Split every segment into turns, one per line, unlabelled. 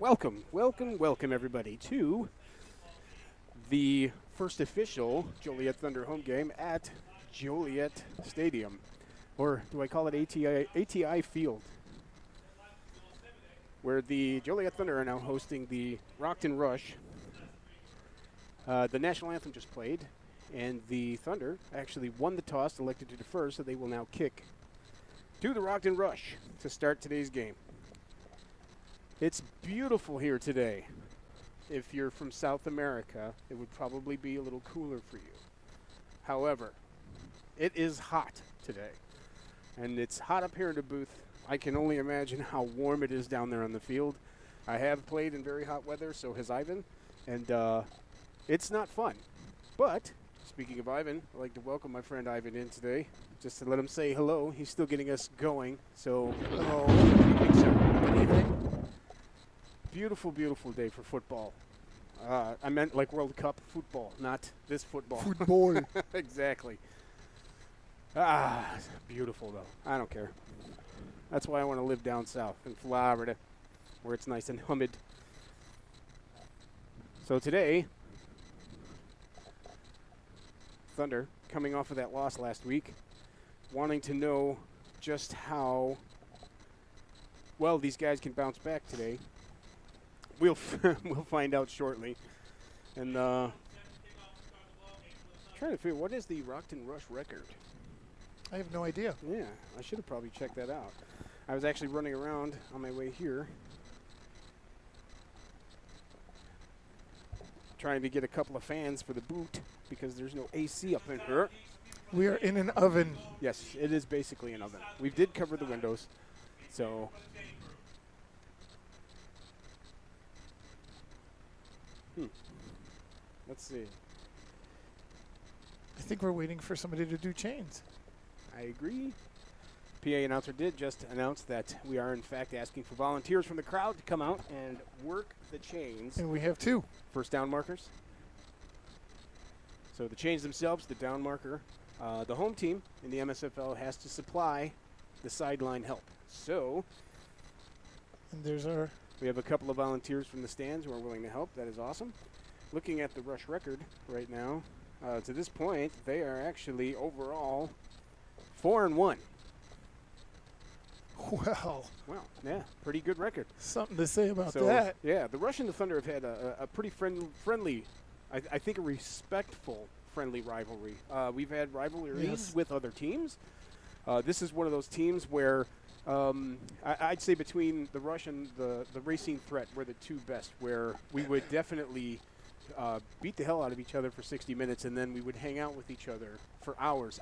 Welcome, everybody, to the first official Joliet Thunder home game at Joliet Stadium. Or do I call it ATI Field? Where the Joliet Thunder are now hosting the Rockton Rush. The national anthem just played, and the Thunder actually won the toss, elected to defer, so they will now kick to the Rockton Rush to start today's game. It's beautiful here today. If you're from South America, it would probably be a little cooler for you. However, it is hot today, and it's hot up here in the booth. I can only imagine how warm it is down there on the field. I have played in very hot weather, so has Ivan, and it's not fun. But speaking of Ivan, I'd like to welcome my friend Ivan in today, just to let him say hello. He's still getting us going, so hello. Good evening. Beautiful, beautiful day for football. I meant like World Cup football, not this football.
Football.
Exactly. Beautiful, though. I don't care. That's why I want to live down south in Florida, where it's nice and humid. So today, Thunder, coming off of that loss last week, wanting to know just how well these guys can bounce back today. We'll find out shortly. And trying to figure, what is the Rockton Rush record?
I have no idea.
Yeah, I should have probably checked that out. I was actually running around on my way here, trying to get a couple of fans for the boot because there's no AC up in here.
We are in an oven.
Yes, it is basically an oven. We did cover the windows, so. Let's see.
I think we're waiting for somebody to do chains.
I agree. PA announcer did just announce that we are, in fact, asking for volunteers from the crowd to come out and work the chains.
And we have two.
First down markers. So the chains themselves, the down marker. The home team in the MSFL has to supply the sideline help. So
And there's our.
we have a couple of volunteers from the stands who are willing to help. That is awesome. Looking at the rush record right now, to this point, they are actually overall 4-1.
Well,
Yeah, pretty good record.
something to say about
So,
that.
yeah, the Rush and the Thunder have had a pretty friendly, I think a respectful friendly rivalry. We've had rivalries
Yes.
with other teams. This is one of those teams where I'd say between the Rush and the Racing Threat were the two best, where we would definitely beat the hell out of each other for 60 minutes, and then we would hang out with each other for hours.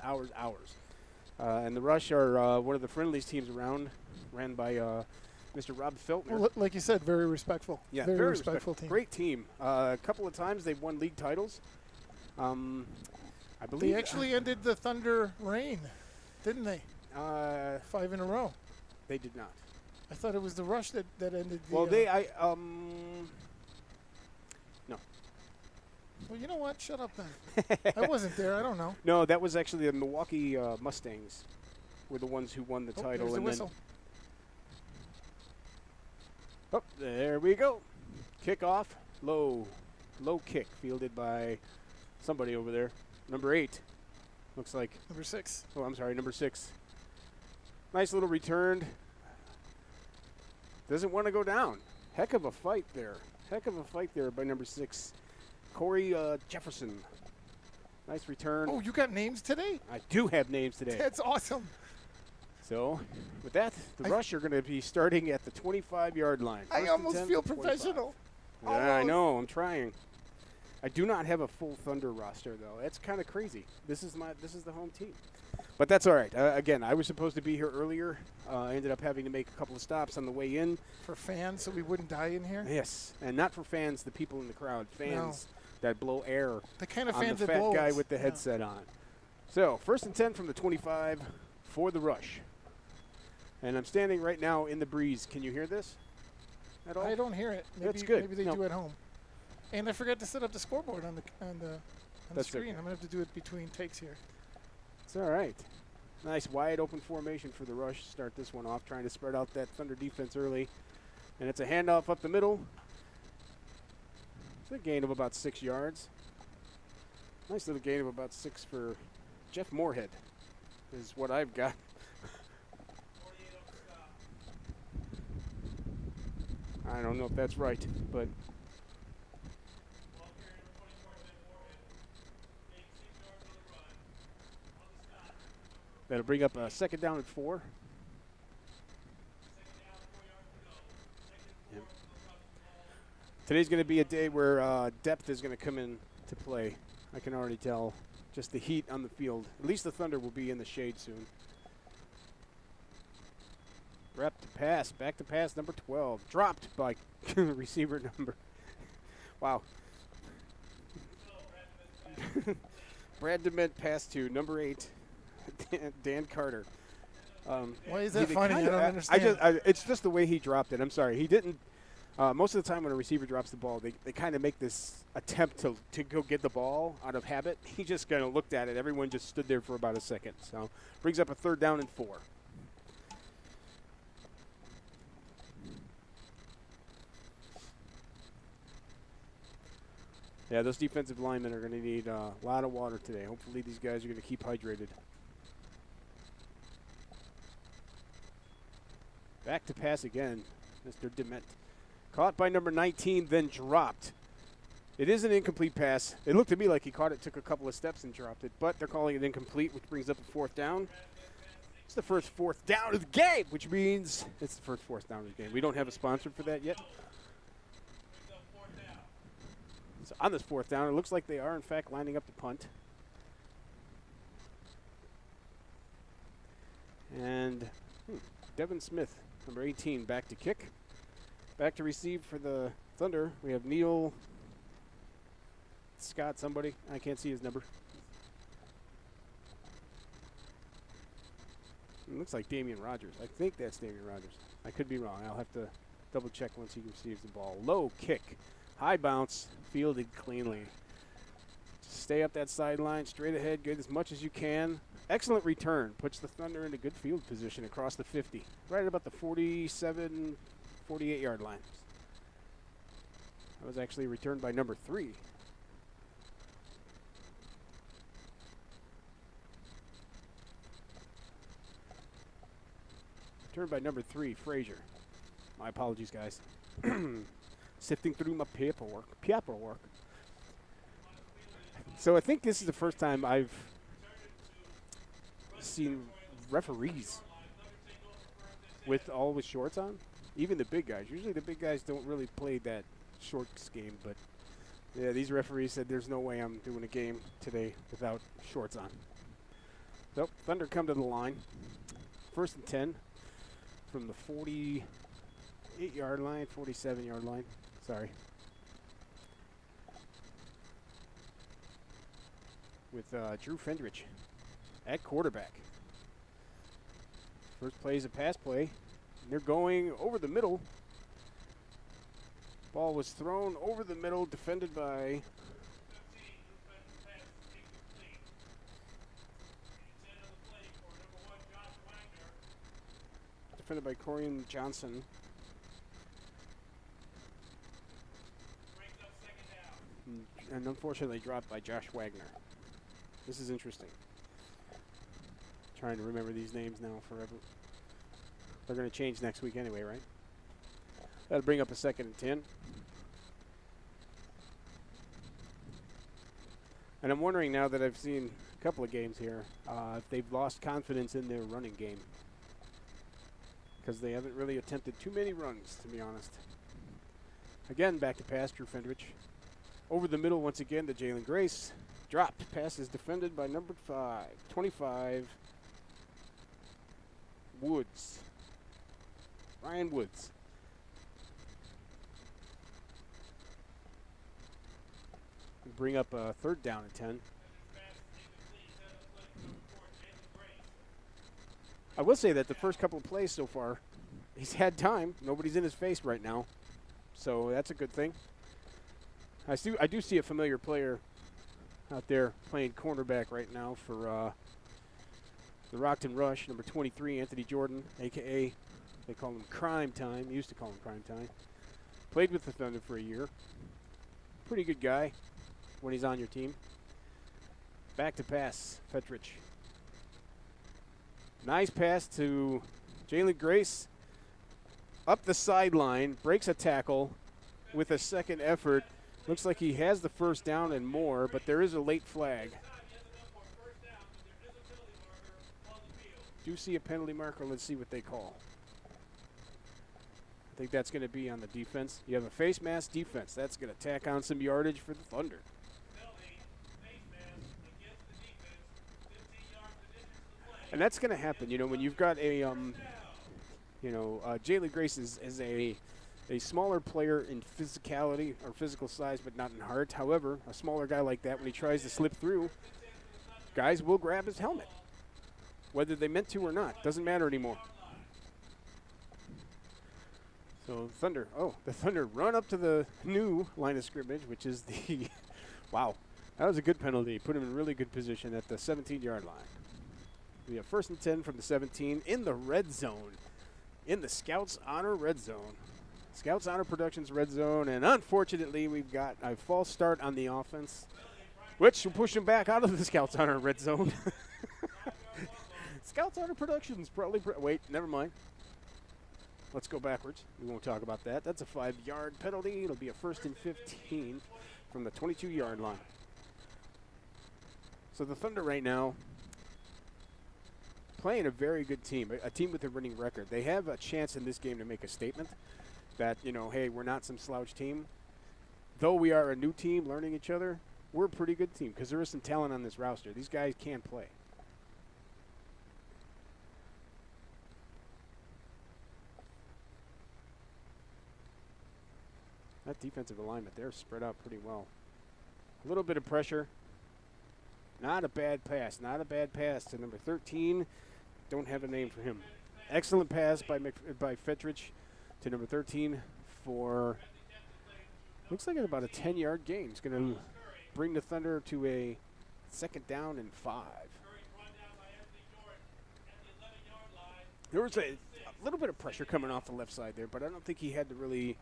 And the Rush are one of the friendliest teams around, ran by Mr. Rob Feltner.
Well, like you said, very respectful.
Yeah,
very respectful team.
Great team. A couple of times they've won league titles. I believe
They actually ended the Thunder reign, didn't they? 5 in a row.
They did not.
I thought it was the Rush that ended the.
Well, no.
Well, you know what? Shut up then. I wasn't there. I don't know.
No, that was actually the Milwaukee Mustangs were the ones who won the
Oh,
title.
there's the
And
whistle.
then, oh, there we go. Kickoff, low kick, fielded by somebody over there. Number 8, looks like.
Number 6.
Oh, I'm sorry, number 6. Nice little return. Doesn't want to go down. Heck of a fight there. By number 6, Corey Jefferson. Nice return.
Oh, you got names today?
I do have names today.
That's awesome.
So, with that, the Rush are going to be starting at the 25-yard line.
I
First and
almost
10
feel
from 25.
professional.
Yeah, I know. I'm trying. I do not have a full Thunder roster, though. That's kind of crazy. This is the home team. But that's all right. Again, I was supposed to be here earlier. I ended up having to make a couple of stops on the way in.
For fans, so we wouldn't die in here?
Yes, and not for fans, the people in the crowd. Fans that blow air
The kind of
on
fans
the
that
fat
blow
guy
us.
with the
Yeah.
headset on. So, first and 10 from the 25 for the Rush. And I'm standing right now in the breeze. Can you hear this at all?
I don't hear it. Maybe,
That's good.
Maybe they
No.
do at home. And I forgot to set up the scoreboard on the
That's
screen.
okay.
I'm going to have to do it between takes here.
It's all right. Nice wide open formation for the Rush. Start this one off, trying to spread out that Thunder defense early. And it's a handoff up the middle. It's a gain of about 6 yards. Nice little gain of about 6 for Jeff Moorhead is what I've got. I don't know if that's right, but that'll bring up a 2nd down and 4. Yep. Today's going to be a day where depth is going to come in to play. I can already tell just the heat on the field. At least the Thunder will be in the shade soon. Rep to pass, back to pass, number 12. Dropped by receiver number. Wow. Brad DeMent pass to number 8, Dan Carter.
Why is that funny? I don't understand.
It's just the way he dropped it. I'm sorry. He didn't. Most of the time when a receiver drops the ball, they kind of make this attempt to go get the ball out of habit. He just kind of looked at it. Everyone just stood there for about a second. So brings up a 3rd down and 4. Yeah, those defensive linemen are going to need a lot of water today. Hopefully these guys are going to keep hydrated. Back to pass again, Mr. DeMent. Caught by number 19, then dropped. It is an incomplete pass. It looked to me like he caught it, took a couple of steps, and dropped it. But they're calling it incomplete, which brings up a 4th down. It's the first 4th down of the game, which means it's the first 4th down of the game. We don't have a sponsor for that yet. So on this 4th down, it looks like they are, in fact, lining up the punt. And Devin Smith, number 18, back to kick. Back to receive for the Thunder. We have Neil Scott, somebody. I can't see his number. It looks like Damian Rogers. I think that's Damian Rogers. I could be wrong. I'll have to double check once he receives the ball. Low kick. High bounce. Fielded cleanly. Stay up that sideline. Straight ahead. Get as much as you can. Excellent return. Puts the Thunder in a good field position across the 50. Right at about the 47, 48-yard line. That was actually returned by number 3. Returned by number 3, Frazier. My apologies, guys. Sifting through my paperwork. So I think this is the first time I've seen referees with shorts on. Even the big guys. Usually the big guys don't really play that shorts game, but yeah, these referees said there's no way I'm doing a game today without shorts on. Nope, Thunder come to the line. 1st and 10 from the 48-yard line, 47-yard line. Sorry. With Drew Fendrich at quarterback. First play is a pass play. They're going over the middle. Ball was thrown over the middle, defended by Corian Johnson. And unfortunately dropped by Josh Wagner. This is interesting. Trying to remember these names now forever. They're going to change next week anyway, right? That'll bring up a 2nd and 10. And I'm wondering now that I've seen a couple of games here, if they've lost confidence in their running game. Because they haven't really attempted too many runs, to be honest. Again, back to pass, Drew Fendrich. Over the middle once again to Jalen Grace. Dropped. Pass is defended by number 5, 25, Woods. Ryan Woods. Bring up a 3rd down and 10. I will say that the first couple of plays so far, he's had time. Nobody's in his face right now. So that's a good thing. I do see a familiar player out there playing cornerback right now for the Rockton Rush, number 23, Anthony Jordan, a.k.a. They call him Crime Time. Used to call him Crime Time. Played with the Thunder for a year. Pretty good guy when he's on your team. Back to pass, Fetrich. Nice pass to Jalen Grace. Up the sideline, breaks a tackle with a second effort. Looks like he has the first down and more, but there is a late flag. Do see a penalty marker. Let's see what they call. I think that's going to be on the defense. You have a face mask defense. That's going to tack on some yardage for the Thunder. And that's going to happen, you know, when you've got a, Jalen Grace is a smaller player in physicality or physical size, but not in heart. However, a smaller guy like that, when he tries to slip through, guys will grab his helmet, whether they meant to or not. Doesn't matter anymore. So the Thunder run up to the new line of scrimmage, which is the, wow, that was a good penalty. Put him in really good position at the 17-yard line. We have 1st and 10 from the 17 in the red zone, in the Scouts Honor red zone. Scouts Honor Productions red zone, and unfortunately we've got a false start on the offense, which will push him back out of the Scouts Honor red zone. Scouts Honor Productions probably, wait, never mind. Let's go backwards. We won't talk about that. That's a 5-yard penalty. It'll be a 1st and 15 from the 22-yard line. So the Thunder right now playing a very good team, a team with a winning record. They have a chance in this game to make a statement that, you know, hey, we're not some slouch team. Though we are a new team learning each other, we're a pretty good team because there is some talent on this roster. These guys can play. That defensive alignment, they're spread out pretty well. A little bit of pressure. Not a bad pass. Not a bad pass to number 13. Don't have a name for him. Excellent pass by Fetrich to number 13 for, looks like it's about a 10-yard gain. It's going to bring the Thunder to a 2nd down and 5. There was a little bit of pressure coming off the left side there, but I don't think he had to really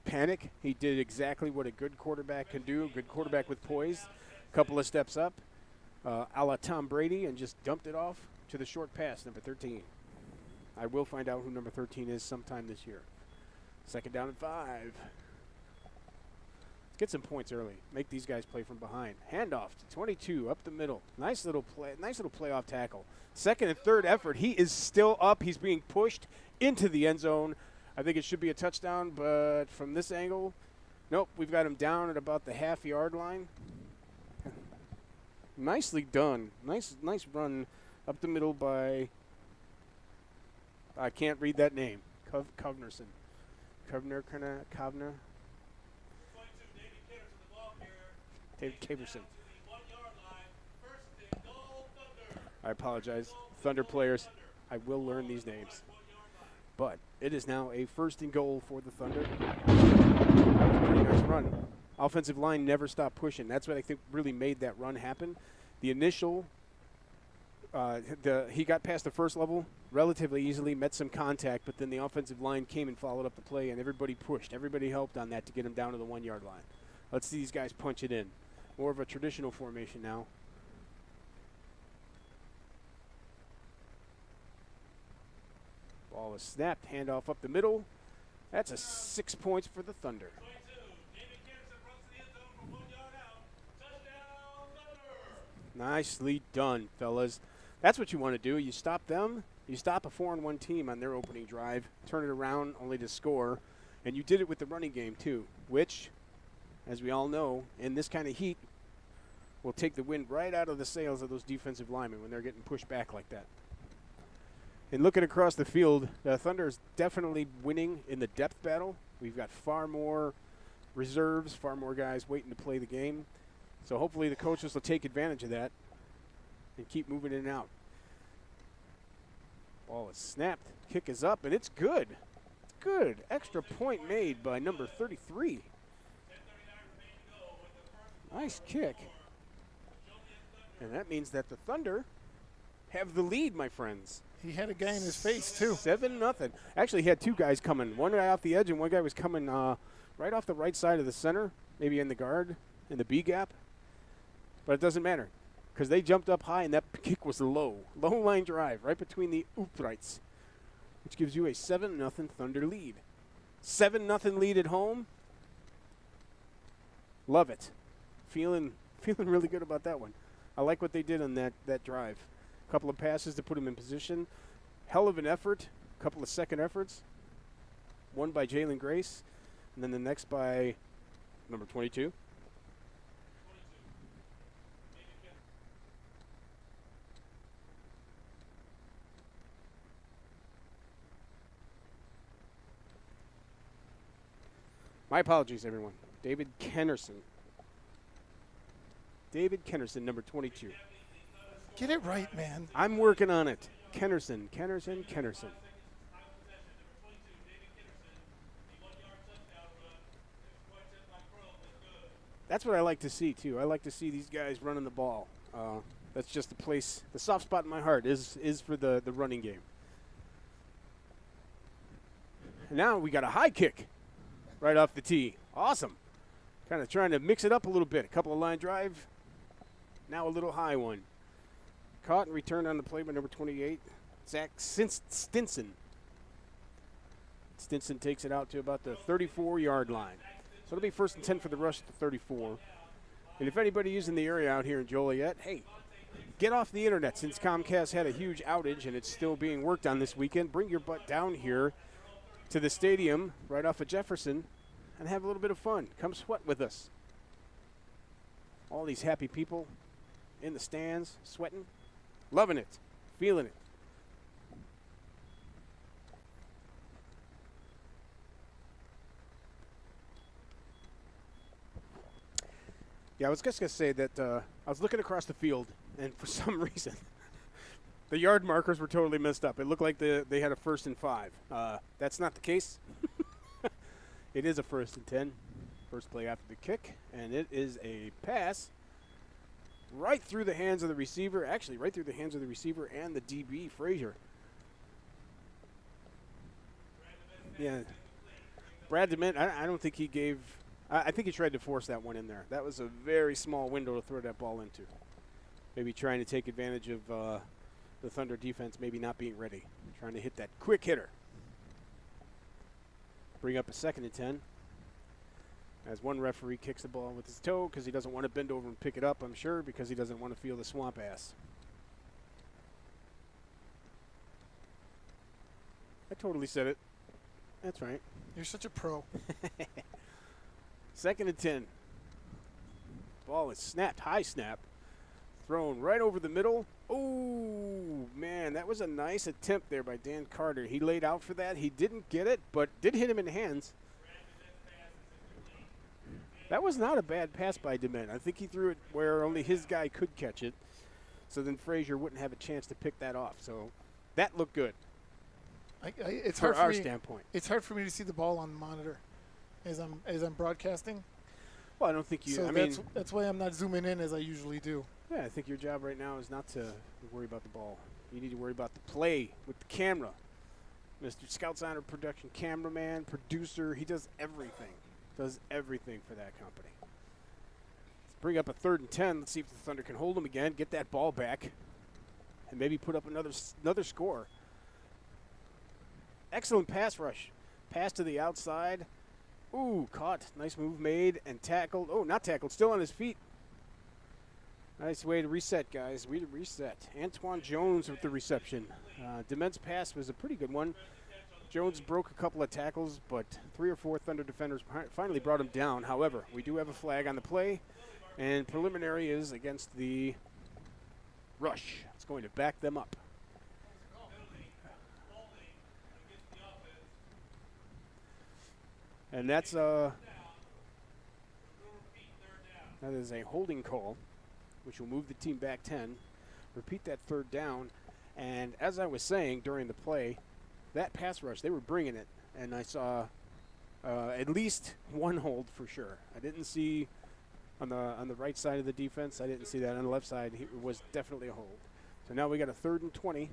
panic. He did exactly what a good quarterback can do, a good quarterback with poise. Couple of steps up, a la Tom Brady, and just dumped it off to the short pass, number 13. I will find out who number 13 is sometime this year. 2nd down and 5. Let's get some points early. Make these guys play from behind. Handoff to 22, up the middle. Nice little playoff tackle. 2nd and 3rd effort. He is still up. He's being pushed into the end zone. I think it should be a touchdown, but from this angle, nope, we've got him down at about the half-yard line. Nicely done. Nice run up the middle by, I can't read that name, Kovnerson. Kovner. David Caverson. I apologize. Thunder players, I will learn these names. But it is now a 1st and goal for the Thunder. That was a pretty nice run. Offensive line never stopped pushing. That's what I think really made that run happen. The initial, he got past the first level relatively easily, met some contact, but then the offensive line came and followed up the play, and everybody pushed. Everybody helped on that to get him down to the 1-yard line. Let's see these guys punch it in. More of a traditional formation now. Ball is snapped, handoff up the middle. That's a 6 points for the Thunder. Nicely done, fellas. That's what you want to do. You stop them. You stop a 4-1 team on their opening drive, turn it around only to score. And you did it with the running game, too, which, as we all know, in this kind of heat, will take the wind right out of the sails of those defensive linemen when they're getting pushed back like that. And looking across the field, the Thunder is definitely winning in the depth battle. We've got far more reserves, far more guys waiting to play the game. So hopefully the coaches will take advantage of that and keep moving in and out. Ball is snapped. Kick is up, and it's good. It's good. Extra point made by number 33. Nice kick. And that means that the Thunder have the lead, my friends.
He had a guy in his face, too.
7-0. Actually, he had two guys coming. One guy off the edge and one guy was coming right off the right side of the center, maybe in the guard, in the B gap. But it doesn't matter because they jumped up high and that kick was low. Low line drive right between the uprights, which gives you a 7-0 Thunder lead. 7-0 lead at home. Love it. Feeling really good about that one. I like what they did on that drive. A couple of passes to put him in position. Hell of an effort. A couple of second efforts. One by Jalen Grace, and then the next by number 22. My apologies, everyone. David Kennerson. David Kennerson, number 22.
Get it right, man.
I'm working on it. Kennerson. That's what I like to see, too. I like to see these guys running the ball. That's just the place. The soft spot in my heart is for the running game. And now we got a high kick right off the tee. Awesome. Kind of trying to mix it up a little bit. A couple of line drive. Now a little high one. Caught and returned on the play by number 28, Zach Stinson. Stinson takes it out to about the 34-yard line. So it'll be 1st and 10 for the rush at the 34. And if anybody is in the area out here in Joliet, hey, get off the internet. Since Comcast had a huge outage and it's still being worked on this weekend, bring your butt down here to the stadium right off of Jefferson and have a little bit of fun. Come sweat with us. All these happy people in the stands, sweating, loving it, feeling it. Yeah, I was just going to say that I was looking across the field, and for some reason, the yard markers were totally messed up. It looked like they had a 1st and 5. That's not the case. It is a 1st and 10. First play after the kick, and it is a pass right through the hands of the receiver. Actually, right through the hands of the receiver and the DB, Frazier. Yeah. Brad DeMint, I don't think he gave – I think he tried to force that one in there. That was a very small window to throw that ball into. Maybe trying to take advantage of the Thunder defense maybe not being ready. Trying to hit that quick hitter. Bring up a 2nd and 10. As one referee kicks the ball with his toe because he doesn't want to bend over and pick it up, I'm sure, because he doesn't want to feel the swamp ass. I totally said it. That's right.
You're such a pro.
2nd and 10. Ball is snapped, high snap. Thrown right over the middle. Oh, man, that was a nice attempt there by Dan Carter. He laid out for that. He didn't get it, but did hit him in the hands. That was not a bad pass by DeMint. I think he threw it where only his guy could catch it, so then Frazier wouldn't have a chance to pick that off. So that looked good.
It's
from
hard for
our
me,
standpoint.
It's hard for me to see the ball on the monitor as I'm broadcasting.
Well, I don't think you.
So
I mean,
that's why I'm not zooming in as I usually do.
Yeah, I think your job right now is not to worry about the ball. You need to worry about the play with the camera. Mr. Scout Signer production cameraman, producer, he does everything. Does everything for that company. Let's bring up a 3rd and 10. Let's see if the Thunder can hold them again, get that ball back, and maybe put up another score. Excellent pass rush. Pass to the outside. Ooh, caught. Nice move made and tackled. Oh, not tackled. Still on his feet. Nice way to reset, guys. Way to reset. Antoine Jones with the reception. DeMint's pass was a pretty good one. Jones broke a couple of tackles, but 3 or 4 Thunder defenders finally brought him down. However, we do have a flag on the play, and preliminary is against the rush. It's going to back them up. And that is a holding call, which will move the team back 10. Repeat that 3rd down. And as I was saying during the play, that pass rush, they were bringing it. And I saw at least one hold for sure. I didn't see on the right side of the defense. I didn't see that on the left side. It was definitely a hold. So now we got a 3rd and 20.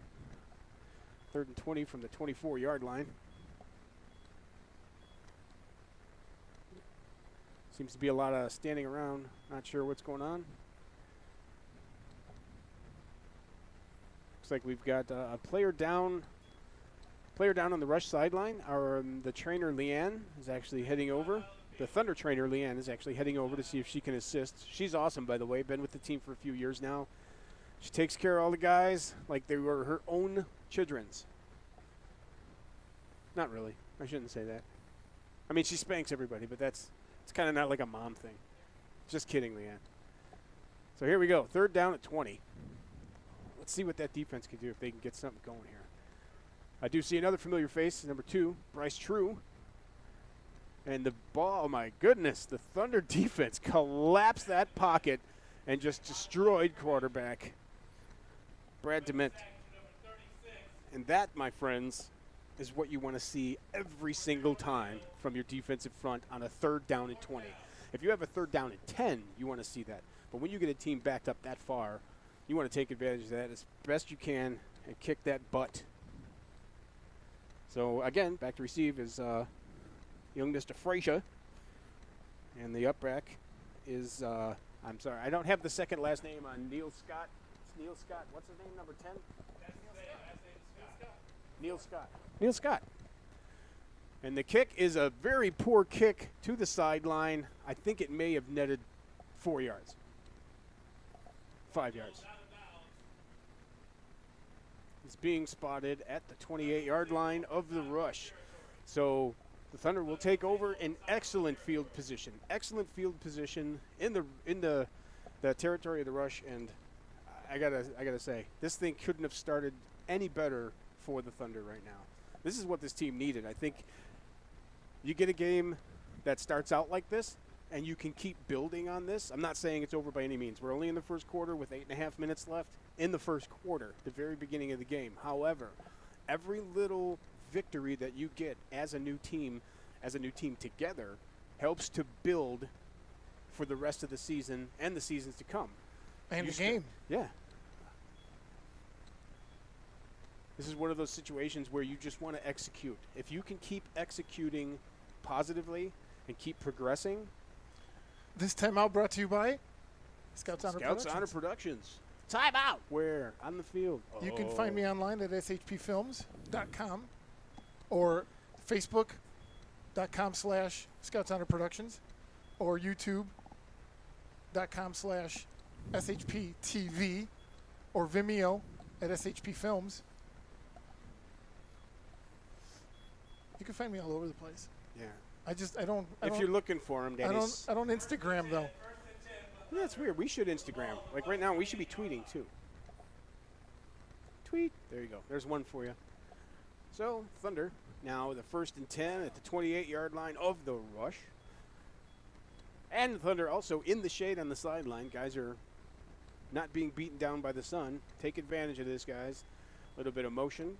3rd and 20 from the 24-yard line. Seems to be a lot of standing around. Not sure what's going on. Looks like we've got a player down. Player down on the rush sideline. The trainer Leanne is actually heading over. The Thunder trainer Leanne is actually heading over to see if she can assist. She's awesome, by the way. Been with the team for a few years now. She takes care of all the guys like they were her own children's. Not really. I shouldn't say that. I mean, she spanks everybody, but it's kind of not like a mom thing. Just kidding, Leanne. So here we go. 3rd down at 20. Let's see what that defense can do if they can get something going here. I do see another familiar face, number 2, Bryce True. And the ball, oh my goodness, the Thunder defense collapsed that pocket and just destroyed quarterback Brad Dement. And that, my friends, is what you want to see every single time from your defensive front on a 3rd down and 20. If you have a 3rd down and 10, you want to see that. But when you get a team backed up that far, you want to take advantage of that as best you can and kick that butt. So, again, back to receive is young Mr. Frazier. And the upback is, I'm sorry, I don't have the second last name on Neil Scott. It's Neil Scott. What's his name, number 10? Neil Scott. Neil Scott. And the kick is a very poor kick to the sideline. I think it may have netted 4 yards. 5 yards. He's being spotted at the 28-yard line of the rush. So the Thunder will take over in excellent field position. Excellent field position in the territory of the rush. And I gotta say, this thing couldn't have started any better for the Thunder right now. This is what this team needed. I think you get a game that starts out like this, and you can keep building on this. I'm not saying it's over by any means. We're only in the first quarter with 8.5 minutes left in the first quarter, the very beginning of the game. However, every little victory that you get as a new team together, helps to build for the rest of the season and the seasons to come.
And the game.
Yeah. This is one of those situations where you just want to execute. If you can keep executing positively and keep progressing.
This timeout brought to you by Scouts Honor
Productions. Timeout. Where? On the field.
You can find me online at shpfilms.com or facebook.com/Scouts Honor Productions or youtube.com/SHPTV or Vimeo at SHP Films. You can find me all over the place.
Yeah.
If
you're looking for them,
I don't Instagram though.
Yeah, it's weird. We should Instagram. Like right now, we should be tweeting too. Tweet. There you go. There's one for you. So Thunder now the 1st and 10 at the 28-yard line of the rush. And Thunder also in the shade on the sideline. Guys are not being beaten down by the sun. Take advantage of this, guys. A little bit of motion.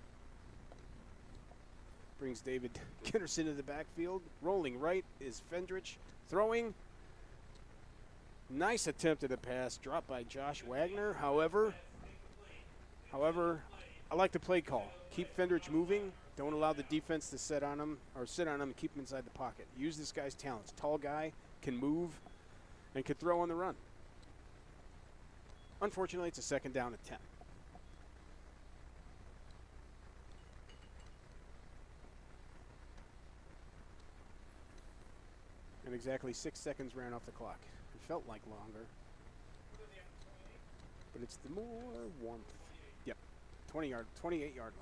Brings David Kinnerson to the backfield. Rolling right is Fendrich. Throwing. Nice attempt at a pass. Dropped by Josh Wagner. However, I like the play call. Keep Fendrich moving. Don't allow the defense to sit on him and keep him inside the pocket. Use this guy's talents. Tall guy, can move, and can throw on the run. Unfortunately, it's a 2nd down at 10. And exactly 6 seconds ran off the clock. It felt like longer. But it's the more warmth. Yep. 28-yard line.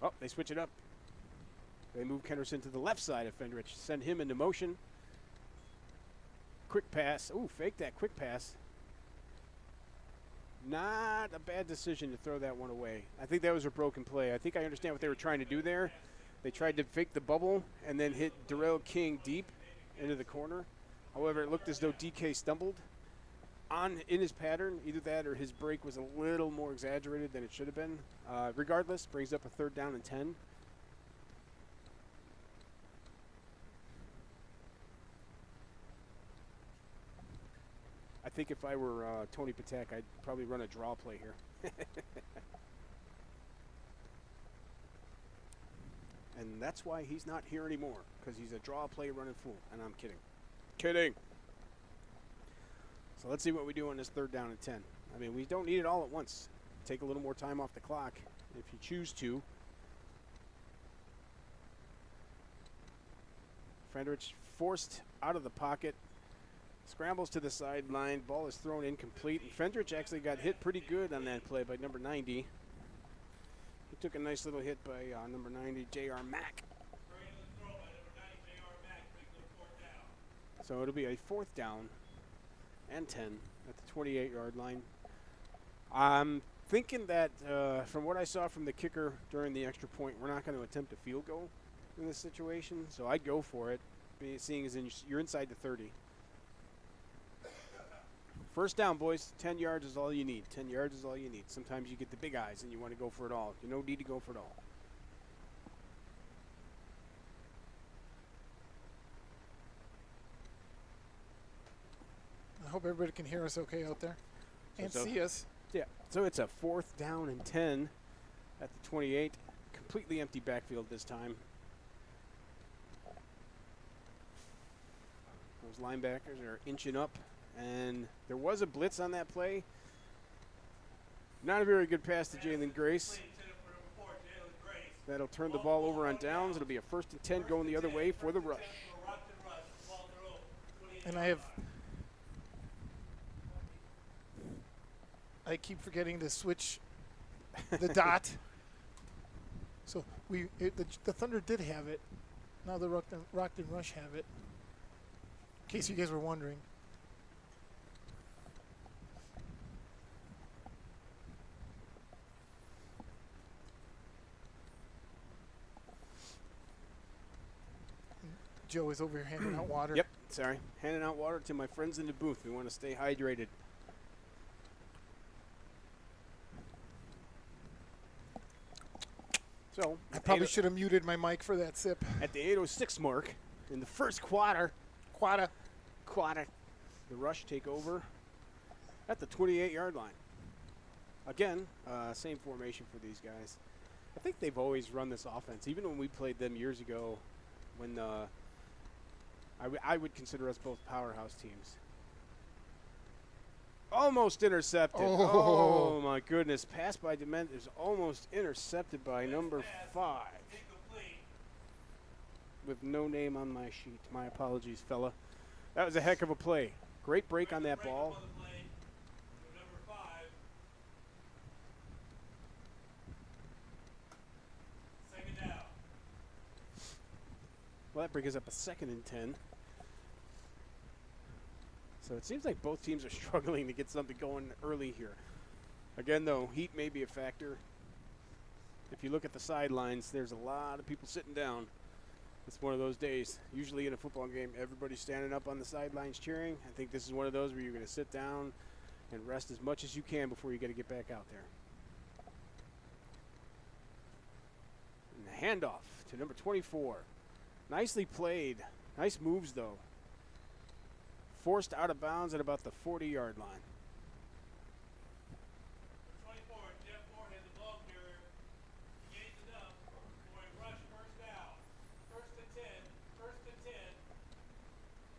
Oh, they switch it up. They move Kenderson to the left side of Fendrich. Send him into motion. Quick pass. Ooh, fake that quick pass. Not a bad decision to throw that one away. I think that was a broken play. I think I understand what they were trying to do there. They tried to fake the bubble and then hit Darrell King deep into the corner. However, it looked as though DK stumbled in his pattern. Either that or his break was a little more exaggerated than it should have been. Regardless, brings up a 3rd down and 10. think if I were Tony Patak, I'd probably run a draw play here. And that's why he's not here anymore, because he's a draw play running fool. And I'm kidding. Kidding. So let's see what we do on this 3rd down and 10. I mean, we don't need it all at once. Take a little more time off the clock if you choose to. Fendrich forced out of the pocket. Scrambles to the sideline. Ball is thrown incomplete. And Fendrich actually got hit pretty good on that play by number 90. He took a nice little hit by number 90, J.R. Mack. So it'll be a 4th down and 10 at the 28-yard line. I'm thinking that from what I saw from the kicker during the extra point, we're not going to attempt a field goal in this situation. So I'd go for it, seeing as you're inside the 30. 1st down, boys. 10 yards is all you need. 10 yards is all you need. Sometimes you get the big eyes and you want to go for it all. You don't need to go for it all.
I hope everybody can hear us okay out there and see us.
Yeah. So it's a 4th down and 10 at the 28. Completely empty backfield this time. Those linebackers are inching up. And there was a blitz on that play. Not a very good pass to Jalen Grace. That'll turn the ball over on downs. It'll be a 1st and 10 going the other way for the rush.
And I keep forgetting to switch the dot. So the Thunder did have it. Now the Rockton Rush have it. In case you guys were wondering. Joe is over here handing out water.
Yep, sorry. Handing out water to my friends in the booth. We want to stay hydrated. So
I probably should have muted my mic for that sip.
At the 8:06 mark in the first quarter, the Rush take over at the 28-yard line. Again, same formation for these guys. I think they've always run this offense, even when we played them years ago, when I would consider us both powerhouse teams. Almost intercepted. Oh my goodness. Pass by Dement is almost intercepted by number 5. With no name on my sheet. My apologies, fella. That was a heck of a play. Great break on that ball. Well, that brings us up a 2nd and 10. So it seems like both teams are struggling to get something going early here. Again, though, heat may be a factor. If you look at the sidelines, there's a lot of people sitting down. It's one of those days. Usually in a football game, everybody's standing up on the sidelines cheering. I think this is one of those where you're going to sit down and rest as much as you can before you got to get back out there. And the handoff to number 24. Nicely played. Nice moves, though. Forced out of bounds at about the 40-yard line.
24, Jeff Moore has the ball carrier. Gains it up for a rush 1st down. 1st and 10. 1st and 10.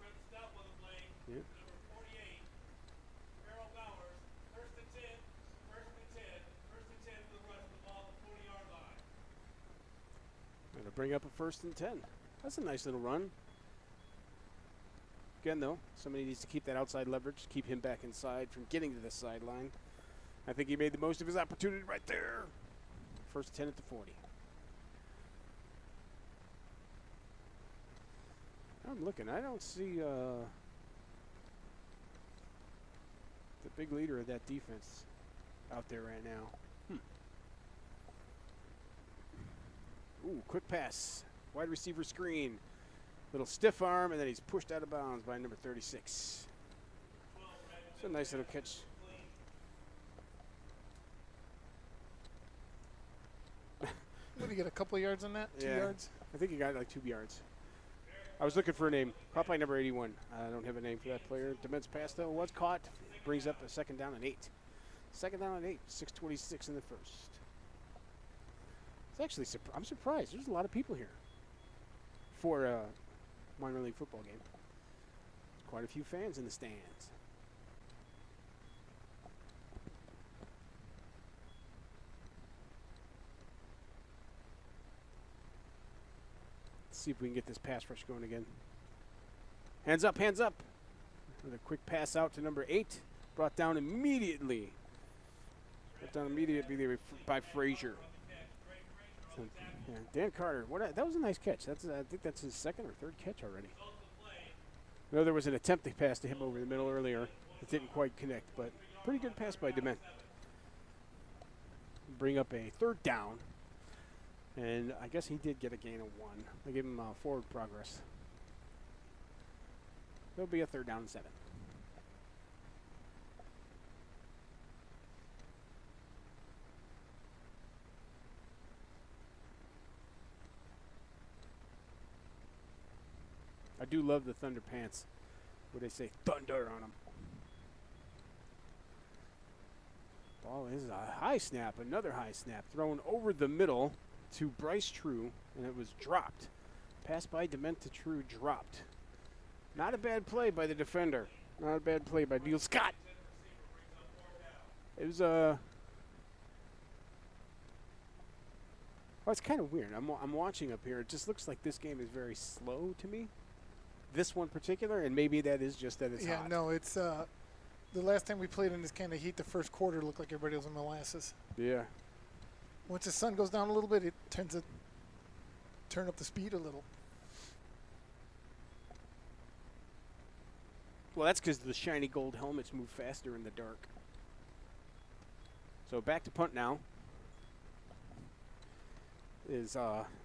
Fred Stout with a play. Yep. Number 48. Harold Bowers. 1st and 10. 1st and 10. 1st and 10 for the rush. The ball at the 40-yard line.
Going to bring up a 1st and 10. That's a nice little run. Again, though, somebody needs to keep that outside leverage, keep him back inside from getting to the sideline. I think he made the most of his opportunity right there. 1st 10 at the 40. I'm looking. I don't see the big leader of that defense out there right now. Ooh, quick pass. Wide receiver screen. Little stiff arm, and then he's pushed out of bounds by number 36. It's a nice little catch.
What did he get, a couple of yards on that? 2 yards?
I think he got like 2 yards. I was looking for a name. Caught by number 81. I don't have a name for that player. Dement's pass, though, was caught. Brings up a second down and 8. Second down and 8. 6:26 in the first. It's actually, I'm surprised. There's a lot of people here for a minor league football game. Quite a few fans in the stands. Let's see if we can get this pass rush going again. Hands up, hands up. With a quick pass out to number 8. Brought down immediately. Brought down immediately by Frazier. So, yeah, Dan Carter. That was a nice catch. I think that's his second or third catch already. I know there was an attempt to pass to him over the middle earlier. It didn't quite connect, but pretty good pass by Dement. Bring up a third down. And I guess he did get a gain of 1. They gave him forward progress. There'll be a third down and 7. I do love the Thunder pants, where they say Thunder on them. Ball is a high snap, another high snap, thrown over the middle to Bryce True, and it was dropped. Pass by Dement to True, dropped. Not a bad play by the defender. Not a bad play by Neil Scott. It was well, it's kind of weird. I'm watching up here. It just looks like this game is very slow to me. This one particular, and maybe that is just that it's hot.
Yeah, no, it's the last time we played in this kind of heat, the first quarter looked like everybody was in molasses.
Yeah.
Once the sun goes down a little bit, it tends to turn up the speed a little.
Well, that's because the shiny gold helmets move faster in the dark. So back to punt now is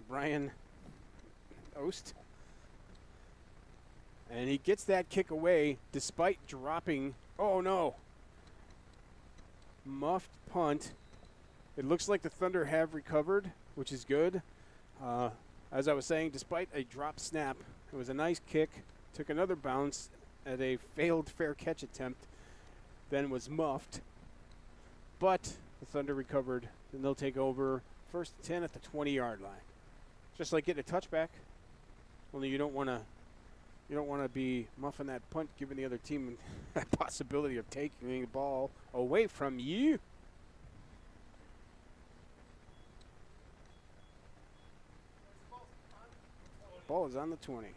Brian Ost. And he gets that kick away despite dropping. Oh, no. Muffed punt. It looks like the Thunder have recovered, which is good. As I was saying, despite a drop snap, it was a nice kick. Took another bounce at a failed fair catch attempt, then was muffed. But the Thunder recovered, and they'll take over first and 10 at the 20-yard line. Just like getting a touchback, only you don't want to be muffing that punt, giving the other team that possibility of taking the ball away from you. Ball is on the 20.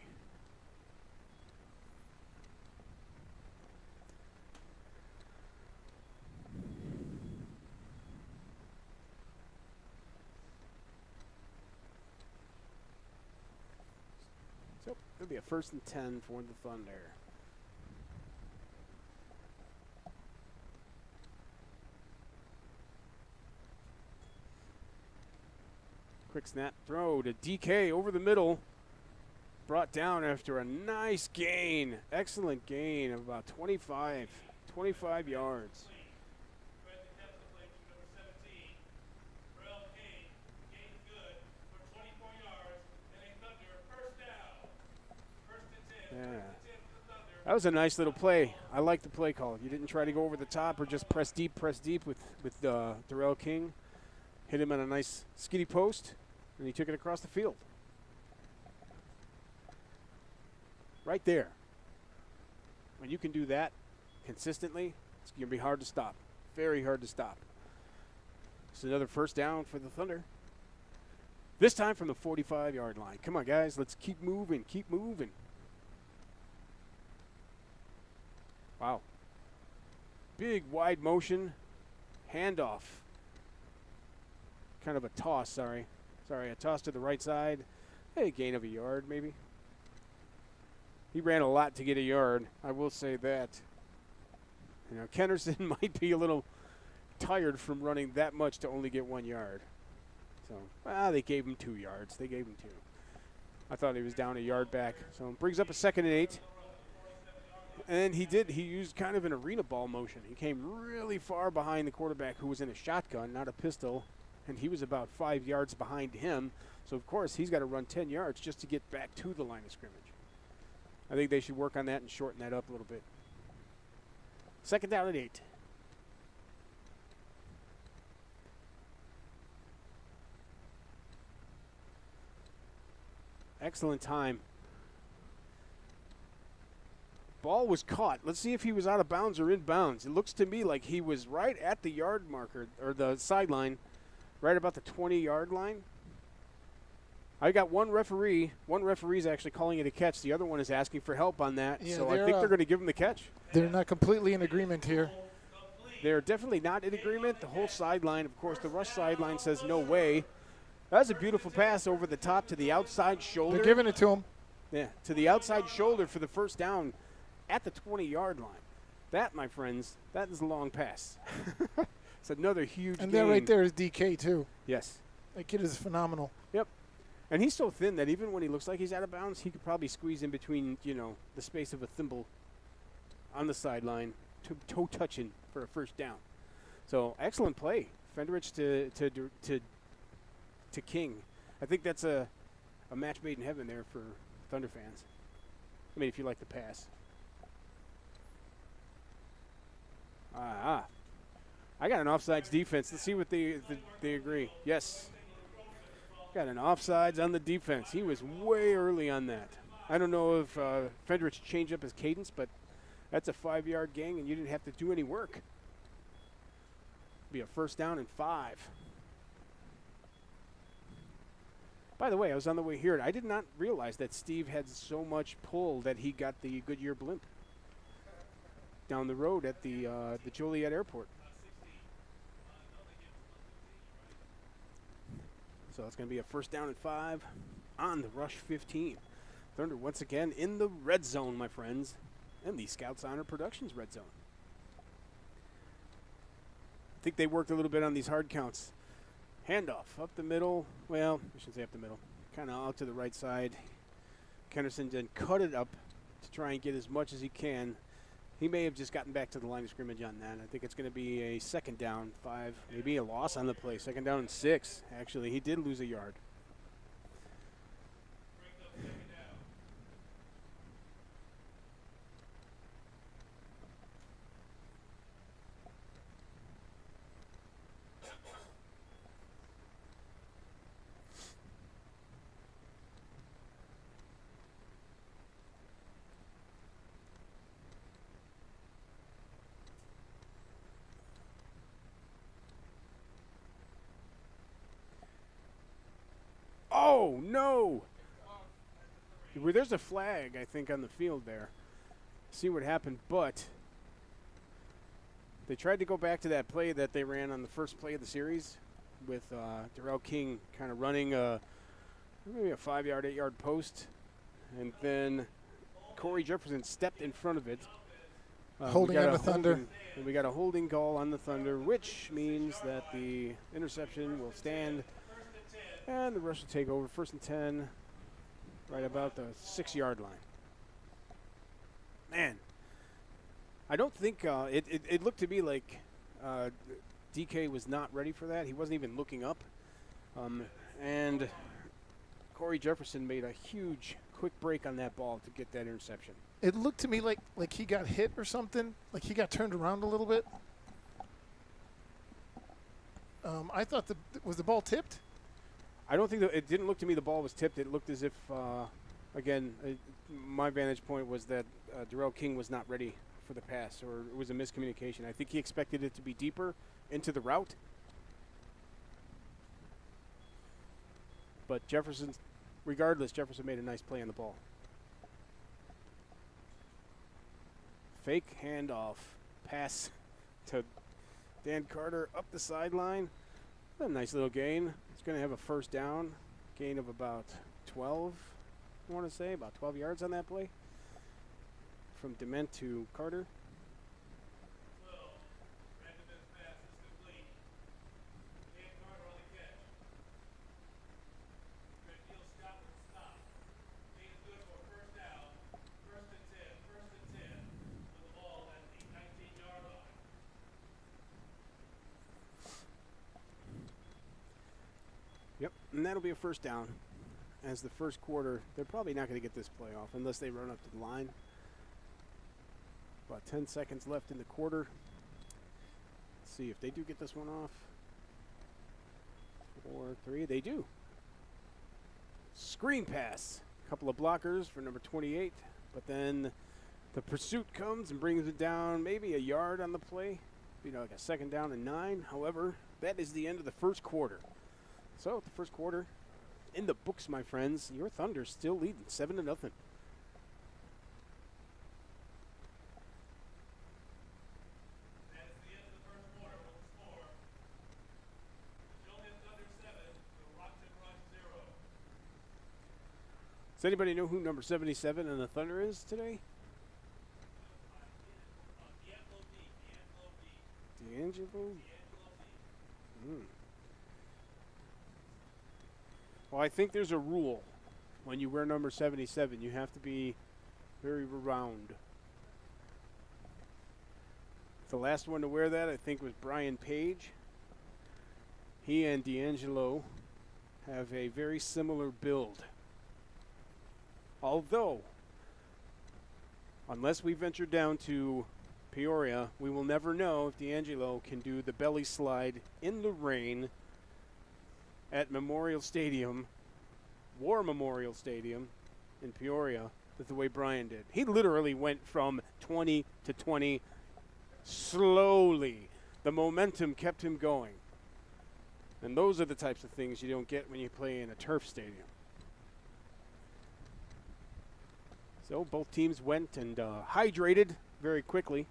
So it'll be a first and 10 for the Thunder. Quick snap throw to DK over the middle. Brought down after a nice gain. Excellent gain of about 25 yards. Yeah. That was a nice little play. I like the play call. You didn't try to go over the top or just press deep with Darrell King. Hit him on a nice skiddy post, and he took it across the field. Right there. When you can do that consistently, it's going to be hard to stop. Very hard to stop. It's another first down for the Thunder. This time from the 45-yard line. Come on, guys. Let's keep moving. Keep moving. Wow. Big wide motion. Handoff. Kind of a toss, sorry. A toss to the right side. Hey, gain of a yard maybe. He ran a lot to get a yard. I will say that. You know, Kennerson might be a little tired from running that much to only get 1 yard. So, they gave him 2 yards. They gave him 2. I thought he was down a yard back. So it brings up a 2nd and 8. And he used kind of an arena ball motion. He came really far behind the quarterback, who was in a shotgun, not a pistol, and he was about 5 yards behind him. So, of course, he's got to run 10 yards just to get back to the line of scrimmage. I think they should work on that and shorten that up a little bit. Second down at 8. Excellent time. Ball was caught. Let's see if he was out of bounds or in bounds. It looks to me like he was right at the yard marker, or the sideline, right about the 20-yard line. I got one referee. One referee's actually calling it a catch. The other one is asking for help on that.
Yeah,
so I think they're going to give him the catch.
They're not completely in agreement here.
They're definitely not in agreement. The whole sideline, of course, the Rush sideline says no way. That's a beautiful pass over the top to the outside shoulder.
They're giving it to him.
Yeah, to the outside shoulder for the first down at the 20-yard line. That, my friends, that is a long pass. It's another huge
And
gain.
that right there is DK, too.
Yes.
That kid is phenomenal.
Yep. And he's so thin that even when he looks like he's out of bounds, he could probably squeeze in between, the space of a thimble on the sideline, toe touching for a first down. So excellent play, Fenderich to King. I think that's a match made in heaven there for Thunder fans. I mean, if you like the pass. I got an offsides defense. Let's see what they agree. Yes. Got an offsides on the defense. He was way early on that. I don't know if Fenderich changed up his cadence, but that's a 5-yard gain, and you didn't have to do any work. Be a first down and 5. By the way, I was on the way here. I did not realize that Steve had so much pull that he got the Goodyear blimp down the road at the Joliet airport. So it's going to be a first down and 5 on the Rush 15. Thunder once again in the red zone, my friends, and the Scouts Honor Productions red zone. I think they worked a little bit on these hard counts. Handoff up the middle. Well, I shouldn't say up the middle. Kind of out to the right side. Kennerson then cut it up to try and get as much as he can. He may have just gotten back to the line of scrimmage on that. I think it's going to be a second down, 5, maybe a loss on the play. Second down and 6. Actually, he did lose a yard. Oh, no. Well, there's a flag, I think, on the field there. See what happened, but they tried to go back to that play that they ran on the first play of the series with Darrell King kind of running maybe a 5-yard, 8-yard post, and then Corey Jefferson stepped in front of it.
Holding on the Thunder.
And we got a holding call on the Thunder, which means that the interception will stand. And the Rush will take over. First and 10, right about the 6-yard line. Man, I don't think it looked to me like DK was not ready for that. He wasn't even looking up. And Corey Jefferson made a huge, quick break on that ball to get that interception.
It looked to me like he got hit or something, like he got turned around a little bit. I thought was the ball tipped?
I don't think it didn't look to me the ball was tipped. It looked as if, again, my vantage point was that Darrell King was not ready for the pass, or it was a miscommunication. I think he expected it to be deeper into the route. But Jefferson made a nice play on the ball. Fake handoff, pass to Dan Carter up the sideline. A nice little gain. It's going to have a first down, gain of about 12, I want to say, about 12 yards on that play. From Dement to Carter. Yep, and that'll be a first down. as the first quarter. They're probably not going to get this play off unless they run up to the line. About 10 seconds left in the quarter. Let's see if they do get this one off. 4-3, they do. Screen pass. A couple of blockers for number 28, but then the pursuit comes and brings it down maybe a yard on the play. Like a 2nd down and 9. However, that is the end of the first quarter. So the first quarter in the books, my friends. Your Thunder still leading 7-0.
That is the end of the first quarter with the score. The Joliet Thunder 7, the Rockton Rush 0.
Does anybody know who number 77 in the Thunder is today? D'Angelo? Well, I think there's a rule. When you wear number 77, you have to be very round. The last one to wear that, I think, was Brian Page. He and D'Angelo have a very similar build. Although, unless we venture down to Peoria, we will never know if D'Angelo can do the belly slide in the rain at Memorial Stadium, War Memorial Stadium in Peoria, the way Brian did. He literally went from 20 to 20 slowly. The momentum kept him going. And those are the types of things you don't get when you play in a turf stadium. So both teams went and hydrated very quickly.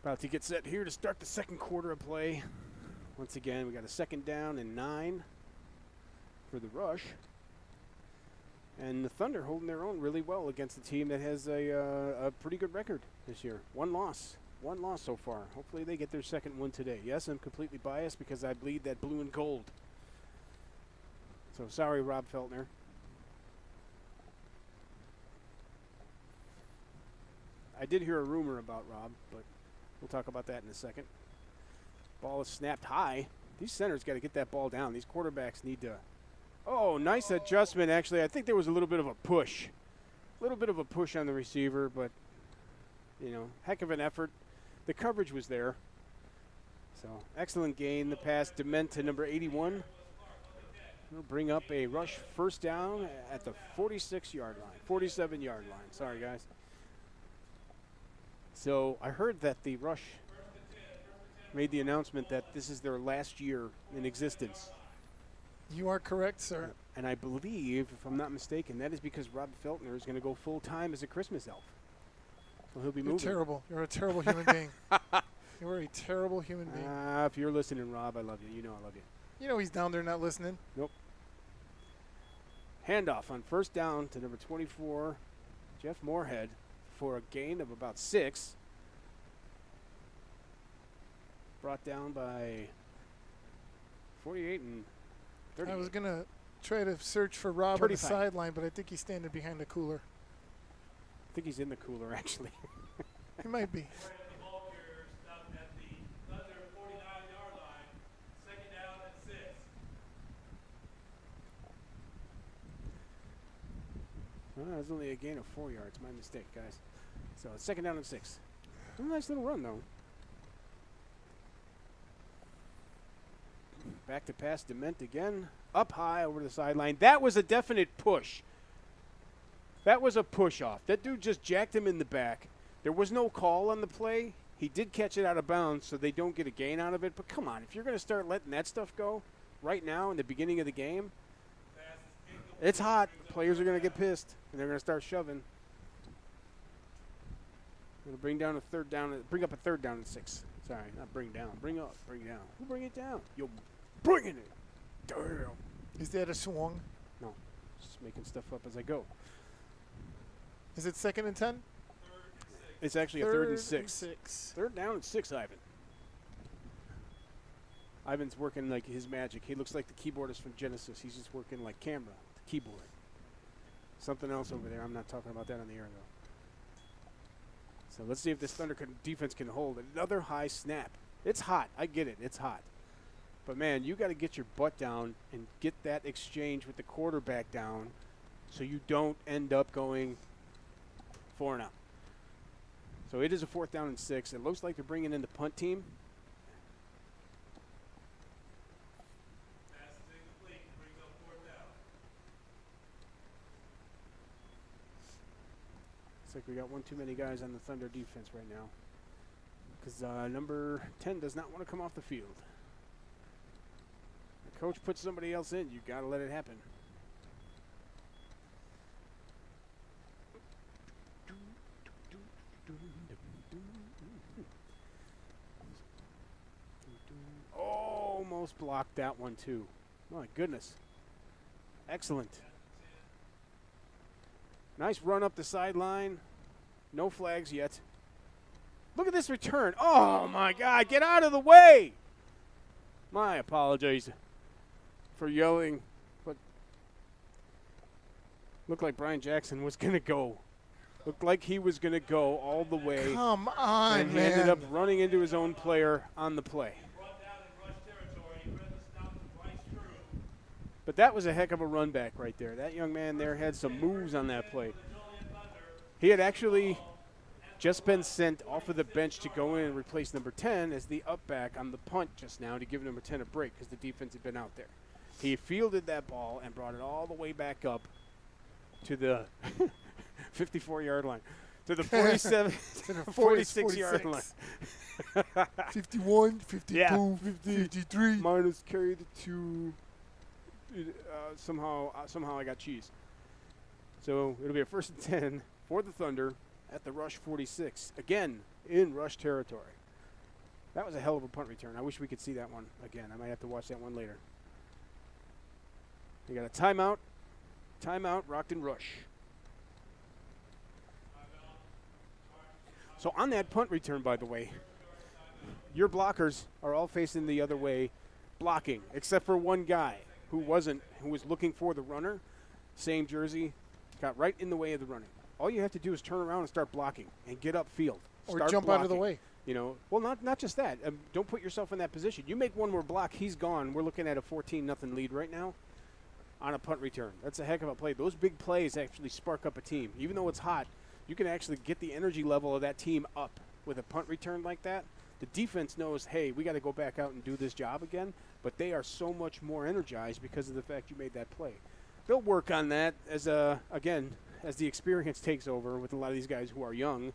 About to get set here to start the second quarter of play. Once again, we got a 2nd down and 9 for the Rush. And the Thunder holding their own really well against a team that has a pretty good record this year. One loss so far. Hopefully they get their second one today. Yes, I'm completely biased because I bleed that blue and gold. So sorry, Rob Feltner. I did hear a rumor about Rob, but we'll talk about that in a second. Ball is snapped high. These centers got to get that ball down. These quarterbacks need to. Oh, nice adjustment, actually. I think there was a little bit of a push. A little bit of a push on the receiver, but, heck of an effort. The coverage was there. So, excellent gain. The pass, Dement to number 81. We'll bring up a Rush first down at the 46-yard line. 47-yard line. Sorry, guys. So I heard that the Rush made the announcement that this is their last year in existence.
You are correct, sir.
And I believe, if I'm not mistaken, that is because Rob Feltner is going to go full-time as a Christmas elf. So he'll be moving.
You're terrible. You're a terrible human being. You're a terrible human being.
If you're listening, Rob, I love you. You know I love you.
You know he's down there not listening.
Nope. Handoff on first down to number 24, Jeff Moorhead, for a gain of about 6. Brought down by 48 and 30.
I was going to try to search for Rob on the sideline, but I think he's standing behind the cooler.
I think he's in the cooler, actually.
He might be.
The ball carrier stopped at the Thunder 49-yard line. 2nd down and 6.
Well, that was only a gain of 4 yards. My mistake, guys. So, 2nd down and 6. A nice little run, though. Back to pass, Dement again. Up high over the sideline. That was a definite push. That was a push-off. That dude just jacked him in the back. There was no call on the play. He did catch it out of bounds, so they don't get a gain out of it. But come on, if you're going to start letting that stuff go right now in the beginning of the game, it's hot. Players are going to get pissed, and they're going to start shoving. Going to bring up a 3rd down and 6. Sorry, not bring down. Bring up. Bring down. Who bring it down? Yo, bringing it. Damn.
Is that a swung?
No, just making stuff up as I go.
Is it 2nd and 10?
It's actually a 3rd and 6. 3rd down and 6, Ivan. Ivan's working like his magic. He looks like the keyboardist from Genesis. He's just working like camera, the keyboard. Something else over there. I'm not talking about that on the air, though. So let's see if this Thunder defense can hold. Another high snap. It's hot. I get it. It's hot. But, man, you got to get your butt down and get that exchange with the quarterback down so you don't end up going 4 and out. So it is a 4th down and 6. It looks like they're bringing in the punt team.
Pass is incomplete. Brings up 4th down.
Looks like we got one too many guys on the Thunder defense right now. Because number 10 does not want to come off the field. The coach puts somebody else in. You got to let it happen. Almost blocked that one too. My goodness. Excellent. Nice run up the sideline. No flags yet. Look at this return. Oh, my God. Get out of the way. My apologies for yelling. But looked like Brian Jackson was going to go. Looked like he was going to go all the way.
Come on,
and he
man.
ended up running into his own player on the play.
Brought down in rush territory. He read the stop to Bryce Drew.
But that was a heck of a run back right there. That young man there had some moves on that play. He had actually just been sent off of the bench to go in and replace number 10 as the up back on the punt just now to give number 10 a break because the defense had been out there. He fielded that ball and brought it all the way back up to the 54-yard line, to the 47,
To the
46-yard line.
51, 52,
Yeah,
53.
Minus carry the 2. Somehow I got cheese. So it'll be a 1st and 10 for the Thunder at the Rush 46. Again, in Rush territory. That was a hell of a punt return. I wish we could see that one again. I might have to watch that one later. We got a timeout. Timeout, Rockton Rush. So on that punt return, by the way, your blockers are all facing the other way blocking, except for one guy who was looking for the runner. Same jersey, got right in the way of the running. All you have to do is turn around and start blocking and get upfield.
Or
Start
jump out of the
blocking.
way.
You know, well, not just that. Don't put yourself in that position. You make one more block, he's gone. We're looking at a 14-0 lead right now on a punt return. That's a heck of a play. Those big plays actually spark up a team. Even though it's hot, you can actually get the energy level of that team up with a punt return like that. The defense knows, hey, we got to go back out and do this job again, but they are so much more energized because of the fact you made that play. They'll work on that as as the experience takes over with a lot of these guys who are young.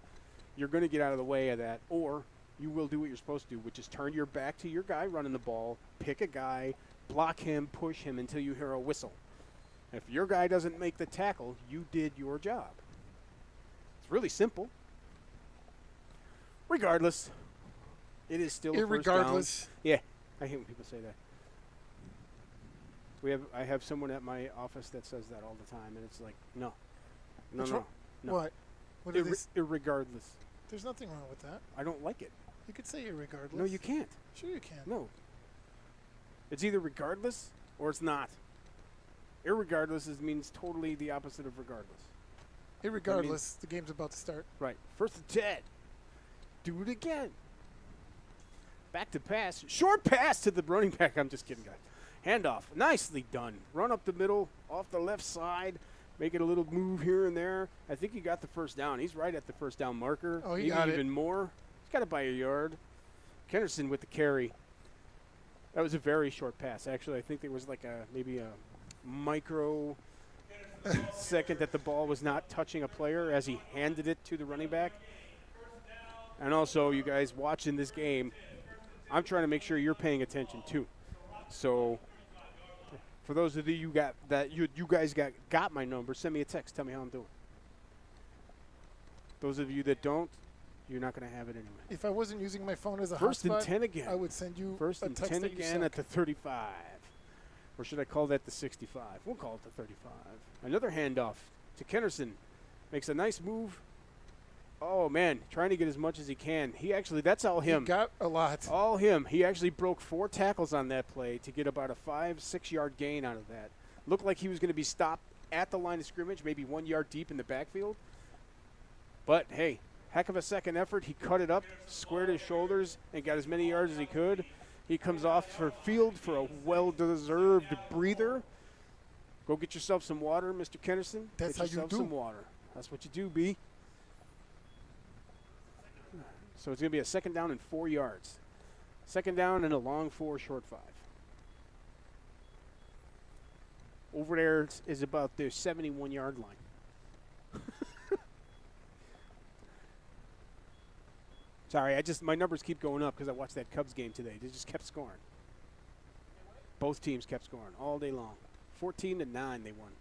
You're going to get out of the way of that, or you will do what you're supposed to do, which is turn your back to your guy running the ball, pick a guy, block him, push him until you hear a whistle. If your guy doesn't make the tackle, you did your job. It's really simple. Regardless, it is still a first down.
Irregardless.
Yeah, I hate when people say that. I have someone at my office that says that all the time, and it's like, no.
What's wrong?
No.
What? What is this?
Irregardless.
There's nothing wrong with that.
I don't like it.
You could say irregardless.
No, you can't.
Sure you can.
No. It's either regardless or it's not. Irregardless means totally the opposite of regardless.
Irregardless, the game's about to start.
Right. 1st and 10. Do it again. Back to pass. Short pass to the running back. I'm just kidding, guys. Handoff. Nicely done. Run up the middle, off the left side. Make it a little move here and there. I think he got the first down. He's right at the first down marker.
Oh, he
maybe
got it.
even more. He's got it by a yard. Kennerson with the carry. That was a very short pass. Actually, I think there was like maybe a micro second that the ball was not touching a player as he handed it to the running back. And also, you guys watching this game, I'm trying to make sure you're paying attention too. So, for those of you you guys got my number, send me a text. Tell me how I'm doing. Those of you that don't, you're not going to have it anyway.
If I wasn't using my phone as a
1st and
hotspot,
10 again.
I would send you
1st
a
and
text
10
that you
again
suck.
at the 35. Or should I call that the 65? We'll call it the 35. Another handoff to Kennerson. Makes a nice move. Oh, man, trying to get as much as he can. That's all him.
He got a lot.
All him. He actually broke 4 tackles on that play to get about a 5-6 yard gain out of that. Looked like he was going to be stopped at the line of scrimmage, maybe 1 yard deep in the backfield. But, hey, heck of a second effort. He cut it up, squared his shoulders, and got as many yards as he could. He comes off for field for a well-deserved breather. Go get yourself some water, Mr. Kennerson.
That's
get
how you
yourself
do.
some water. That's what you do, B. So it's going to be a 2nd down and 4 yards. 2nd down and a long 4, short 5. Over there is about the 71-yard line. Sorry, my numbers keep going up because I watched that Cubs game today. They just kept scoring. Both teams kept scoring all day long. 14-9 they won.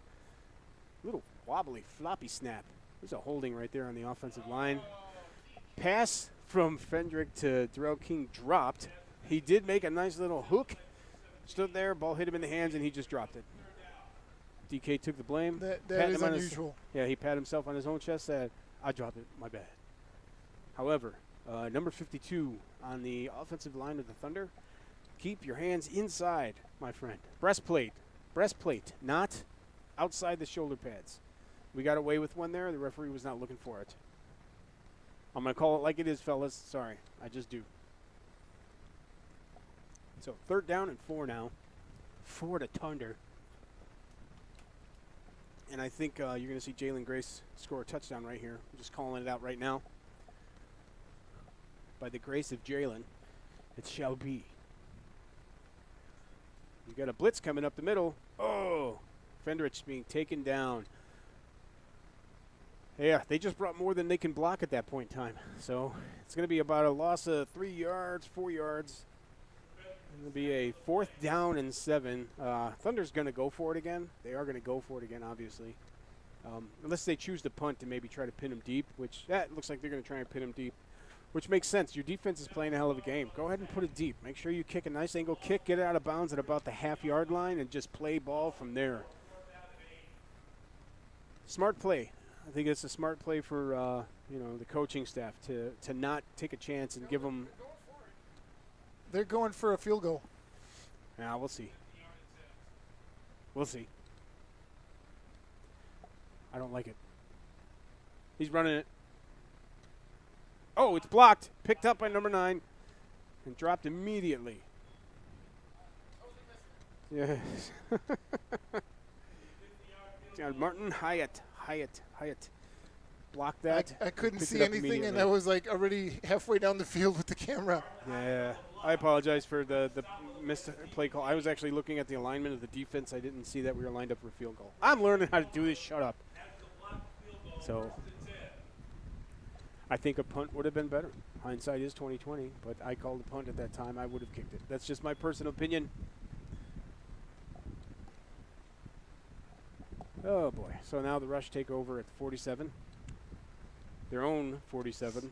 Little wobbly, floppy snap. There's a holding right there on the offensive line. Pass from Fendrick to Darrell King dropped. He did make a nice little hook. Stood there, ball hit him in the hands, and he just dropped it. DK took the blame.
That is unusual.
He pat himself on his own chest, said, I dropped it, my bad. However, number 52 on the offensive line of the Thunder, keep your hands inside, my friend. Breastplate, not outside the shoulder pads. We got away with one there. The referee was not looking for it. I'm going to call it like it is, fellas. Sorry, I just do. So 3rd down and 4 now for the Thunder. And I think you're going to see Jalen Grace score a touchdown right here. I'm just calling it out right now. By the grace of Jalen, it shall be. You got a blitz coming up the middle. Oh, Fendrich being taken down. Yeah, they just brought more than they can block at that point in time. So it's going to be about a loss of 3 yards, 4 yards. It'll be a 4th down and 7. Thunder's going to go for it again. They are going to go for it again, obviously. Unless they choose to punt and maybe try to pin him deep, which that looks like they're going to try and pin him deep, which makes sense. Your defense is playing a hell of a game. Go ahead and put it deep. Make sure you kick a nice angle kick, get it out of bounds at about the half-yard line, and just play ball from there. Smart play. I think it's a smart play for the coaching staff to not take a chance and give them.
They're going for a field goal.
Yeah, we'll see. We'll see. I don't like it. He's running it. Oh, it's blocked. Picked up by number 9 and dropped immediately. Yes. Martin Hyatt. Blocked that.
I couldn't see anything, and I was like already halfway down the field with the camera.
Yeah. I apologize for the missed play call. I was actually looking at the alignment of the defense. I didn't see that we were lined up for a field goal. I'm learning how to do this. Shut up. So I think a punt would have been better. Hindsight is 20/20, but I called a punt at that time. I would have kicked it. That's just my personal opinion. Oh, boy. So now the Rush take over at 47. Their own 47.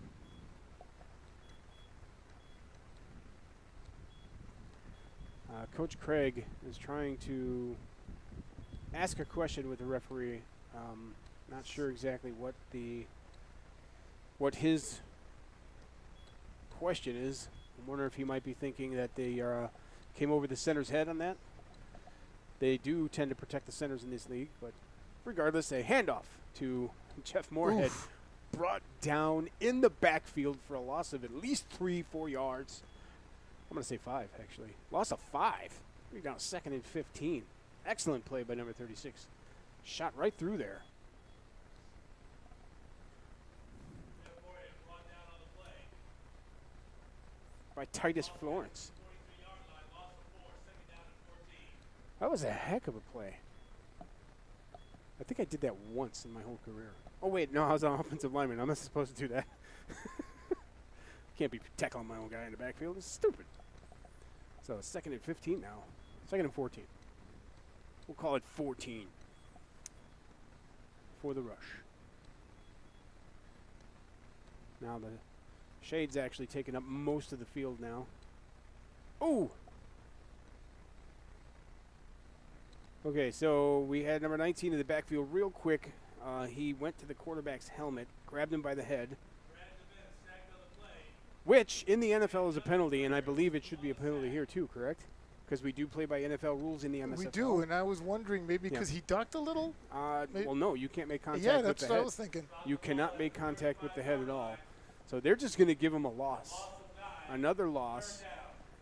Coach Craig is trying to ask a question with the referee. Not sure exactly what his question is. I wonder if he might be thinking that they came over the center's head on that. They do tend to protect the centers in this league, but regardless, a handoff to Jeff Moorhead.
Oof.
Brought down in the backfield for a loss of at least 3-4 yards. I'm going to say 5, actually. Loss of 5. We're down 2nd and 15. Excellent play by number 36. Shot right through there. By Titus Florence. That was a heck of a play. I think I did that once in my whole career. Oh, wait, no, I was an offensive lineman. I'm not supposed to do that. Can't be tackling my own guy in the backfield. It's stupid. So 2nd and 15 now. 2nd and 14. We'll call it 14 for the Rush. Now the Shade's actually taking up most of the field now. Oh! Okay, so we had number 19 in the backfield real quick. He went to the quarterback's helmet, grabbed him by the head, which in the NFL is a penalty, and I believe it should be a penalty here too, correct? Because we do play by NFL rules in the MSFL.
We do, and I was wondering maybe because he ducked a little?
Well, no, you can't make contact
yeah,
with the head.
that's what I was thinking.
You cannot make contact with the head at all. So they're just going to give him a loss. Another loss.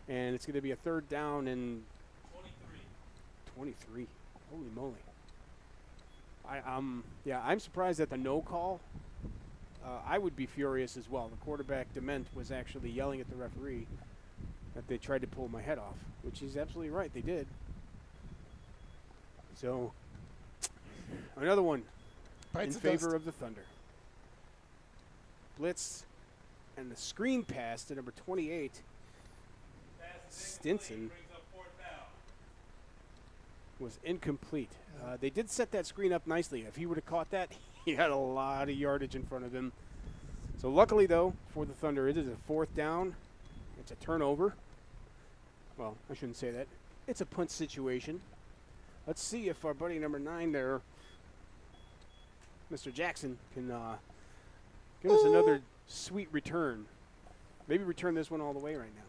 And it's going to be a third down and
23.
23. Holy moly. I'm surprised at the no call. I would be furious as well. The quarterback, Dement, was actually yelling at the referee that they tried to pull my head off, which he's absolutely right. They did. So, another one
Bites
in
the
favor
dust.
of the Thunder. Blitz and the screen pass to number 28,
Pass is
Stinson,
incomplete, brings up 4th down.
was incomplete. They did set that screen up nicely. If he would have caught that, he had a lot of yardage in front of him. So luckily, though, for the Thunder, it is a 4th down. It's a turnover. Well, I shouldn't say that. It's a punt situation. Let's see if our buddy number 9 there, Mr. Jackson, can give us another sweet return. Maybe return this one all the way right now.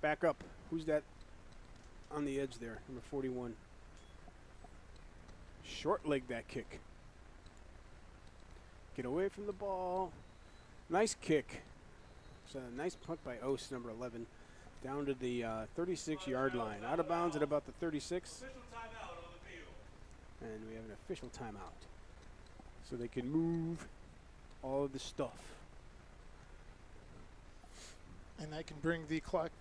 Back up. Who's that on the edge there? Number 41. Short leg that kick. Get away from the ball. Nice kick. It's a nice punt by Ost, number 11, down to the 36-yard line. Out of bounds at about the 36.
Official timeout on the field.
And we have an official timeout. So they can move all of the stuff.
And I can bring the clock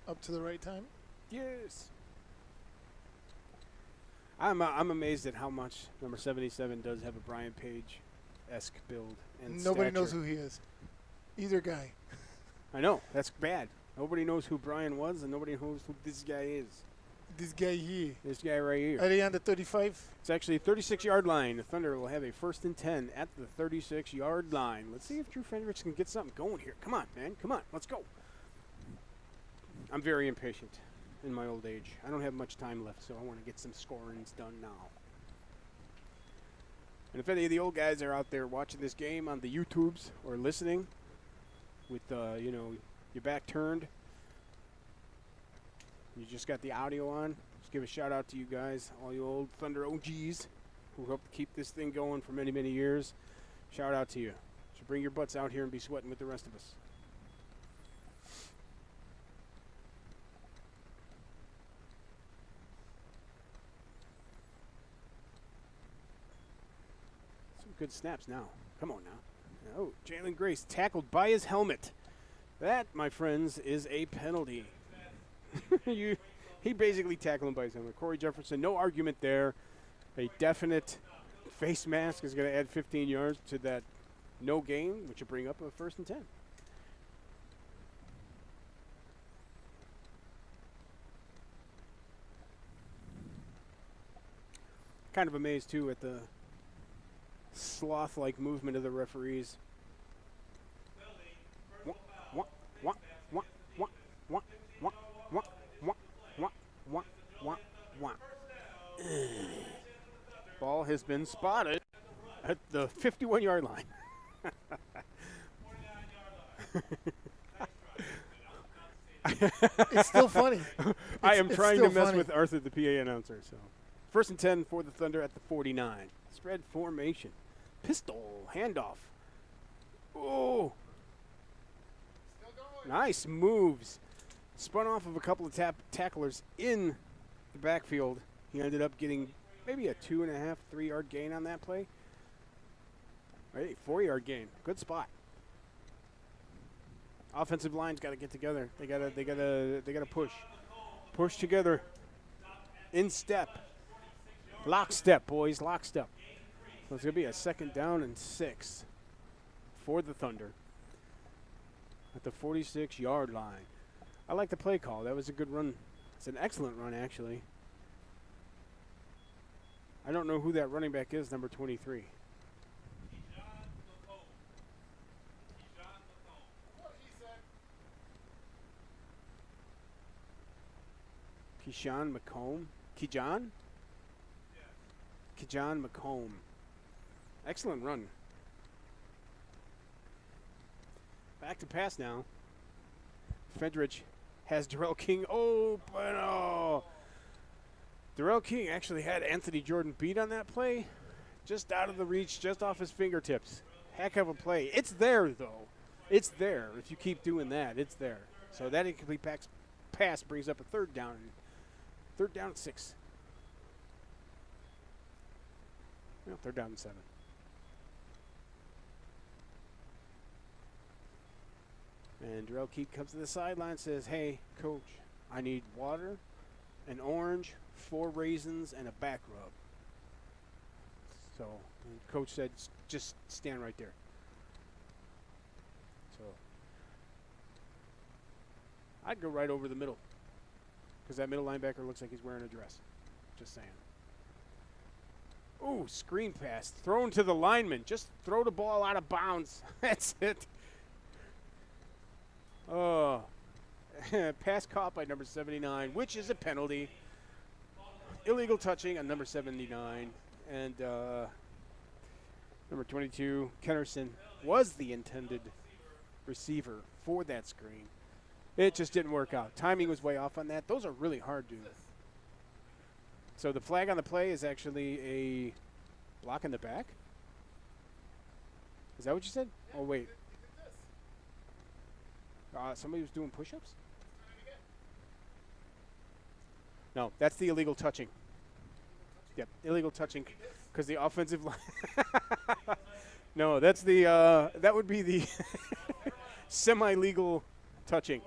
up to the right time.
Yes. I'm amazed at how much number 77 does have a Brian Page-esque build and
Nobody knows
stature.
who he is. Either guy.
I know. That's bad. Nobody knows who Brian was, and nobody knows who this guy is.
This guy here.
This guy right here.
Are they on the 35?
It's actually a 36-yard line. The Thunder will have a 1st and 10 at the 36-yard line. Let's see if Drew Fendricks can get something going here. Come on, man. Come on. Let's go. I'm very impatient in my old age. I don't have much time left, so I want to get some scorings done now. And if any of the old guys are out there watching this game on the YouTubes or listening with, your back turned, you just got the audio on, just give a shout out to you guys, all you old Thunder OGs who helped keep this thing going for many, many years. Shout out to you. So bring your butts out here and be sweating with the rest of us. Good snaps now. Come on now. Oh, Jalen Grace tackled by his helmet. That, my friends, is a penalty. He basically tackled him by his helmet. Corey Jefferson, no argument there. A definite face mask is going to add 15 yards to that no gain, which will bring up a 1st and 10. Kind of amazed, too, at the sloth-like movement of the referees. Ball has been spotted at the 51-yard line.
It's still funny.
I am
It's
trying
still
to mess
funny.
with Arthur, the PA announcer. So, 1st and 10 for the Thunder at the 49. Spread formation. Pistol handoff. Oh, nice moves. Spun off of a couple of tacklers in the backfield. He ended up getting maybe a 2.5, 3-yard gain on that play. Right, 4-yard gain. Good spot. Offensive line's got to get together. They gotta push together. In step. Lockstep, boys. Lockstep. So it's going to be a 2nd down and 6 for the Thunder at the 46-yard line. I like the play call. That was a good run. It's an excellent run, actually. I don't know who that running back is, number 23. Keyshawn McComb? Keyshawn? Keyshawn McComb. Excellent run. Back to pass now. Fendrich has Darrell King open. Oh. Darrell King actually had Anthony Jordan beat on that play. Just out of the reach, just off his fingertips. Heck of a play. It's there, though. It's there. If you keep doing that, it's there. So that incomplete pass brings up a third down. Third down and 6. No, third down and 7. And Darrell Keat comes to the sideline and says, hey, coach, I need water, an orange, 4 raisins, and a back rub. So coach said, just stand right there. So I'd go right over the middle because that middle linebacker looks like he's wearing a dress. Just saying. Ooh, screen pass. Thrown to the lineman. Just throw the ball out of bounds. That's it. Oh. Pass caught by number 79, which is a penalty. Illegal touching on number 79. And number 22, Kennerson, was the intended receiver for that screen. It just didn't work out. Timing was way off on that. Those are really hard to do. So the flag on the play is actually a block in the back? Is that what you said? Oh, wait. Somebody was doing push-ups? No, that's the illegal touching. Yep, illegal touching because the offensive line. No, that's the that would be the semi-legal touching.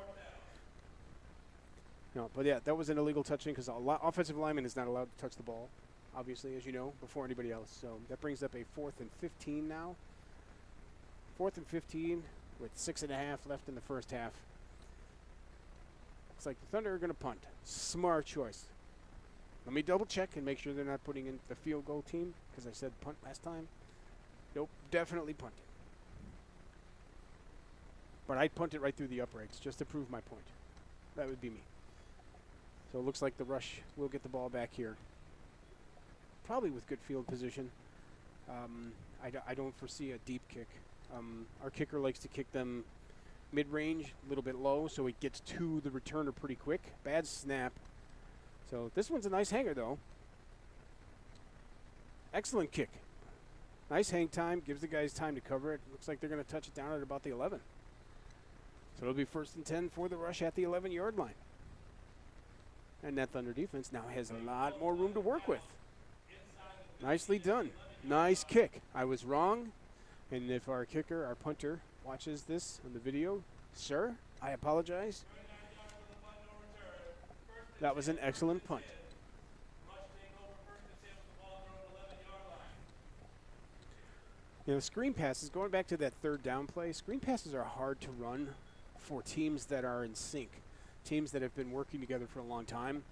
No, but yeah, that was an illegal touching because the offensive lineman is not allowed to touch the ball, obviously, as you know, before anybody else. So that brings up a 4th and 15 now. 4th and 15 with 6.5 left in the first half. Looks like the Thunder are going to punt. Smart choice. Let me double check and make sure they're not putting in the field goal team because I said punt last time. Nope, definitely punt it. But I'd punt it right through the uprights just to prove my point. That would be me. So it looks like the Rush will get the ball back here. Probably with good field position. I don't foresee a deep kick. Our kicker likes to kick them mid-range, a little bit low, so it gets to the returner pretty quick. Bad snap. So this one's a nice hanger, though. Excellent kick. Nice hang time. Gives the guys time to cover it. Looks like they're going to touch it down at about the 11. So it'll be 1st and 10 for the Rush at the 11-yard line. And that Thunder defense now has a lot more room to work with. Nicely done. Nice kick. I was wrong. And if our kicker, our punter, watches this on the video, sir, I apologize. That was an excellent punt. You know, screen passes, going back to that third down play, screen passes are hard to run for teams that are in sync, teams that have been working together for a long time.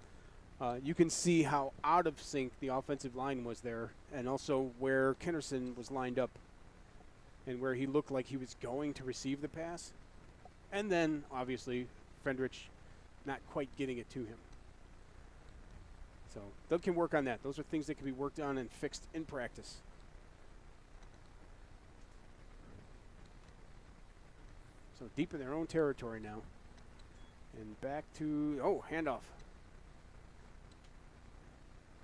You can see how out of sync the offensive line was there, and also where Kennerson was lined up and where he looked like he was going to receive the pass. And then, obviously, Fendrich not quite getting it to him. So they can work on that. Those are things that can be worked on and fixed in practice. So deep in their own territory now. And back to, handoff.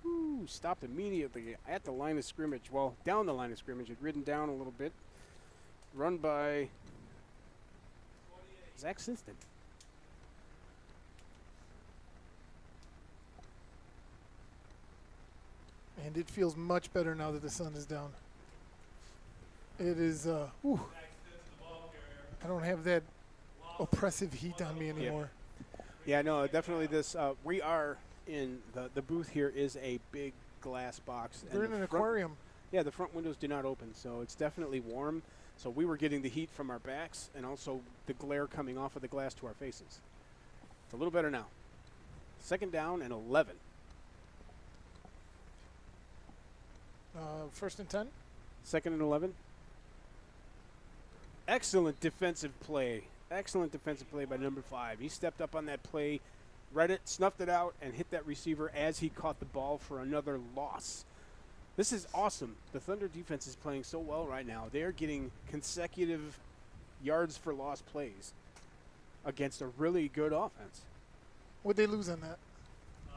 Ooh, stopped immediately at the line of scrimmage. Well, down the line of scrimmage. Had ridden down a little bit. Run by Zach Sinston.
And it feels much better now that the sun is down. It is, I don't have that oppressive heat on me anymore.
Yeah, no, definitely this, we are in, the booth here is a big glass box.
They're in an aquarium.
Yeah, the front windows do not open, so it's definitely warm. So we were getting the heat from our backs and also the glare coming off of the glass to our faces. It's a little better now. 2nd down and 11.
1st and 10.
2nd and 11. Excellent defensive play. Excellent defensive play by number 5. He stepped up on that play, read it, snuffed it out, and hit that receiver as he caught the ball for another loss. This is awesome. The Thunder defense is playing so well right now. They are getting consecutive yards for lost plays. against a really good offense.
What'd they lose on that?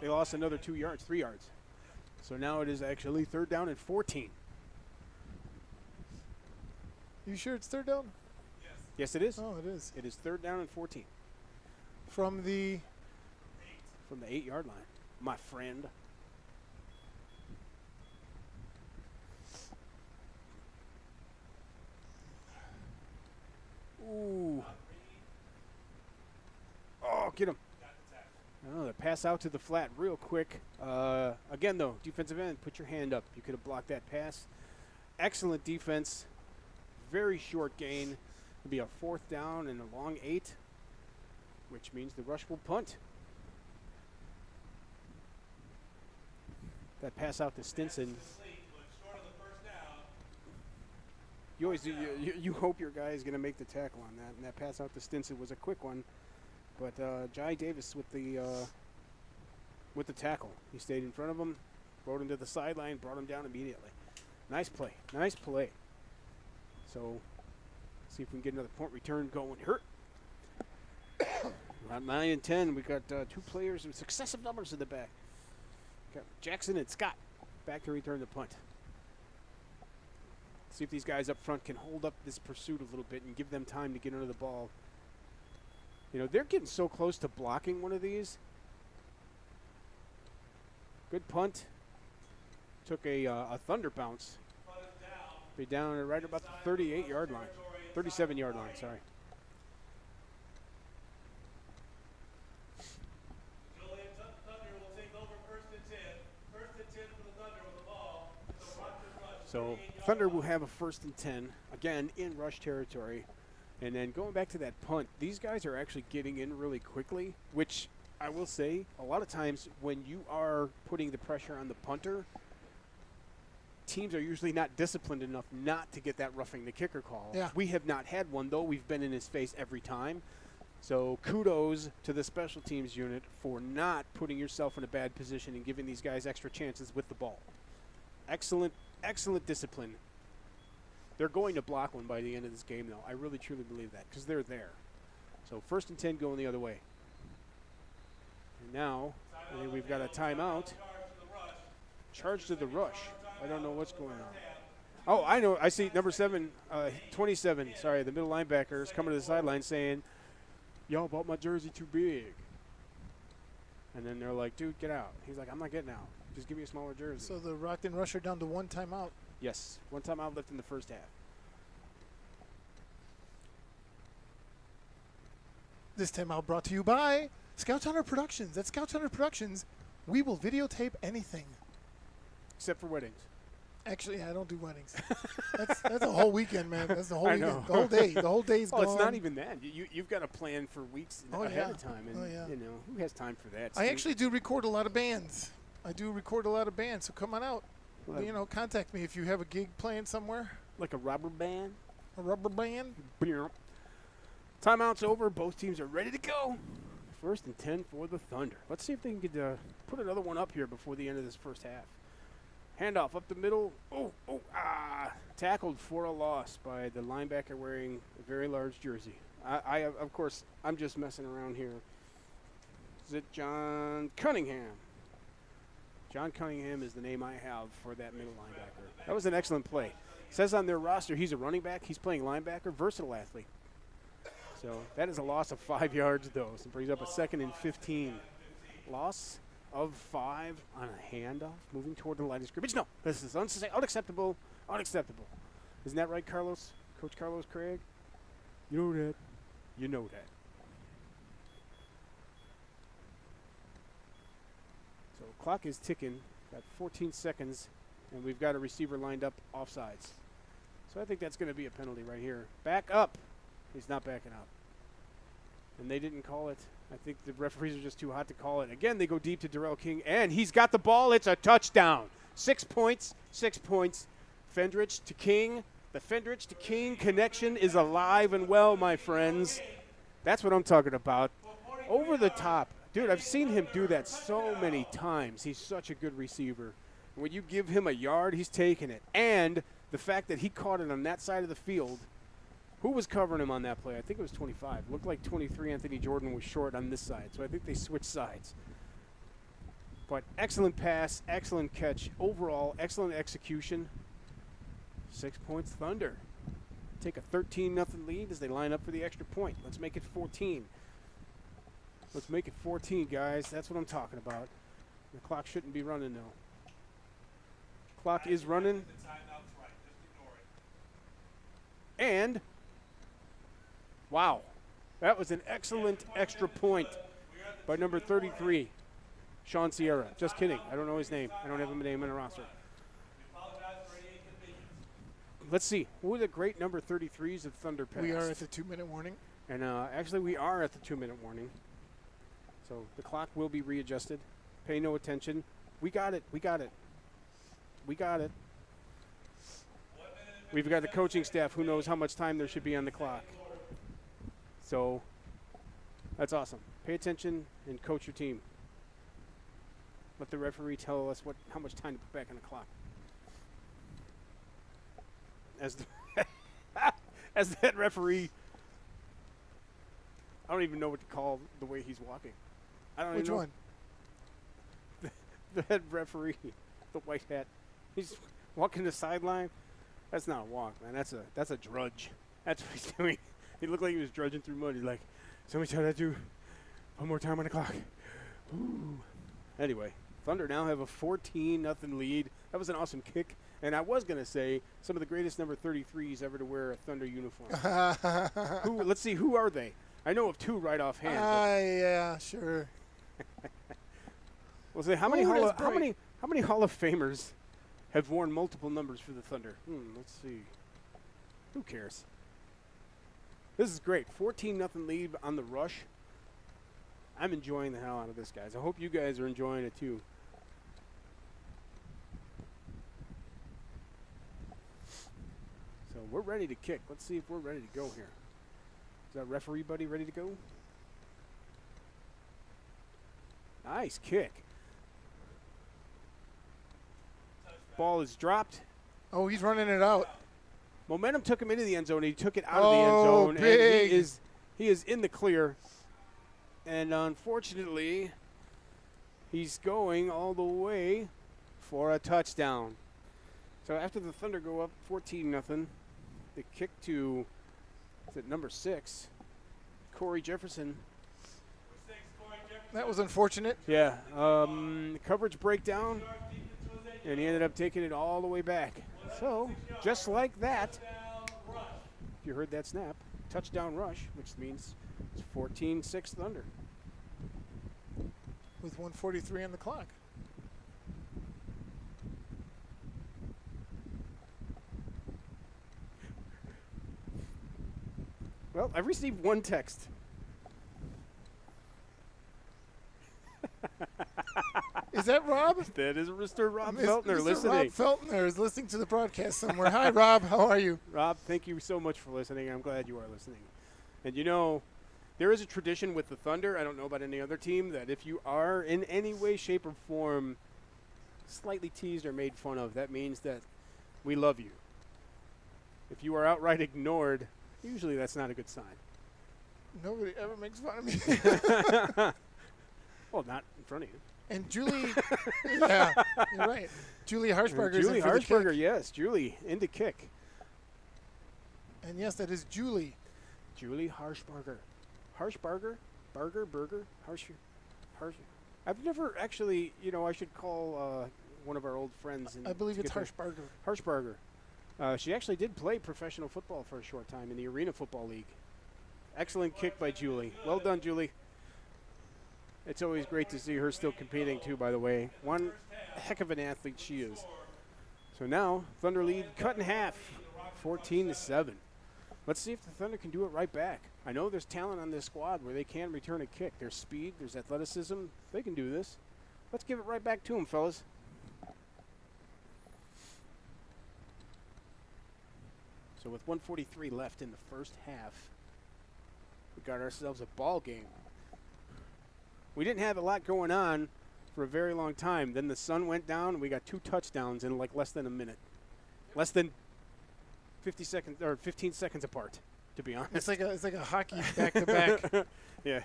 They lost another 2 yards, 3 yards. So now it is actually 3rd down and 14.
You sure it's 3rd down?
Yes, it is.
Oh, it is.
It is 3rd down and 14
From the
from the 8-yard line, my friend. Ooh. Oh, get him. Oh, the pass out to the flat real quick. Again, though, defensive end, put your hand up. You could have blocked that pass. Excellent defense. Very short gain. It'll be a 4th down and a long 8, which means the rush will punt. That pass out to Stinson. You always do, you hope your guy is going to make the tackle on that, and that pass out to Stinson was a quick one. But Jai Davis with the tackle. He stayed in front of him, rode him to the sideline, brought him down immediately. Nice play. Nice play. So, see if we can get another punt return going. Hurt. About 9 and 10. We got 2 players with successive numbers in the back. Got Jackson and Scott back to return the punt. See if these guys up front can hold up this pursuit a little bit and give them time to get under the ball. You know, they're getting so close to blocking one of these. Good punt. Took a thunder bounce. Be down at right about the 38-yard line. 37-yard line, sorry.
Joliet Thunder will take over 1st and 10. 1st and 10 for the Thunder with the ball.
So Thunder will have a 1st and 10, again, in rush territory. And then going back to that punt, these guys are actually getting in really quickly, which I will say, a lot of times when you are putting the pressure on the punter, teams are usually not disciplined enough not to get that roughing the kicker call.
Yeah.
We have not had one, though. We've been in his face every time. So kudos to the special teams unit for not putting yourself in a bad position and giving these guys extra chances with the ball. Excellent, excellent discipline. They're going to block one by the end of this game, though. I really, truly believe that because they're there. So 1st and 10 going the other way. And now we've got a timeout. Charge to the rush. I don't know what's going on. Oh, I know. I see number 27, sorry, the middle linebacker is coming to the sideline saying, y'all bought my jersey too big. And then they're like, dude, get out. He's like, I'm not getting out. Just give me a smaller jersey.
So the Rockton Rush are down to 1 timeout.
Yes, 1 timeout left in the first half.
This timeout brought to you by Scout Hunter Productions. At Scout Hunter Productions, we will videotape anything.
Except for weddings.
Actually, I don't do weddings. That's a whole weekend, man. That's the whole
I
weekend.
know.
The whole day. The whole day's gone.
Oh, it's not even that. You've got to plan for weeks ahead of time. And, you know, who has time for that?
I actually do record a lot of bands. So come on out.
Well,
you know, contact me if you have a gig playing somewhere.
like a rubber band.
A rubber band.
Timeout's over. Both teams are ready to go. 1st and 10 for the Thunder. Let's see if they can put another one up here before the end of this first half. Handoff up the middle. Tackled for a loss by the linebacker wearing a very large jersey. Of course, I'm just messing around here. Is it John Cunningham? John Cunningham is the name I have for that middle linebacker. That was an excellent play. It says on their roster he's a running back. He's playing linebacker, versatile athlete. So that is a loss of 5 yards, though. So it brings up a 2nd and 15. Loss of 5 on a handoff, moving toward the line of scrimmage. No, this is unacceptable. Unacceptable. Isn't that right, Carlos? Coach Carlos Craig? You know that. You know that. So clock is ticking. Got 14 seconds, and we've got a receiver lined up offsides. So I think that's going to be a penalty right here. Back up. He's not backing up. And they didn't call it. I think the referees are just too hot to call it. Again, they go deep to Darrell King, and he's got the ball. It's a touchdown. 6 points, 6 points. Fendrich to King. The Fendrich to King connection is alive and well, my friends. That's what I'm talking about. Over the top. Dude, I've seen him do that so many times. He's such a good receiver. When you give him a yard, he's taking it. And the fact that he caught it on that side of the field, Who was covering him on that play? I think it was 25. Looked like 23, Anthony Jordan, was short on this side. So I think they switched sides. But excellent pass, excellent catch. Overall, excellent execution. 6 points Thunder. Take a 13-0 lead as they line up for the extra point. Let's make it 14. Let's make it 14, guys. That's what I'm talking about. The clock shouldn't be running, though. Clock is running.
The timeout's right. Just ignore it.
And, wow, that was an excellent extra point by number 33, Sean Sierra. Just kidding. I don't know his name. I don't have his name in the roster.
We apologize for any inconvenience.
Let's see. Who are the great number 33s of Thunder Pass?
We are at the 2-minute warning.
And actually, we are at the 2-minute warning. So the clock will be readjusted. Pay no attention. We got it. We got it. We got it. We've got the coaching staff who knows how much time there should be on the clock. So that's awesome. Pay attention and coach your team. Let the referee tell us how much time to put back on the clock. As that referee, I don't even know what to call the way he's walking. I don't
Which
even know.
one?
The head referee, the white hat. He's walking the sideline. That's not a walk, man. That's a drudge. That's what he's doing. He looked like he was drudging through mud. He's like, somebody tell that dude one more time on the clock. Ooh. Anyway, Thunder now have a 14-0 lead. That was an awesome kick. And I was going to say some of the greatest number 33s ever to wear a Thunder uniform. Let's see, who are they? I know of two right offhand.
Yeah, sure.
We'll say how many Hall of Famers have worn multiple numbers for the Thunder? Let's see. Who cares? This is great. 14-0 lead on the rush. I'm enjoying the hell out of this, guys. I hope you guys are enjoying it too. So we're ready to kick. Let's see if we're ready to go here. Is that referee buddy ready to go? Nice kick. Ball is dropped.
Oh, he's running it out.
Momentum took him into the end zone. He took it out of the end zone.
Big.
And he is in the clear. And unfortunately, he's going all the way for a touchdown. So after the Thunder go up 14-0, the kick to number 6, Corey Jefferson.
That was unfortunate.
Yeah. Coverage breakdown. And he ended up taking it all the way back. So, just like that, if you heard that snap, touchdown rush, which means it's 14-6 Thunder.
With 1:43 on the clock.
Well, I've received one text.
Is that Rob?
That is Mr. Rob
Mr.
Feltner listening.
Rob Feltner is listening to the broadcast somewhere. Hi, Rob. How are you?
Rob, thank you so much for listening. I'm glad you are listening. And you know, there is a tradition with the Thunder, I don't know about any other team, that if you are in any way, shape, or form slightly teased or made fun of, that means that we love you. If you are outright ignored, usually that's not a good sign.
Nobody ever makes fun of me.
Well, not in front of you.
And Julie, yeah, you're right. Julie Harshbarger is
Julie
in for the
Harshbarger,
kick.
yes. Julie, into kick.
And yes, that is Julie.
Julie Harshbarger. Harshbarger? Burger? Harsh. I've never actually, I should call one of our old friends.
I believe
to
it's
get
Harshbarger.
Harshbarger. She actually did play professional football for a short time in the Arena Football League. Excellent kick by Julie. Well done, Julie. It's always great to see her still competing, too, by the way. One heck of an athlete she is. So now, Thunder lead cut in half, 14-7. Let's see if the Thunder can do it right back. I know there's talent on this squad where they can return a kick. There's speed, there's athleticism. They can do this. Let's give it right back to them, fellas. So with 1:43 left in the first half, we got ourselves a ball game. We didn't have a lot going on for a very long time. Then the sun went down, and we got 2 touchdowns in like less than a minute. Less than 50 seconds or 15 seconds apart. to be honest.
It's like a hockey back to back.
Yeah.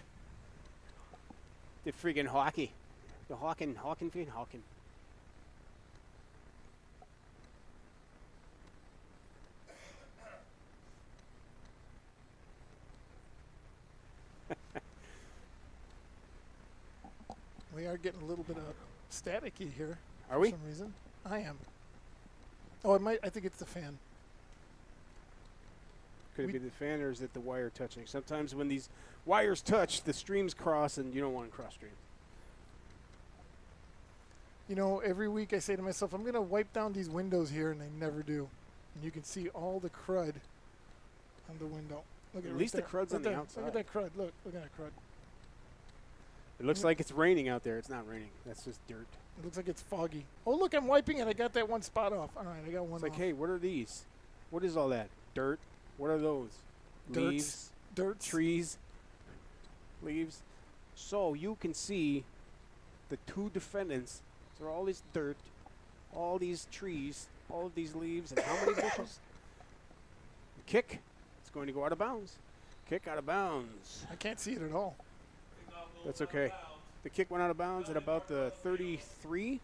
The friggin' hockey. The Hawkin.
We are getting a little bit of staticky here.
Are we?
For some reason. I am. Oh, I think it's the fan.
Could it be the fan or is it the wire touching? Sometimes when these wires touch, the streams cross and you don't want to cross streams.
You know, every week I say to myself, I'm going to wipe down these windows here, and I never do. And you can see all the crud on the window. Look at
At
it
least
right
the
there.
crud's on the outside.
Look at that crud. Look at that crud.
It looks like it's raining out there. It's not raining. That's just dirt.
It looks like it's foggy. Oh, look, I'm wiping it. I got that one spot off. All right, I got one
It's like,
off.
hey, what are these? What is all that? Dirt? What are those? Leaves?
Dirt.
Trees? Leaves? So you can see the two defendants. So all this dirt, all these trees, all of these leaves, and how many bushes? The kick. It's going to go out of bounds. Kick out of bounds.
I can't see it at all.
That's okay. The kick went out of bounds at about the 33.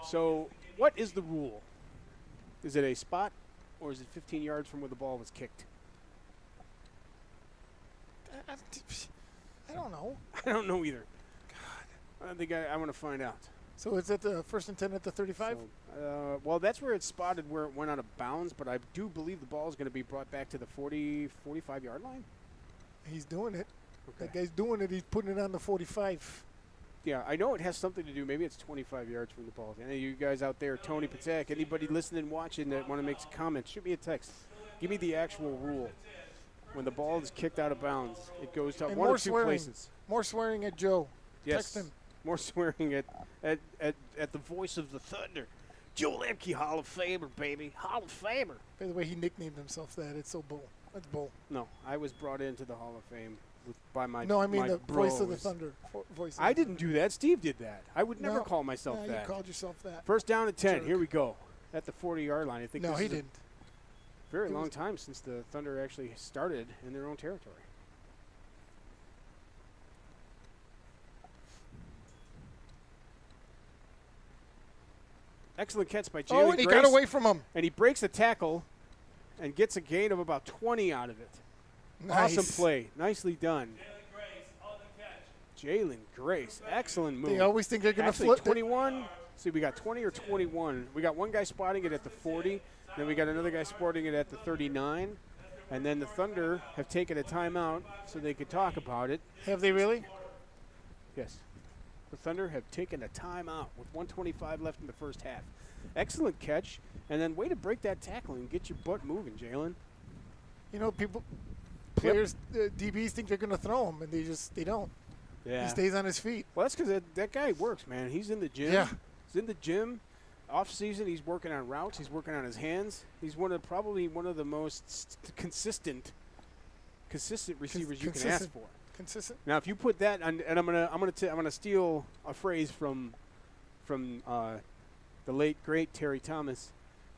So what is the rule? Is it a spot or is it 15 yards from where the ball was kicked?
I don't know.
I don't know either. God. I think I want to find out.
So is it the first and 10 at the 35?
So, well, that's where it's spotted where it went out of bounds, but I do believe the ball is going to be brought back to the 40, 45-yard line.
He's doing it.
Okay.
That guy's doing it. He's putting it on the 45.
Yeah, I know it has something to do. Maybe it's 25 yards from the ball. Any of you guys out there, Tony Patek, anybody listening and watching that want to make a comment, shoot me a text. Give me the actual rule. When the ball is kicked out of bounds, it goes to
And
one
more
or two
swearing.
places.
More swearing at Joe.
Yes.
Text him.
More swearing at the voice of the Thunder. Joliet Hall of Famer, baby. Hall of Famer.
By the way, he nicknamed himself that. It's so bull. That's bull.
No, I was brought into the Hall of Fame by my
No, I mean
my
the voice of the
bros.
Thunder. Voice of
I
the
didn't do that. Steve did that. I would never
No.
call myself
No,
that.
you called yourself that.
First down at 10.
Jerk.
Here we go. At the 40-yard line. I think
No,
this
he
is a
didn't.
very
It
long
was-
time since the Thunder actually started in their own territory. Excellent catch by Jalen
Oh, and he
Grace.
got away from him.
And he breaks a tackle and gets a gain of about 20 out of it.
Nice.
Awesome play. Nicely done.
Jalen Grace on the catch.
Jalen Grace. Excellent move.
They always think they're going to
Actually,
flip.
21. See, we got 20 or 21. We got one guy spotting it at the 40. Then we got another guy spotting it at the 39. And then the Thunder have taken a timeout so they could talk about it.
Have they really?
Yes. The Thunder have taken a timeout with 1:25 left in the first half. Excellent catch. And then way to break that tackle and get your butt moving, Jalen.
You know, players, DBs think they're going to throw him, and they don't.
Yeah.
He stays on his feet.
Well, that's because that guy works, man. He's in the gym.
Yeah.
He's in the gym. Off season, he's working on routes. He's working on his hands. He's probably one of the most consistent receivers you can ask for.
Consistent.
Now, if you put that on, and I'm gonna steal a phrase from the late great Terry Thomas.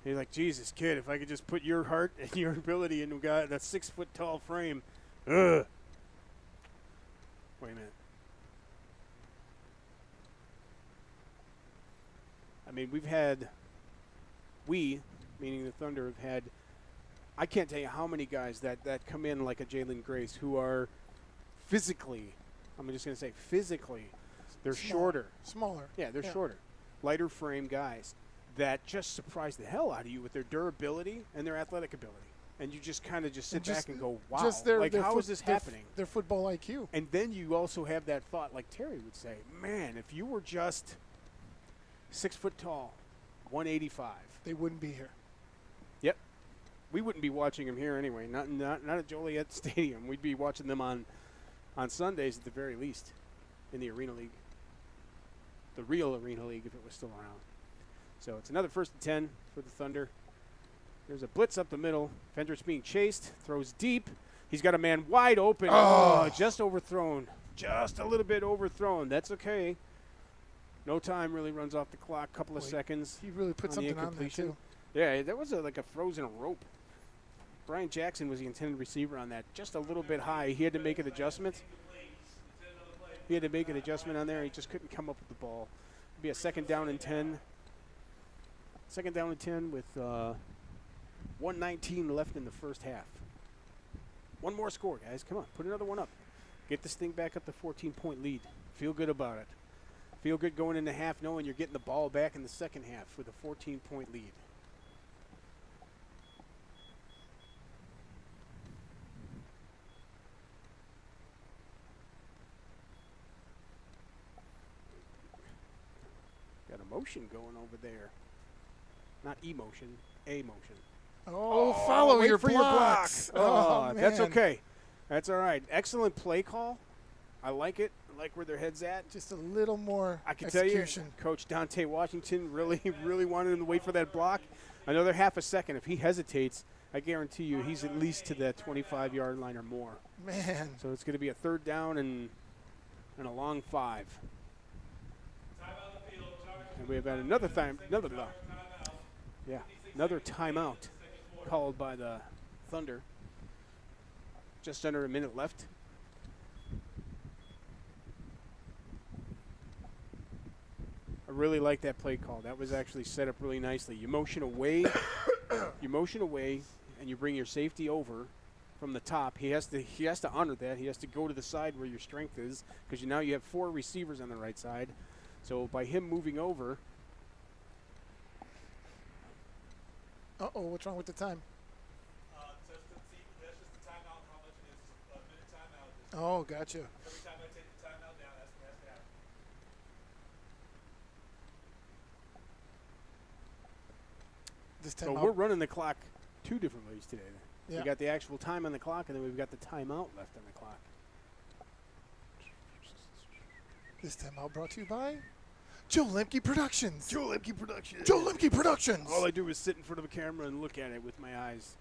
He's like, Jesus, kid, if I could just put your heart and your ability into that 6-foot-tall frame. Ugh. Wait a minute. I mean, meaning the Thunder, have had, I can't tell you how many guys that come in like a Jalen Grace who are physically, I'm just going to say physically, they're shorter.
Smaller.
Yeah, they're shorter. Lighter frame guys that just surprise the hell out of you with their durability and their athletic ability. And you just kind of sit back and go, wow, how is this happening?
Their football IQ.
And then you also have that thought, like Terry would say, man, if you were just 6 foot tall, 185.
They wouldn't be here.
Yep. We wouldn't be watching them here anyway. Not at Joliet Stadium. We'd be watching them on Sundays at the very least in the Arena League. The real Arena League if it was still around. So it's another 1st and 10 for the Thunder. There's a blitz up the middle. Fendrick's being chased. Throws deep. He's got a man wide open. Oh, just overthrown. Just a little bit overthrown. That's okay. No time really runs off the clock. Couple of seconds.
He really put
on the
something on there,
incompletion.
too.
Yeah, that was like a frozen rope. Brian Jackson was the intended receiver on that. Just a little bit high. He had to make an adjustment. He had to make an adjustment on there. He just couldn't come up with the ball. It'd be a 2nd down and 10. 2nd down and 10 with 1:19 left in the first half. One more score, guys. Come on, put another one up. Get this thing back up to 14-point lead. Feel good about it. Feel good going into half knowing you're getting the ball back in the second half with a 14-point lead. Got a motion going over there. Not emotion, a motion.
Oh, follow
wait
your
for
blocks.
your block. Oh, that's
man.
okay. That's all right. Excellent play call. I like it. I like where their head's at.
Just a little more
I can tell you,
execution.
Coach Dante Washington really wanted him to wait for that block. Another half a second. If he hesitates, I guarantee you he's at least to that 25-yard line or more.
Man.
So it's going to be a 3rd down and a long 5. And we have had another timeout called by the Thunder. Just under a minute left. I really like that play call. That was actually set up really nicely. You motion away, and you bring your safety over from the top. He has to honor that. He has to go to the side where your strength is, because now you have 4 receivers on the right side. So by him moving over.
Uh-oh, what's wrong with the time?
That's just the timeout, how much it is. A minute timeout.
Oh, gotcha.
Every time I take the timeout down, that's what has to happen.
This time
So
out.
we're running the clock 2 different ways today.
Yeah.
We got the actual time on the clock, and then we've got the timeout left on the clock.
This time out brought to you by Joe Lemke Productions.
Joe Lemke Productions.
Joe Lemke Productions.
All I do is sit in front of a camera and look at it with my eyes,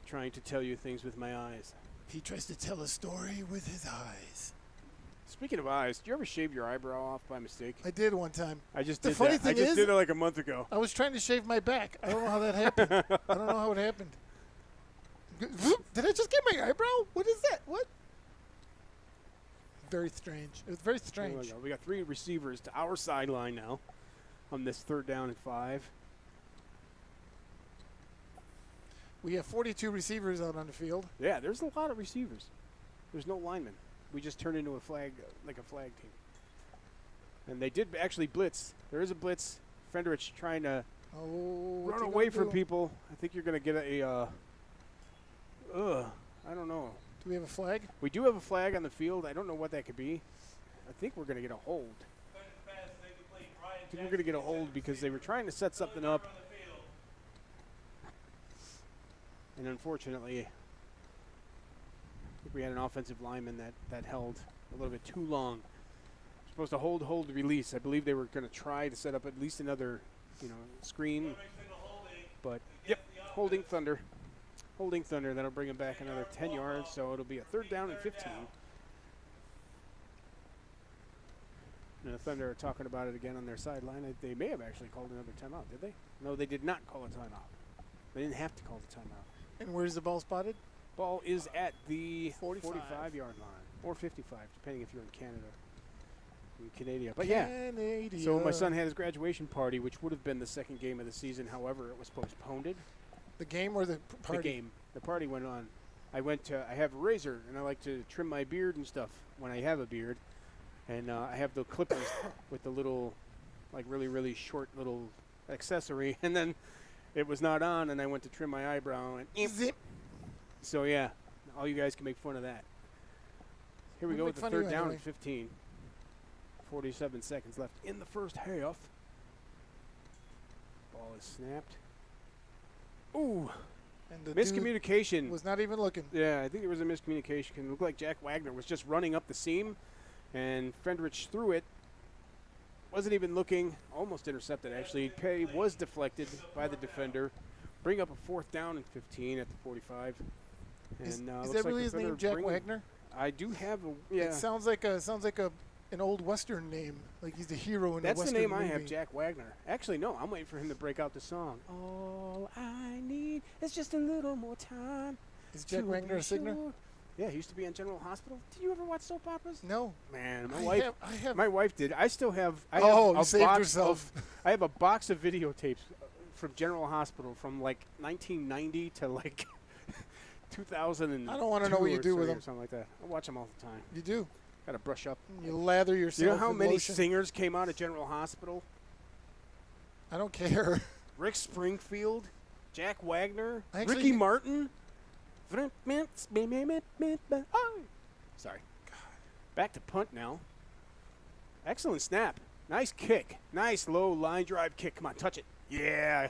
trying to tell you things with my eyes.
He tries to tell a story with his eyes.
Speaking of eyes, do you ever shave your eyebrow off by mistake?
I did one time.
I just
The
did
funny
that. I
thing
just
is-
did it like a month ago.
I was trying to shave my back. I don't know how that happened. I don't know how it happened. Did I just get my eyebrow? What is that? What? Very strange. It was very
There we
strange.
go. We got 3 receivers to our sideline now on this 3rd down and 5.
We have 42 receivers out on the field.
Yeah, there's a lot of receivers. There's no linemen. We just turned into a flag team. And they did actually blitz. There is a blitz. Fendrich trying to
Oh, what's
run
he
away
gonna
from
do?
people. I think you're going to get I don't know.
Do we have a flag?
We do have a flag on the field. I don't know what that could be. I think we're going to get a hold. I think we're going to get a hold because they were trying to set something up. And unfortunately, I think we had an offensive lineman that held a little bit too long. Supposed to hold, release. I believe they were going to try to set up at least another, screen. But, yep, holding Thunder. Holding Thunder. That'll bring him back another 10 yards, so it'll be a 3rd down and 15. And the Thunder are talking about it again on their sideline. They may have actually called another timeout, did they? No, they did not call a timeout. They didn't have to call the timeout.
And where's the ball spotted?
Ball is at the
45.
45-yard line, or 55, depending if you're in Canada. In Canada. But yeah,
Canada.
so my son had his graduation party, which would have been the 2nd game of the season. However, it was postponed.
The game or the party?
The game. The party went on. I have a razor, and I like to trim my beard and stuff when I have a beard. And I have the clippers with the little, really, really short little accessory. And then it was not on, and I went to trim my eyebrow. And
Zip.
so, yeah, all you guys can make fun of that. Here we
We'll
go
make
with the
fun of
3rd
you
down
anyway.
and 15. 47 seconds left in the first half. Ball is snapped. Ooh,
And the
miscommunication.
dude was not even looking.
Yeah, I think there was a miscommunication. It looked like Jack Wagner was just running up the seam, and Fendrich threw it. Wasn't even looking. Almost intercepted, actually. Pay was deflected by the defender. Bring up a 4th down and 15 at the 45. And
Is
looks
that
like
really
the
his name,
Thunder
Jack
bring-
Wagner?
I do have a yeah.
It sounds like an old Western name, like he's the hero in a
That's the
Western
name
movie.
I have, Jack Wagner. Actually, no, I'm waiting for him to break out the song. All I need need is just a little more time.
Is Jack
to
Wagner
be
a singer?
sure. Yeah, he used to be on General Hospital. Did you ever watch soap operas?
No.
Man,
I have.
my wife did. I still have. I
Oh,
have
you
a
saved
box
yourself.
I have a box of videotapes from General Hospital from like 1990 to like 2000.
I don't wanna know what you do with them.
Or something like that. I watch them all the time.
You do.
Got to brush up.
You lather yourself.
You know how
in
many
lotion.
singers came out of General Hospital?
I don't care.
Rick Springfield, Jack Wagner,
Actually,
Ricky Martin. Oh. Sorry. Back to punt now. Excellent snap. Nice kick. Nice low line drive kick. Come on, touch it. Yeah.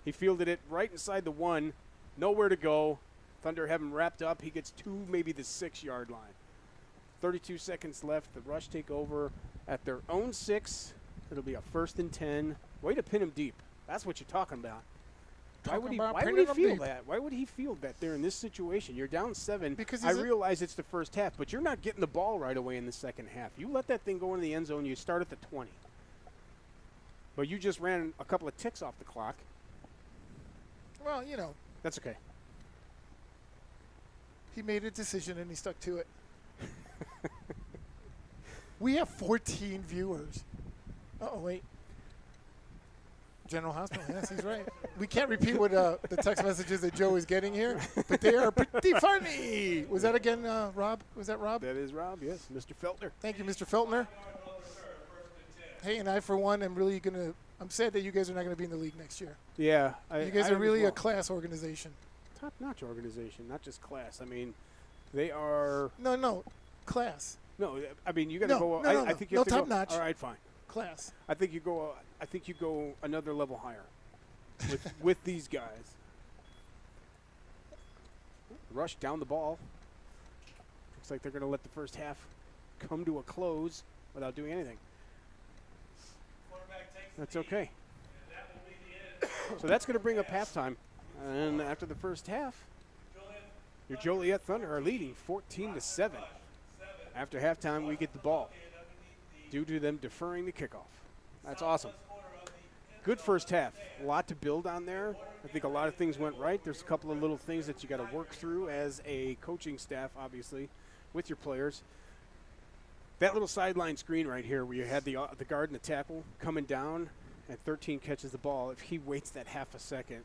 He fielded it right inside the 1. Nowhere to go. Thunder have him wrapped up. He gets to maybe the 6-yard line. 32 seconds left. The Rush take over at their own 6. It'll be a 1st and 10. Way to pin him deep. That's what you're talking about. Why would he feel that? Why would he feel that they're in this situation? You're down 7.
Because
I realize it's the first half, but you're not getting the ball right away in the second half. You let that thing go into the end zone, you start at the 20. But you just ran a couple of ticks off the clock.
Well, you know.
That's okay.
He made a decision and he stuck to it. We have 14 viewers. Oh wait. General Hospital. Yes, he's right. We can't repeat what the text messages that Joe is getting here, but they are pretty funny. Was that again, Rob? Was that Rob?
That is Rob, yes. Mr. Feltner.
Thank you, Mr. Feltner. Hey, and I, for one, am really I'm sad that you guys are not going to be in the league next year.
Yeah.
You guys are really a class organization.
Top-notch organization, not just class. I mean, they are.
No, class.
No, I mean you got to go.
No,
I think you have to
top
go.
notch.
All right, fine.
Class.
I think you go another level higher with these guys. Rush down the ball. Looks like they're going to let the first half come to a close without doing anything. That's okay. So that's going to bring up halftime. And after the first half, your Joliet Thunder are leading 14-7. After halftime, we get the ball due to them deferring the kickoff. That's awesome. Good first half. A lot to build on there. I think a lot of things went right. There's a couple of little things that you got to work through as a coaching staff, obviously, with your players. That little sideline screen right here where you had the guard and the tackle coming down and 13 catches the ball. If he waits that half a second,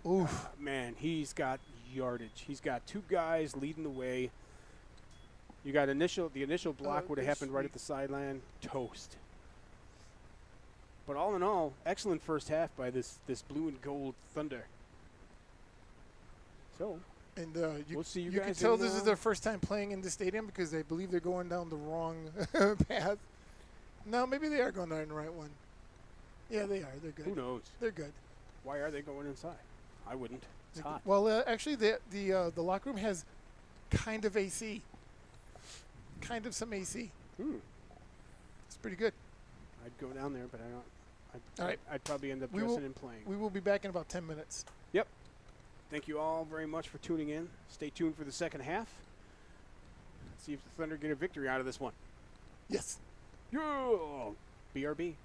man, he's got yardage. He's got 2 guys leading the way. You got the initial block would have happened right at the sideline. Toast. But all in all, excellent first half by this blue and gold Thunder. So,
and
we'll see you
can
guys
tell this is their first time playing in the stadium because they believe they're going down the wrong path. No, maybe they are going down the right one. Yeah, they are. They're good.
Who knows?
They're good.
Why are they going inside? I wouldn't. It's hot.
Well, actually, the locker room has kind of AC. Kind of some AC. It's pretty good.
I'd go down there, but I don't.
All right.
I'd probably end up dressing and playing.
We will be back in about 10 minutes.
Yep. Thank you all very much for tuning in. Stay tuned for the second half. See if the Thunder get a victory out of this one.
Yes.
Yeah. BRB.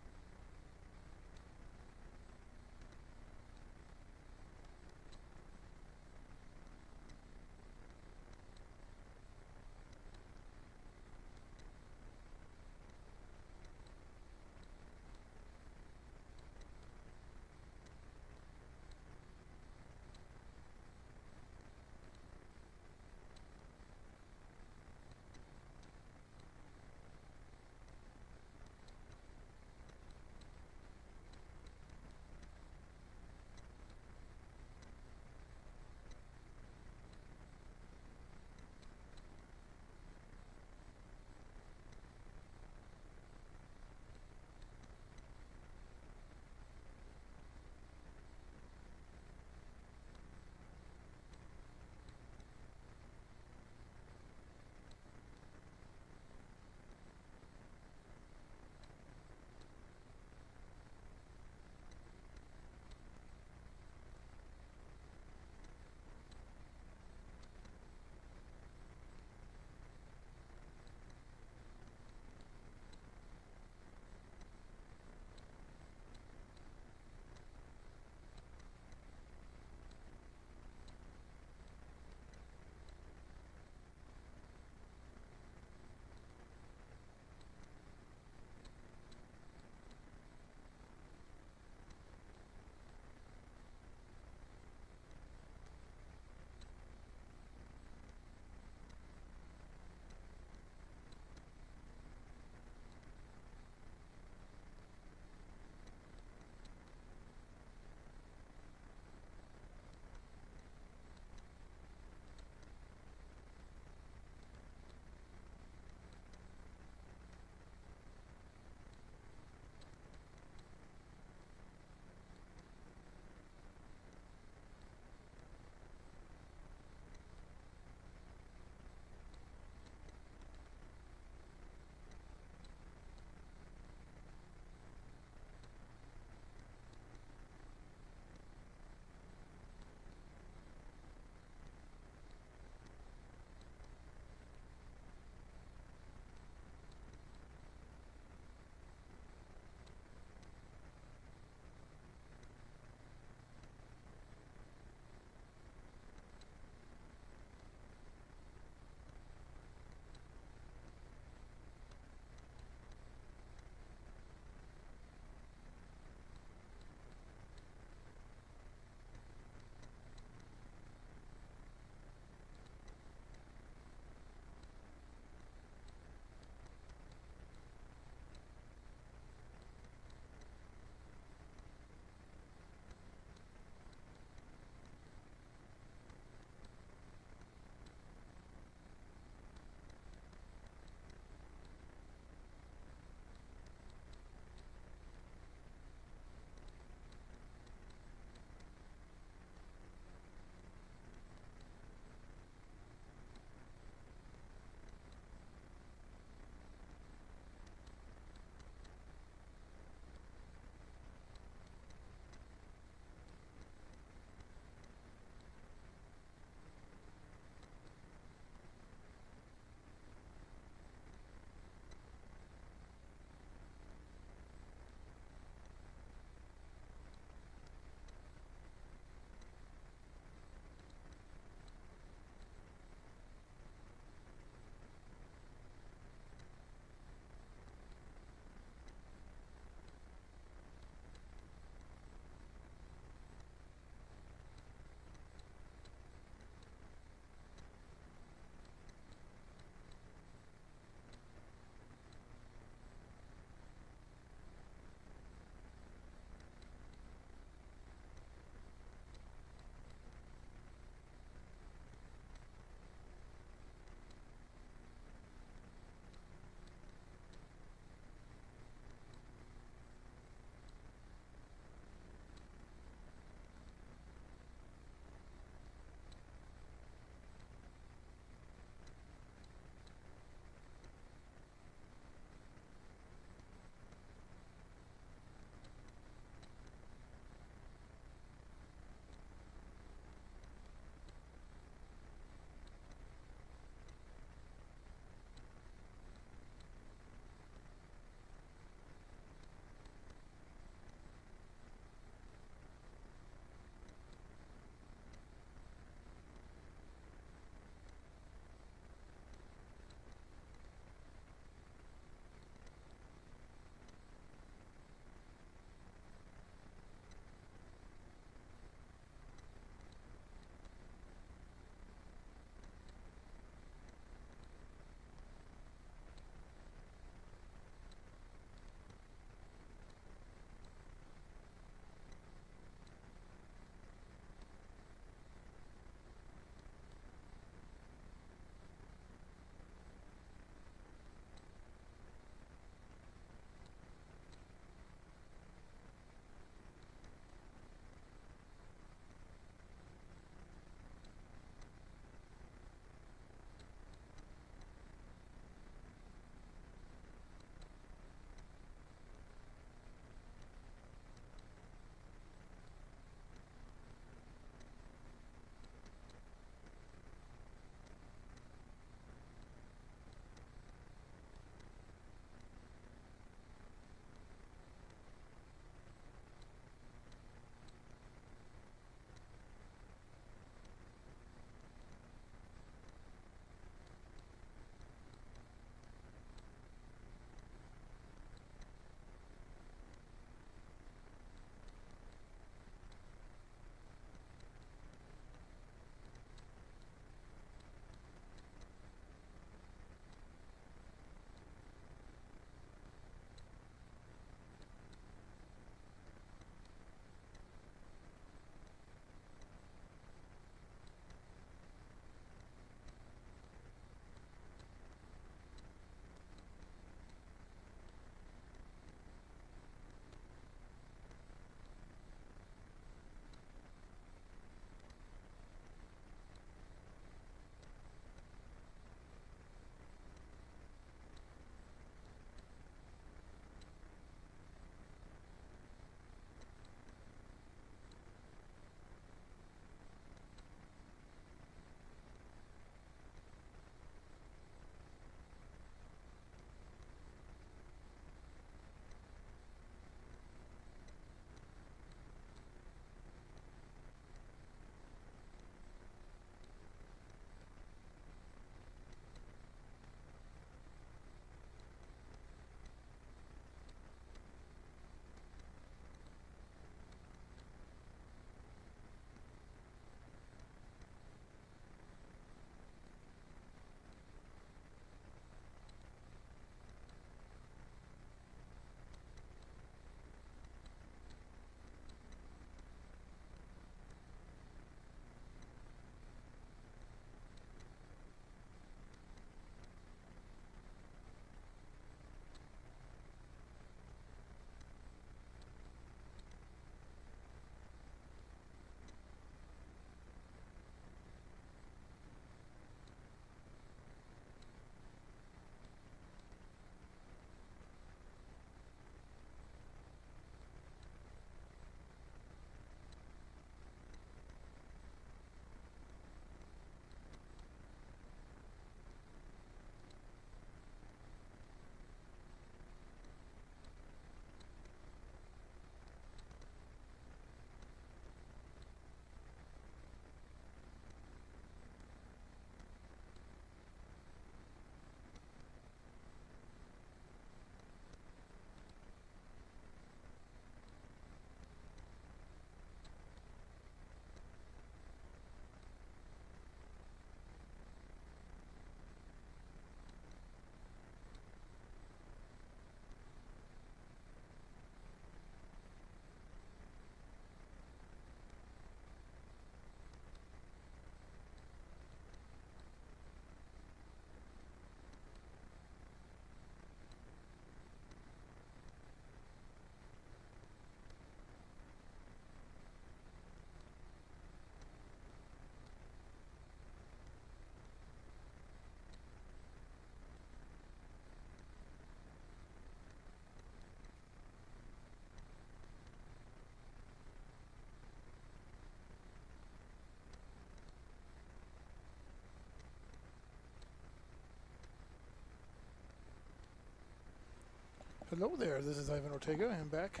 Hello there. This is Ivan Ortega. I'm back.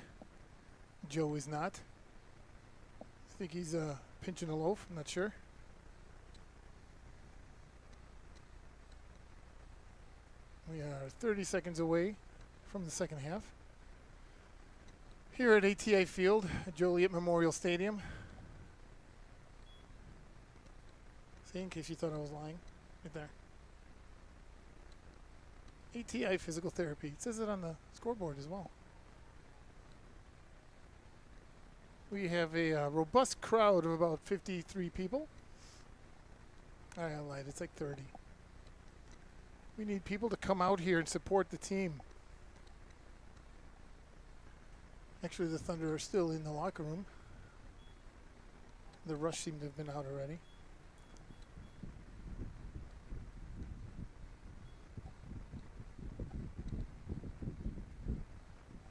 Joe is not. I think he's pinching a loaf. I'm not sure. We are 30 seconds away from the second half. Here at ATI Field at Joliet Memorial Stadium. See, in case you thought I was lying, right there. ATI Physical Therapy. It says it on the scoreboard as well. We have a robust crowd of about 53 people. I lied, it's like 30. We need people to come out here and support the team. Actually, the Thunder are still in the locker room. The Rush seem to have been out already.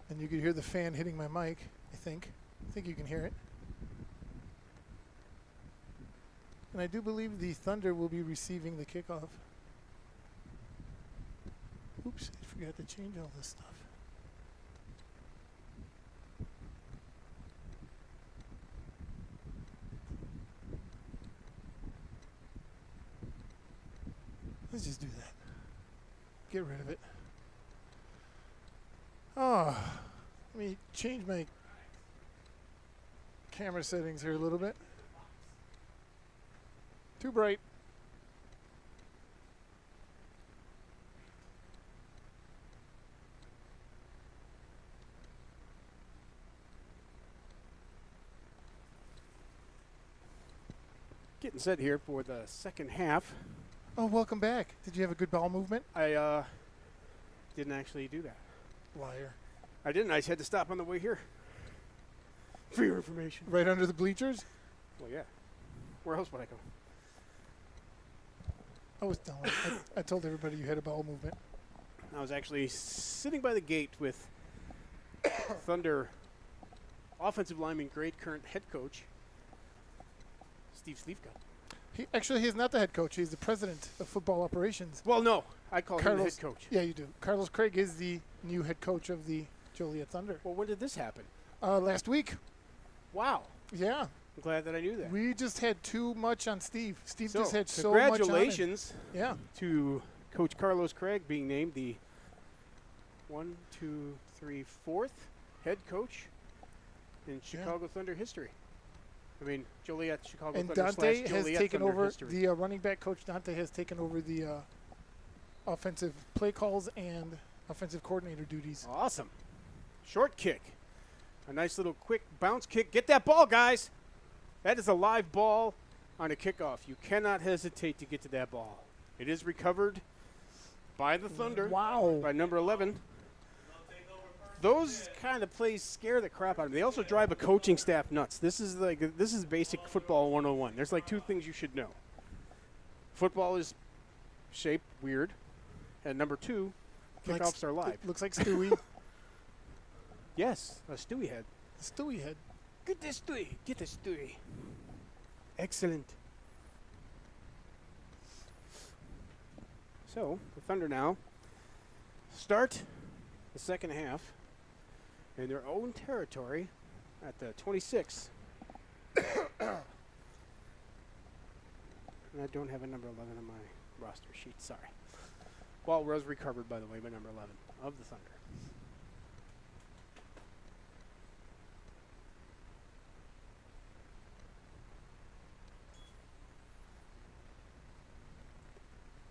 And you could hear the fan hitting my mic, I think. I think you can hear it. And I do believe the Thunder will be receiving the kickoff. Oops, I forgot to change all this stuff. Let's just do that. Get rid of it. Oh, let me change my camera settings here a little bit. Too bright.
Getting set here for the second half.
Oh, welcome back. Did you have a good ball movement?
I didn't actually do that.
Liar.
I didn't. I just had to stop on the way here. For your information.
Right under the bleachers?
Well, yeah. Where else would I go?
I was telling. I told everybody you had a ball movement.
I was actually sitting by the gate with Thunder offensive lineman, great current head coach, Steve Slivka.
He's not the head coach. He's the president of football operations.
Well, no. I call him the head coach.
Yeah, you do. Carlos Craig is the new head coach of the Joliet Thunder.
Well, when did this happen?
Last week.
Wow.
Yeah.
I'm glad that I knew that.
We just had too much on Steve. Steve
So,
just had so much on him.
congratulations
Yeah.
to Coach Carlos Craig being named the 4th head coach in Chicago Thunder history. I mean, Joliet, Chicago
And
Thunder
Dante
/
has
Joliet
taken
Thunder
over,
history.
the running back coach Dante has taken over the offensive play calls and offensive coordinator duties.
Awesome. Short kick. A nice little quick bounce kick. Get that ball, guys. That is a live ball on a kickoff. You cannot hesitate to get to that ball. It is recovered by the Thunder.
Wow.
By number 11. Those kind of plays scare the crap out of me. They also drive a coaching staff nuts. This is basic football 101. There's like two things you should know. Football is shaped weird. And number two, kickoffs are live.
Looks like Stewie.
Yes, a Stewie head.
Stewie head.
Get the Stewie. Get the Stewie. Excellent. So, the Thunder now start the second half in their own territory at the 26. And I don't have a number 11 on my roster sheet. Sorry. Ball was recovered, by the way, by number 11 of the Thunder.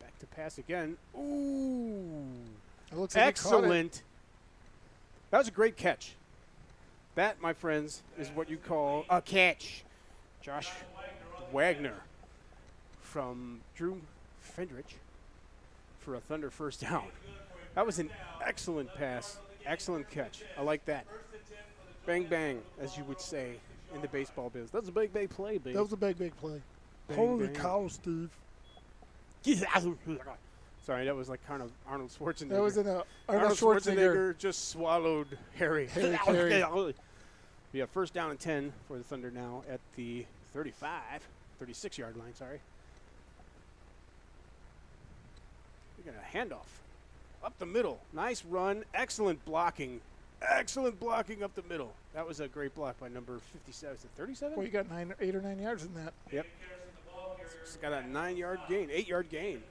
Back to pass again. Ooh.
It looks like
Excellent. That was a great catch. That, my friends, is what you call a catch. Josh Wagner from Drew Fendrich for a Thunder first down. That was an excellent pass. Excellent catch. I like that. Bang, bang, as you would say in the baseball biz. That was a big, big play, baby.
That was a big, big play.
Bang,
Holy
bang.
cow, Steve.
Sorry, that was like kind of Arnold Schwarzenegger.
That was an Arnold Schwarzenegger.
just swallowed Harry.
Harry Carey.
We have first down and 10 for the Thunder now at the 36-yard line, sorry. We got a handoff. up the middle. Nice run. Excellent blocking. Excellent blocking up the middle. That was a great block by number 57. Is it 37?
Boy, you got 8 or 9 yards in that.
Yep. It's got a 9-yard gain, 8-yard gain.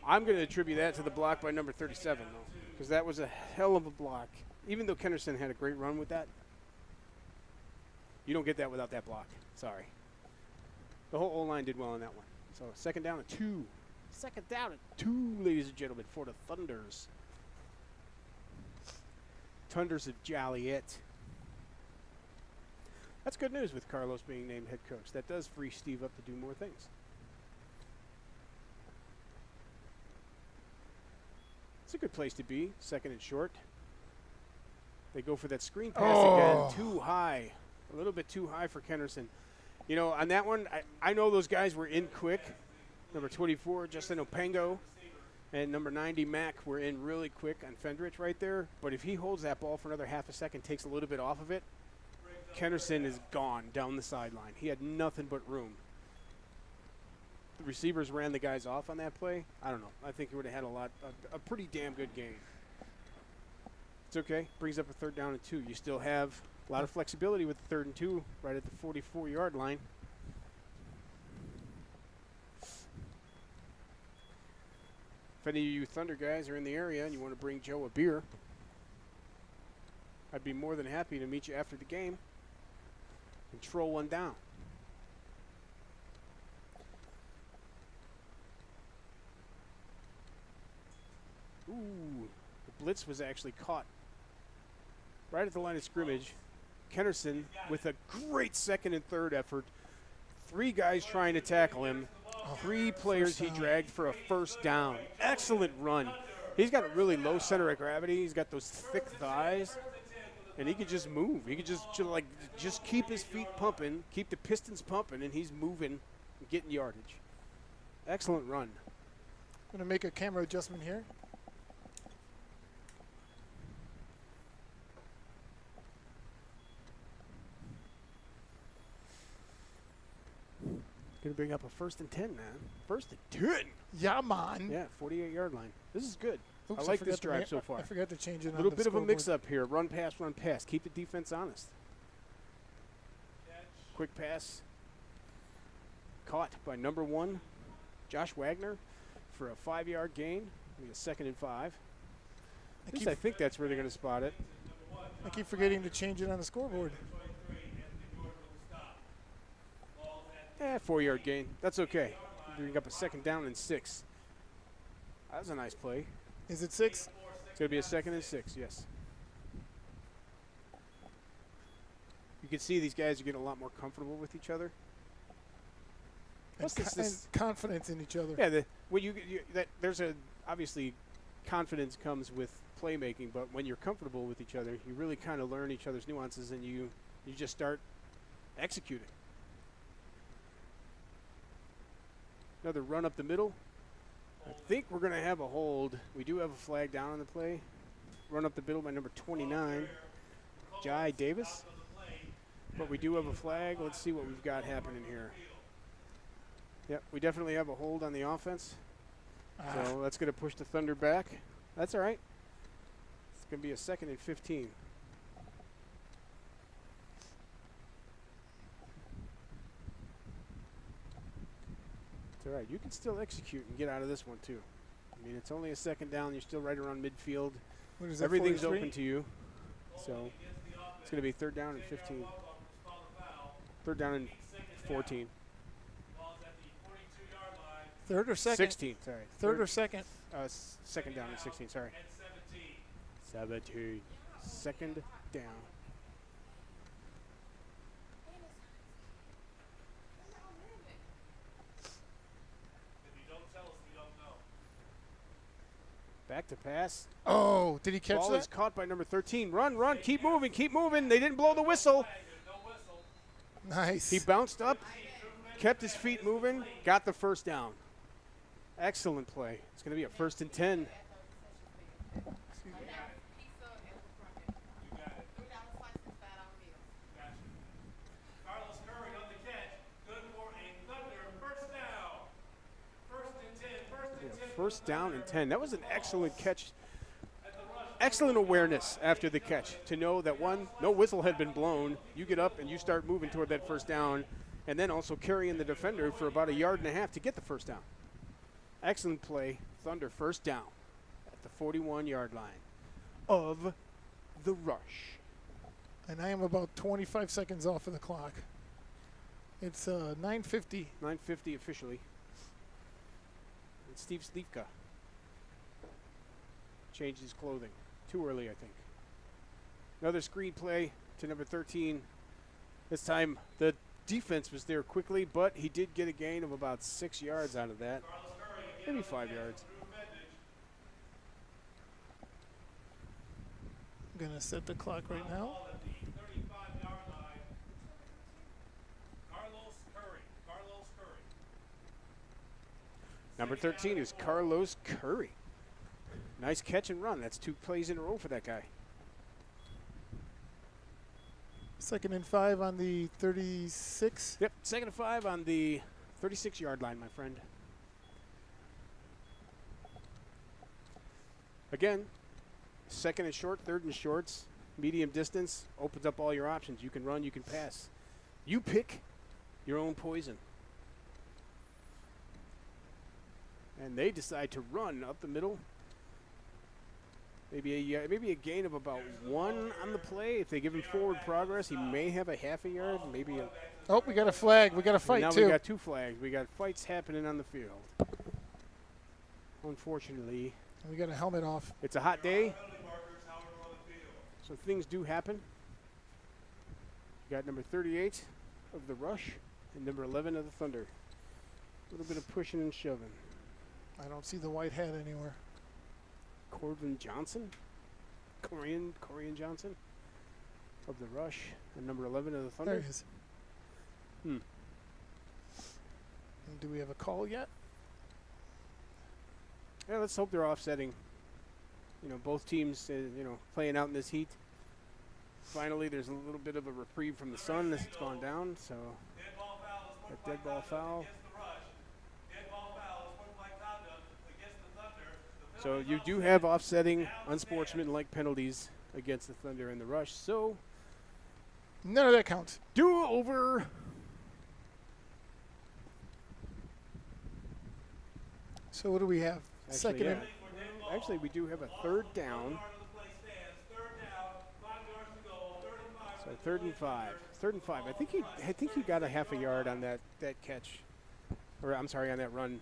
I'm going to attribute that to the block by number 37, though, because that was a hell of a block. Even though Kennerson had a great run with that, you don't get that without that block. Sorry. The whole O-line did well on that one. So second down and 2. Second down and 2, ladies and gentlemen, for the Thunders. Thunders of Joliet. That's good news with Carlos being named head coach. That does free Steve up to do more things. It's a good place to be, second and short. They go for that screen pass again, too high. A little bit too high for Kennerson. You know, on that one, I know those guys were in quick. Number 24, Justin Opango, and number 90, Mack, were in really quick on Fendrich right there. But if he holds that ball for another half a second, takes a little bit off of it, Kennerson is gone down the sideline. He had nothing but room. The receivers ran the guys off on that play. I don't know. I think he would have had a pretty damn good game. It's okay. Brings up a third down and 2. You still have a lot of flexibility with the 3rd and 2 right at the 44-yard line. If any of you Thunder guys are in the area and you want to bring Joe a beer, I'd be more than happy to meet you after the game and troll one down. Ooh, the blitz was actually caught right at the line of scrimmage. Kennerson with a great second and third effort. 3 guys trying to tackle him. 3 players he dragged for a first down. Excellent run. He's got a really low center of gravity. He's got those thick thighs, and he could just move. He could just keep his feet pumping, keep the pistons pumping, and he's moving and getting yardage. Excellent run.
I'm going to make a camera adjustment here.
Going to bring up a 1st and 10, man. 1st and 10.
Yeah, man.
Yeah, 48-yard line. This is good.
Oops,
I like this drive so far.
I forgot to change it.
A little bit of a mix-up here. Run, pass, run, pass. Keep the defense honest. Quick pass. Caught by number 1, Josh Wagner, for a 5-yard gain. Maybe a 2nd and 5. At least I think that's where they're going to spot it.
I keep forgetting to change it on the scoreboard.
4-yard gain. That's okay. Bring up a 2nd down and 6. That was a nice play.
Is it 6?
It's going to be a 2nd and 6, yes. You can see these guys are getting a lot more comfortable with each other.
And confidence in each other.
Yeah, there's obviously confidence comes with playmaking, but when you're comfortable with each other, you really kind of learn each other's nuances, and you just start executing. Another run up the middle. I think we're going to have a hold. We do have a flag down on the play. Run up the middle by number 29, Jai Davis. But we do have a flag. Let's see what we've got happening here. Yep, we definitely have a hold on the offense. So that's going to push the Thunder back. That's all right. It's going to be a 2nd and 15. It's all right. You can still execute and get out of this one, too. I mean, it's only a 2nd down. You're still right around midfield.
What is that,
Everything's
43?
open to you. So it's going to be 3rd down and 15. 3rd down and 14.
3rd or 2nd?
16, sorry.
3rd or 2nd?
2nd down and 16, sorry. 17. 2nd down. Back to pass.
Oh, did he catch
Ball
that?
is caught by number 13. Run, run, keep moving, keep moving. They didn't blow the whistle.
Nice.
He bounced up, kept his feet moving, got the 1st down. Excellent play. It's going to be a 1st and 10. First down and 10. That was an excellent catch. Excellent awareness after the catch to know that, one, no whistle had been blown. You get up and you start moving toward that first down, and then also carrying the defender for about 1.5 yards to get the first down. Excellent play. Thunder first down at the 41-yard line of the Rush.
And I am about 25 seconds off of the clock. It's 9:50.
9:50 officially. And Steve Slivka changed his clothing. Too early, I think. Another screen play to number 13. This time the defense was there quickly, but he did get a gain of about 6 yards out of that. Maybe 5 yards.
I'm going to set the clock right now.
Number 13 is Carlos Curry. Nice catch and run. That's 2 plays in a row for that guy.
2nd and 5 on the 36.
Yep, 2nd and 5 on the 36-yard line, my friend. Again, 2nd and short, 3rd and shorts, medium distance, opens up all your options. You can run, you can pass. You pick your own poison. And they decide to run up the middle. Maybe a gain of about 1 on the play. If they give him forward progress, he may have a 0.5 yard, maybe a.
Oh, we got a flag. We got a fight,
now
too.
We got 2 flags. We got fights happening on the field. Unfortunately.
We got a helmet off.
It's a hot day, so things do happen. You got number 38 of the Rush and number 11 of the Thunder. A little bit of pushing and shoving.
I don't see the white hat anywhere.
Corvin Johnson? Corian Johnson of the Rush and number 11 of the Thunder.
There he is. And do we have a call yet?
Yeah, let's hope they're offsetting. You know, both teams, playing out in this heat. Finally, there's a little bit of a reprieve from the sun as it's gone down, so that dead ball foul. So you do have offsetting, unsportsmanlike penalties against the Thunder and the Rush. So
none of that counts.
do over.
So what do we have?
Actually, yeah. Actually, we do have a 3rd down. So 3rd and 5. 3rd and 5. I think he got a 0.5 yard on that catch, or I'm sorry, on that run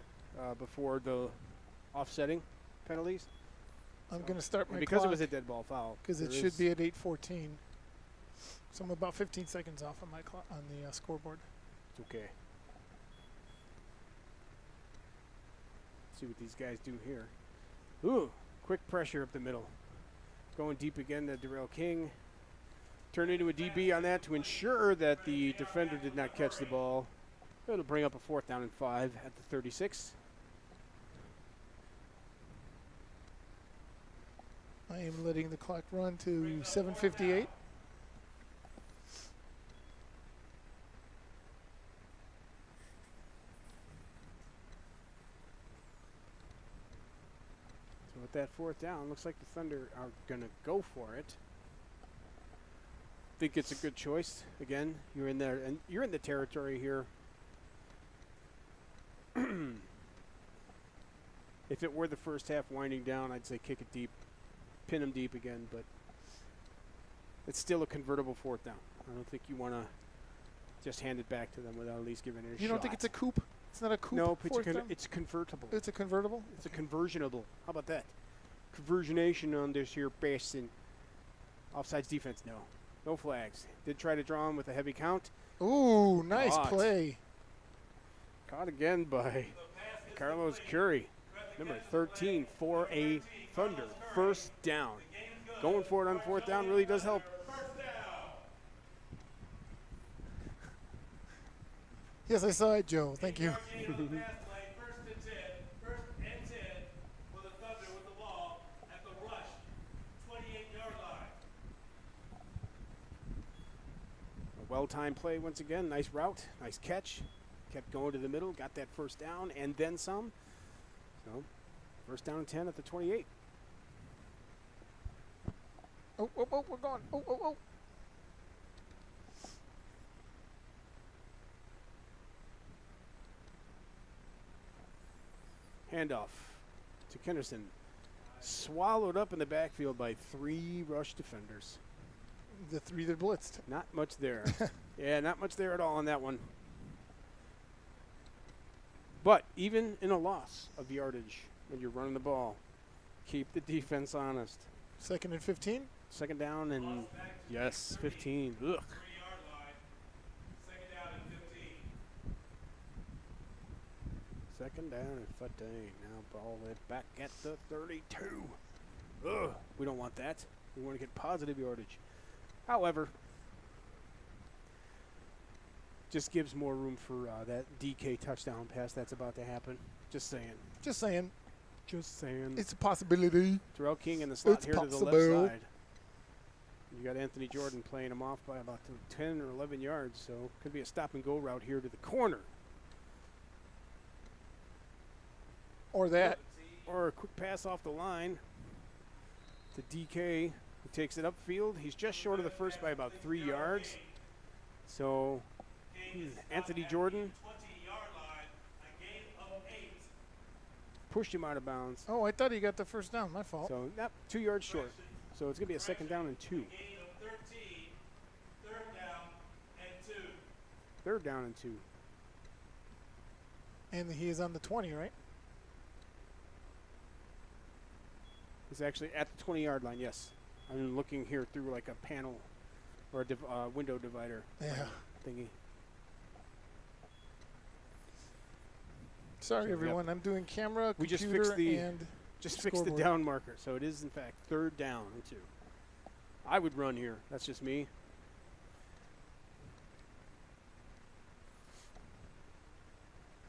before the offsetting penalties.
I'm going to start my
because
clock
it was a dead ball foul.
because it should be at 8:14. So I'm about 15 seconds off on my clock on the scoreboard.
It's okay. See what these guys do here. Ooh, quick pressure up the middle. Going deep again to Darrell King. Turn into a DB on that to ensure that the defender did not catch the ball. It'll bring up a 4th down and 5 at the 36.
I am letting the clock run to 7:58.
So with that 4th down, looks like the Thunder are going to go for it. Think it's a good choice. Again, you're in there, and you're in the territory here. If it were the first half winding down, I'd say kick it deep, pin them deep again, but it's still a convertible 4th down. I don't think you want to just hand it back to them without at least giving it a shot.
You don't think it's a coupe? It's not a coupe.
No,
it's
convertible.
It's a convertible.
It's a conversionable. How about that? Conversionation on this here passing. Offsides defense, no. No flags. Did try to draw him with a heavy count.
Ooh, nice
Caught.
play.
Caught again by Carlos Curry, number 13 for a Thunder. 1st down. Going for it on 4th down really does help.
Yes, I saw it, Joe. Thank you.
Well-timed play once again. Nice route, nice catch. Kept going to the middle, got that 1st down, and then some. So First down and 10 at the 28.
Oh, we're gone. Oh.
Handoff to Kenderson. Swallowed up in the backfield by 3 rush defenders.
The 3 that blitzed.
Not much there. Yeah, not much there at all on that one. But even in a loss of yardage, when you're running the ball, keep the defense honest.
2nd and 15.
2nd down and, yes, 15. Ugh.
3-yard line. 2nd down and 15.
2nd down and 15. Now ball it back at the 32. Ugh. We don't want that. We want to get positive yardage. However, just gives more room for that DK touchdown pass that's about to happen. Just saying.
Just saying.
Just saying.
It's a possibility.
Terrell King in the slot
It's
here to the
possible.
left side. You got Anthony Jordan playing him off by about 10 or 11 yards, so could be a stop and go route here to the corner.
Or that.
Or a quick pass off the line to DK, who takes it upfield. He's just short of the first by about 3 yards. So Anthony Jordan
20-yard line. A gain of 8.
pushed him out of bounds.
Oh, I thought he got the first down. My fault.
So not 2 yards short. So it's going to be a 2nd down and 2.
Gain of 13. 3rd down and 2.
3rd down and 2.
And he is on the 20, right?
He's actually at the 20-yard line, yes. I'm looking here through like a panel or a window divider
Yeah.
thingy.
Sorry,
So,
everyone. I'm doing camera,
We just
computer,
fixed the-
and
Just fix the
scoreboard.
down marker. So it is, in fact, 3rd down and 2. I would run here. That's just me.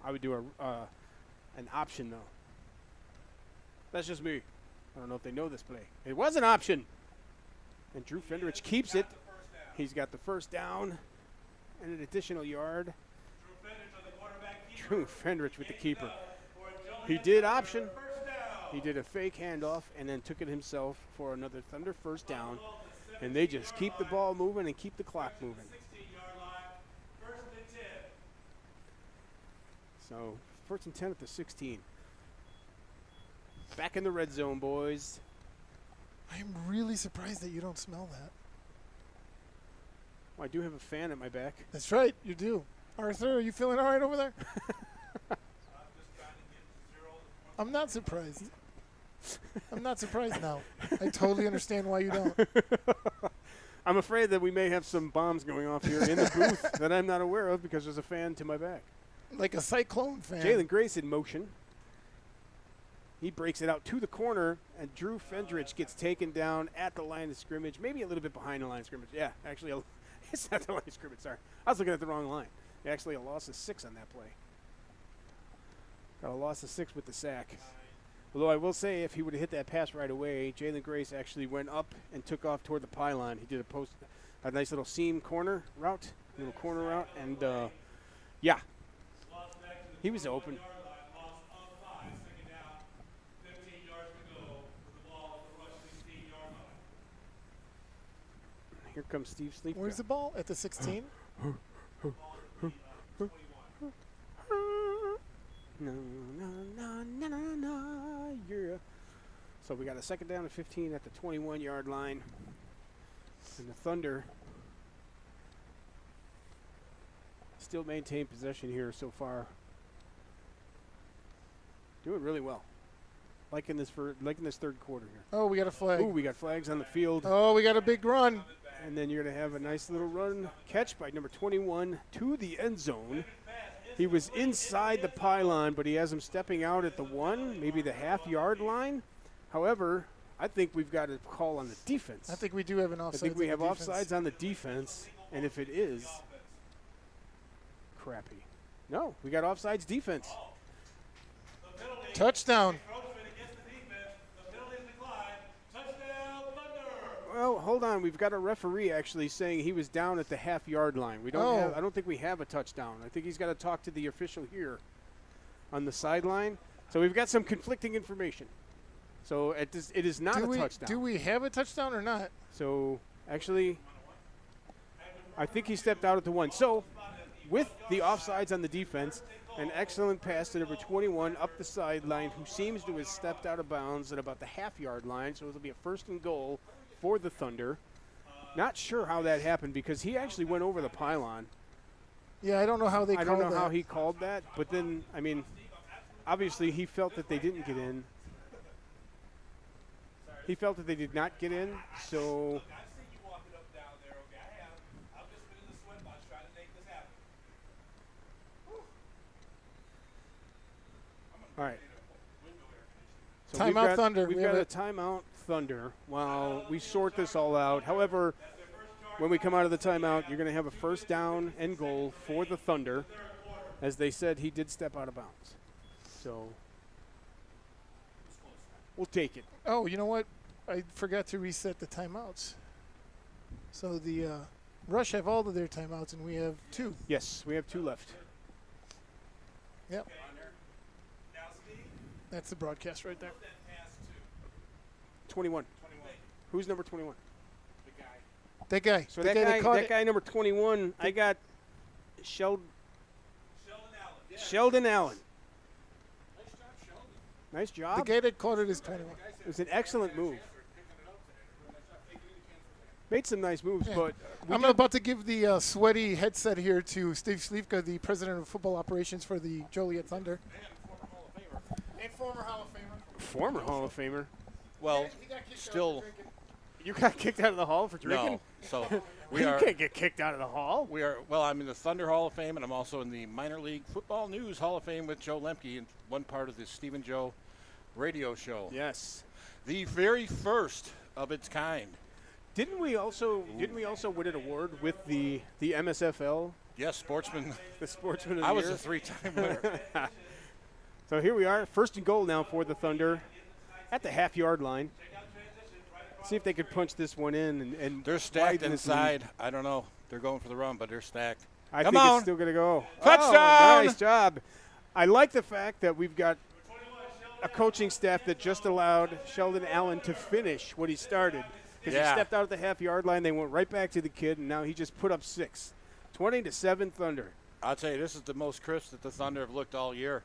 I would do an option, though. That's just me. I don't know if they know this play. It was an option. And Drew Fendrich keeps it. He's got the first down and an additional yard. Drew Fendrich with the keeper. He did option. He did a fake handoff and then took it himself for another Thunder first down. And they just keep the ball moving and keep the clock moving.
16-yard line. 1st and 10.
So 1st and 10 at the 16. Back in the red zone, boys.
I'm really surprised that you don't smell that.
Well, I do have a fan at my back.
That's right, you do. Arthur, are you feeling all right over there? I'm not surprised. I'm not surprised now. I totally understand why you don't.
I'm afraid that we may have some bombs going off here in the booth that I'm not aware of because there's a fan to my back.
Like a cyclone fan.
Jalen Grace in motion. He breaks it out to the corner, and Drew Fendrich gets taken down at the line of scrimmage, maybe a little bit behind the line of scrimmage. Yeah, actually, it's not the line of scrimmage, sorry. I was looking at the wrong line. Actually, a loss of 6 on that play. Got a loss of 6 with the sack. Although I will say, if he would have hit that pass right away, Jalen Grace actually went up and took off toward the pylon. He did a nice little seam corner route, and yeah, he was open. Here comes Steve Sleepka.
Where's the ball? At the 16?
No, yeah. So we got a 2nd down and 15 at the 21-yard line. And the Thunder still maintain possession here so far. Doing really well. Like in this 3rd quarter here.
Oh, we got a flag.
Ooh, we got flags on the field.
Oh, we got a big run.
And then you're going to have a nice little run catch by number 21 to the end zone. He was inside the pylon, but he has him stepping out at the 1, maybe the half-yard line. However, I think we've got a call on the defense.
I think we do have an offside.
I think we have offsides on the defense, and if it is, crappy. No, we got offsides defense.
Touchdown.
Well, hold on. We've got a referee actually saying he was down at the half-yard line. We don't
Oh.
have. I don't think we have a touchdown. I think he's got to talk to the official here on the sideline. So we've got some conflicting information. So it is not a touchdown.
Do we have a touchdown or not?
So actually, I think he stepped out at the 1. So with the offsides on the defense, an excellent pass to number 21 up the sideline, who seems to have stepped out of bounds at about the half-yard line. So it'll be a 1st and goal for the Thunder. Not sure how that happened because he actually went over the pylon.
Yeah, I don't know how they
I
called
don't know
that.
how he called that, but then, I mean, obviously he felt that they didn't get in. He felt that they did not get in, so
I see you walking up down there, okay? I have. I've just been in the sweatbox trying to make this happen.
all right. So
Timeout Thunder.
We've
We
got
have
a timeout Thunder while we sort this all out. However, when we come out of the timeout, you're going to have a 1st down and goal for the Thunder. As they said, he did step out of bounds. So we'll take it.
Oh, you know what? I forgot to reset the timeouts. So the Rush have all of their timeouts, and we have 2.
Yes, we have 2 left.
Yep.
Now, Steve,
That's the broadcast right there.
that pass to
21. Who's number 21?
the guy.
That guy.
So
the
that
guy
guy,
that caught
that
it.
guy number 21, I got
Sheldon Allen. Yeah.
Sheldon Allen.
Nice job, Sheldon.
Nice
The
job.
guy that caught it is 21.
It was an excellent move. Made some nice moves,
Yeah.
but
I'm about to give the sweaty headset here to Steve Slivka, the president of football operations for the Joliet Thunder. And former Hall of Famer.
former Hall of Famer.
Well,
He got kicked out
still
for drinking.
You got kicked out of the Hall for drinking?
no. So we
You
are.
can't get kicked out of the Hall.
We are. Well, I'm in the Thunder Hall of Fame, and I'm also in the Minor League Football News Hall of Fame with Joe Lemke, and one part of the Stephen Joe radio show.
Yes.
The very first of its kind.
Didn't we also win an award with the MSFL,
Yes, sportsman.
the Sportsman of the
I was
Year?
a 3-time winner.
So here we are, 1st and goal now for the Thunder at the half-yard line. See if they could punch this one in and
They're stacked
widen this lead.
inside. I don't know. They're going for the run, but they're stacked.
I
Come
think
on.
it's still going to go.
Touchdown!
Oh, nice job. I like the fact that we've got a coaching staff that just allowed Sheldon Allen to finish what he started. Because
Yeah.
he stepped out at the half-yard line, they went right back to the kid, and now he just put up 6. 20-7 Thunder.
I'll tell you, this is the most crisp that the Thunder have looked all year.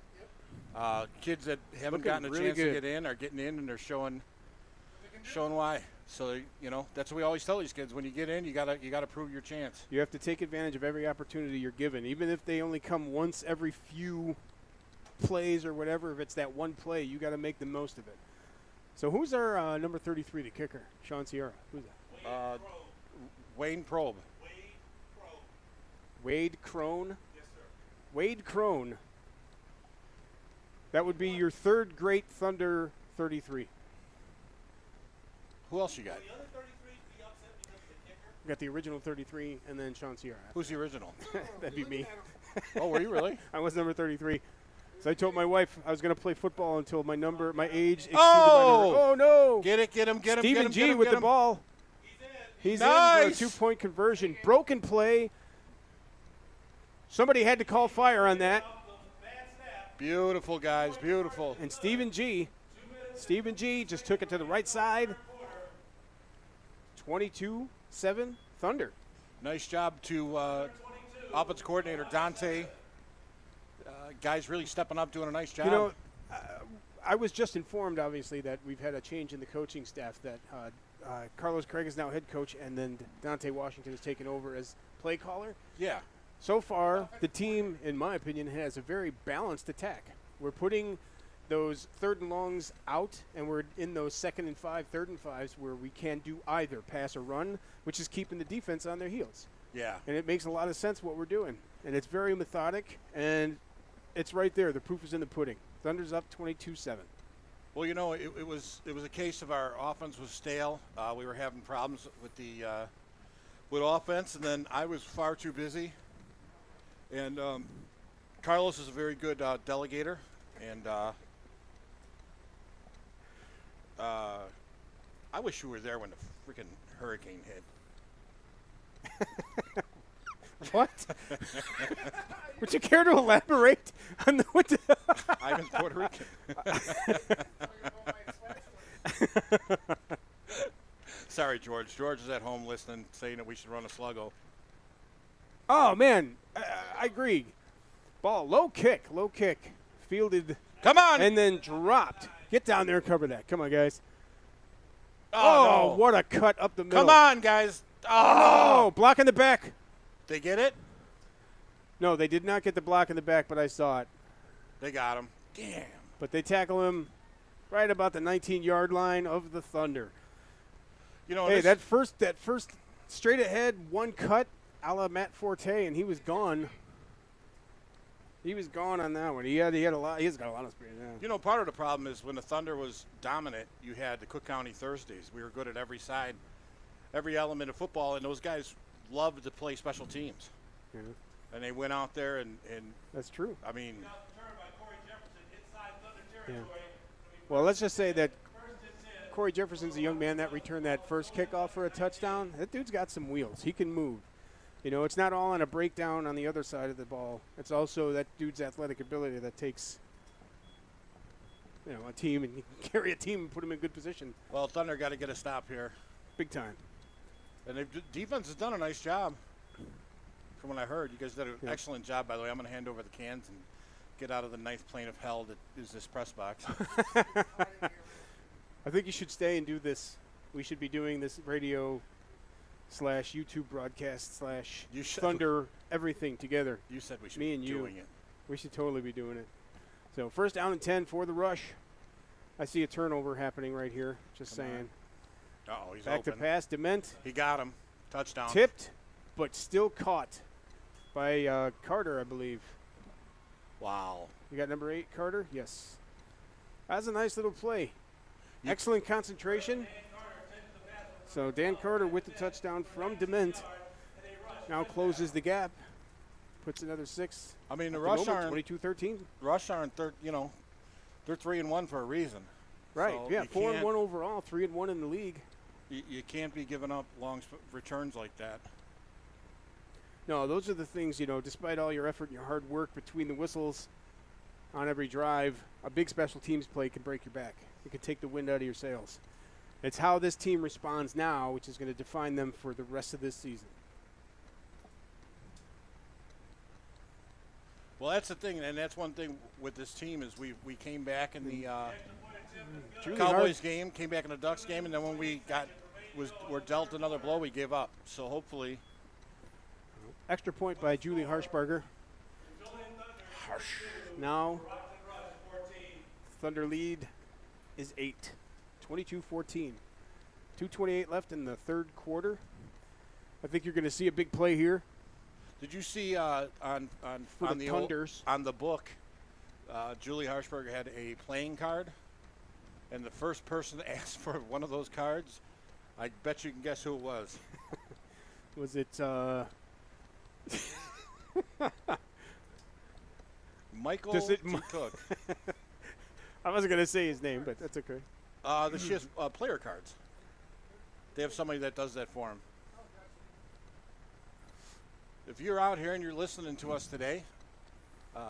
Kids that haven't
Looking
gotten a
really
chance
good.
to get in are getting in, and they're showing why. So that's what we always tell these kids: when you get in, you gotta prove your chance.
You have to take advantage of every opportunity you're given, even if they only come once every few plays or whatever. If it's that one play, you got to make the most of it. So who's our number 33, the kicker? Sean Sierra. Who's that?
Wayne Probe.
Wade Crone.
Yes, sir.
Wade Crone. That would be your 3rd great Thunder 33.
Who else you got?
The other 33 be upset because of the kicker.
We got the original 33 and then Sean Sierra.
Who's the original?
That'd be me.
Oh, were you really?
I was number 33. So I told my wife I was going to play football until my age exceeded
Oh!
my number. Oh, no.
Get him, get him, get
Stephen
him,
G
get him,
with
get
the
him.
ball. He's in for
Nice.
a 2-point conversion. Broken play. Somebody had to call fire on that.
Beautiful, guys, beautiful.
And Stephen G just took it to the right side. 22-7 Thunder.
Nice job to offense coordinator Dante. Guys really stepping up, doing a nice job.
You know, I was just informed, obviously, that we've had a change in the coaching staff, that Carlos Craig is now head coach, and then Dante Washington has taken over as play caller.
yeah.
So far, the team, in my opinion, has a very balanced attack. We're putting those 3rd and longs out, and we're in those 2nd and 5, 3rd and 5s where we can do either pass or run, which is keeping the defense on their heels.
Yeah.
And it makes a lot of sense what we're doing. And it's very methodic, and it's right there. The proof is in the pudding. Thunder's up 22-7.
Well, you know, it was a case of our offense was stale. We were having problems with the with offense, and then I was far too busy. And Carlos is a very good delegator, and I wish you were there when the freaking hurricane hit.
What? Would you care to elaborate on what?
Ivan's Puerto Rican. Sorry, George. George is at home listening, saying that we should run a sluggo.
Oh man, I agree. Ball, low kick, fielded,
Come on!
and then dropped. Get down there and cover that. Come on, guys.
Oh, no.
What a cut up the middle.
Come on, guys.
Oh, block in the back.
They get it?
No, they did not get the block in the back, but I saw it.
They got him. Damn.
But they tackle him right about the 19-yard line of the Thunder.
You know,
Hey, that first straight ahead one cut, a la Matt Forte, and he was gone. He was gone on that one. He has got a lot of speed. Yeah.
You know, part of the problem is when the Thunder was dominant, you had the Cook County Thursdays. We were good at every side, every element of football, and those guys loved to play special teams.
Yeah.
And they went out there and
That's true.
I mean,
Now returned by Corey Jefferson inside Thunder territory.
Well, let's just say that Corey Jefferson's a young man that returned that first kickoff for a touchdown. That dude's got some wheels. He can move. You know, it's not all on a breakdown on the other side of the ball. It's also that dude's athletic ability that takes, a team and he can carry a team and put him in good position.
well, Thunder got to get a stop here.
Big time.
And defense has done a nice job. From what I heard, you guys did an excellent job, by the way. I'm going to hand over the cans and get out of the ninth plane of hell that is this press box.
I think you should stay and do this. We should be doing this radio / YouTube broadcast /
You should.
Thunder everything together.
You said we should
Me
be
and you.
doing it.
We should totally be doing it. So first down and 10 for the Rush. I see a turnover happening right here. Just
Come on.
saying.
Uh-oh, he's
Back
open.
to pass. Dement
He got him. Touchdown.
tipped, but still caught by Carter, I believe.
Wow.
You got number 8, Carter? Yes. That's a nice little play.
You-
Excellent concentration. So Dan Carter with the touchdown from Dement now closes the gap. Puts another 6.
I mean, the
At
Rush
moment,
aren't
22-13.
they're 3-1 for a reason.
Right.
So
yeah.
you
4-1
can't-
overall. 3-1 in the league.
You can't be giving up long returns like that.
No, those are the things, despite all your effort and your hard work between the whistles on every drive, a big special teams play can break your back. It can take the wind out of your sails. It's how this team responds now, which is going to define them for the rest of this season.
Well, that's the thing, and that's one thing with this team is we came back in the
Julie
Cowboys game, came back in the Ducks game, and then when we were dealt another blow, we gave up. So hopefully,
Extra point by Julie Harshbarger. Now, Thunder lead is 8. 22-14. 2:28 left in the third quarter. I think you're going to see a big play here
did you see on
for
the
the Thunders.
on the book, Julie Harshberger had a playing card, and the first person to ask for one of those cards, I bet you can guess who it was.
Was it
Michael
Does it
T. Cook.
I wasn't going to say his name, but that's okay.
She has player cards. They have somebody that does that for them. If you're out here and you're listening to us today,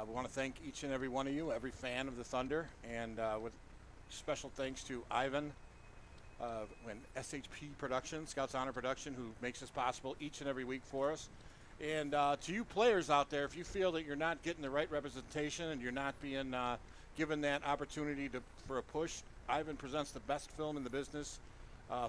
we want to thank each and every one of you, every fan of the Thunder, and with special thanks to Ivan and SHP Production, Scouts Honor Production, who makes this possible each and every week for us. And to you players out there, if you feel that you're not getting the right representation and you're not being given that opportunity for a push, Ivan presents the best film in the business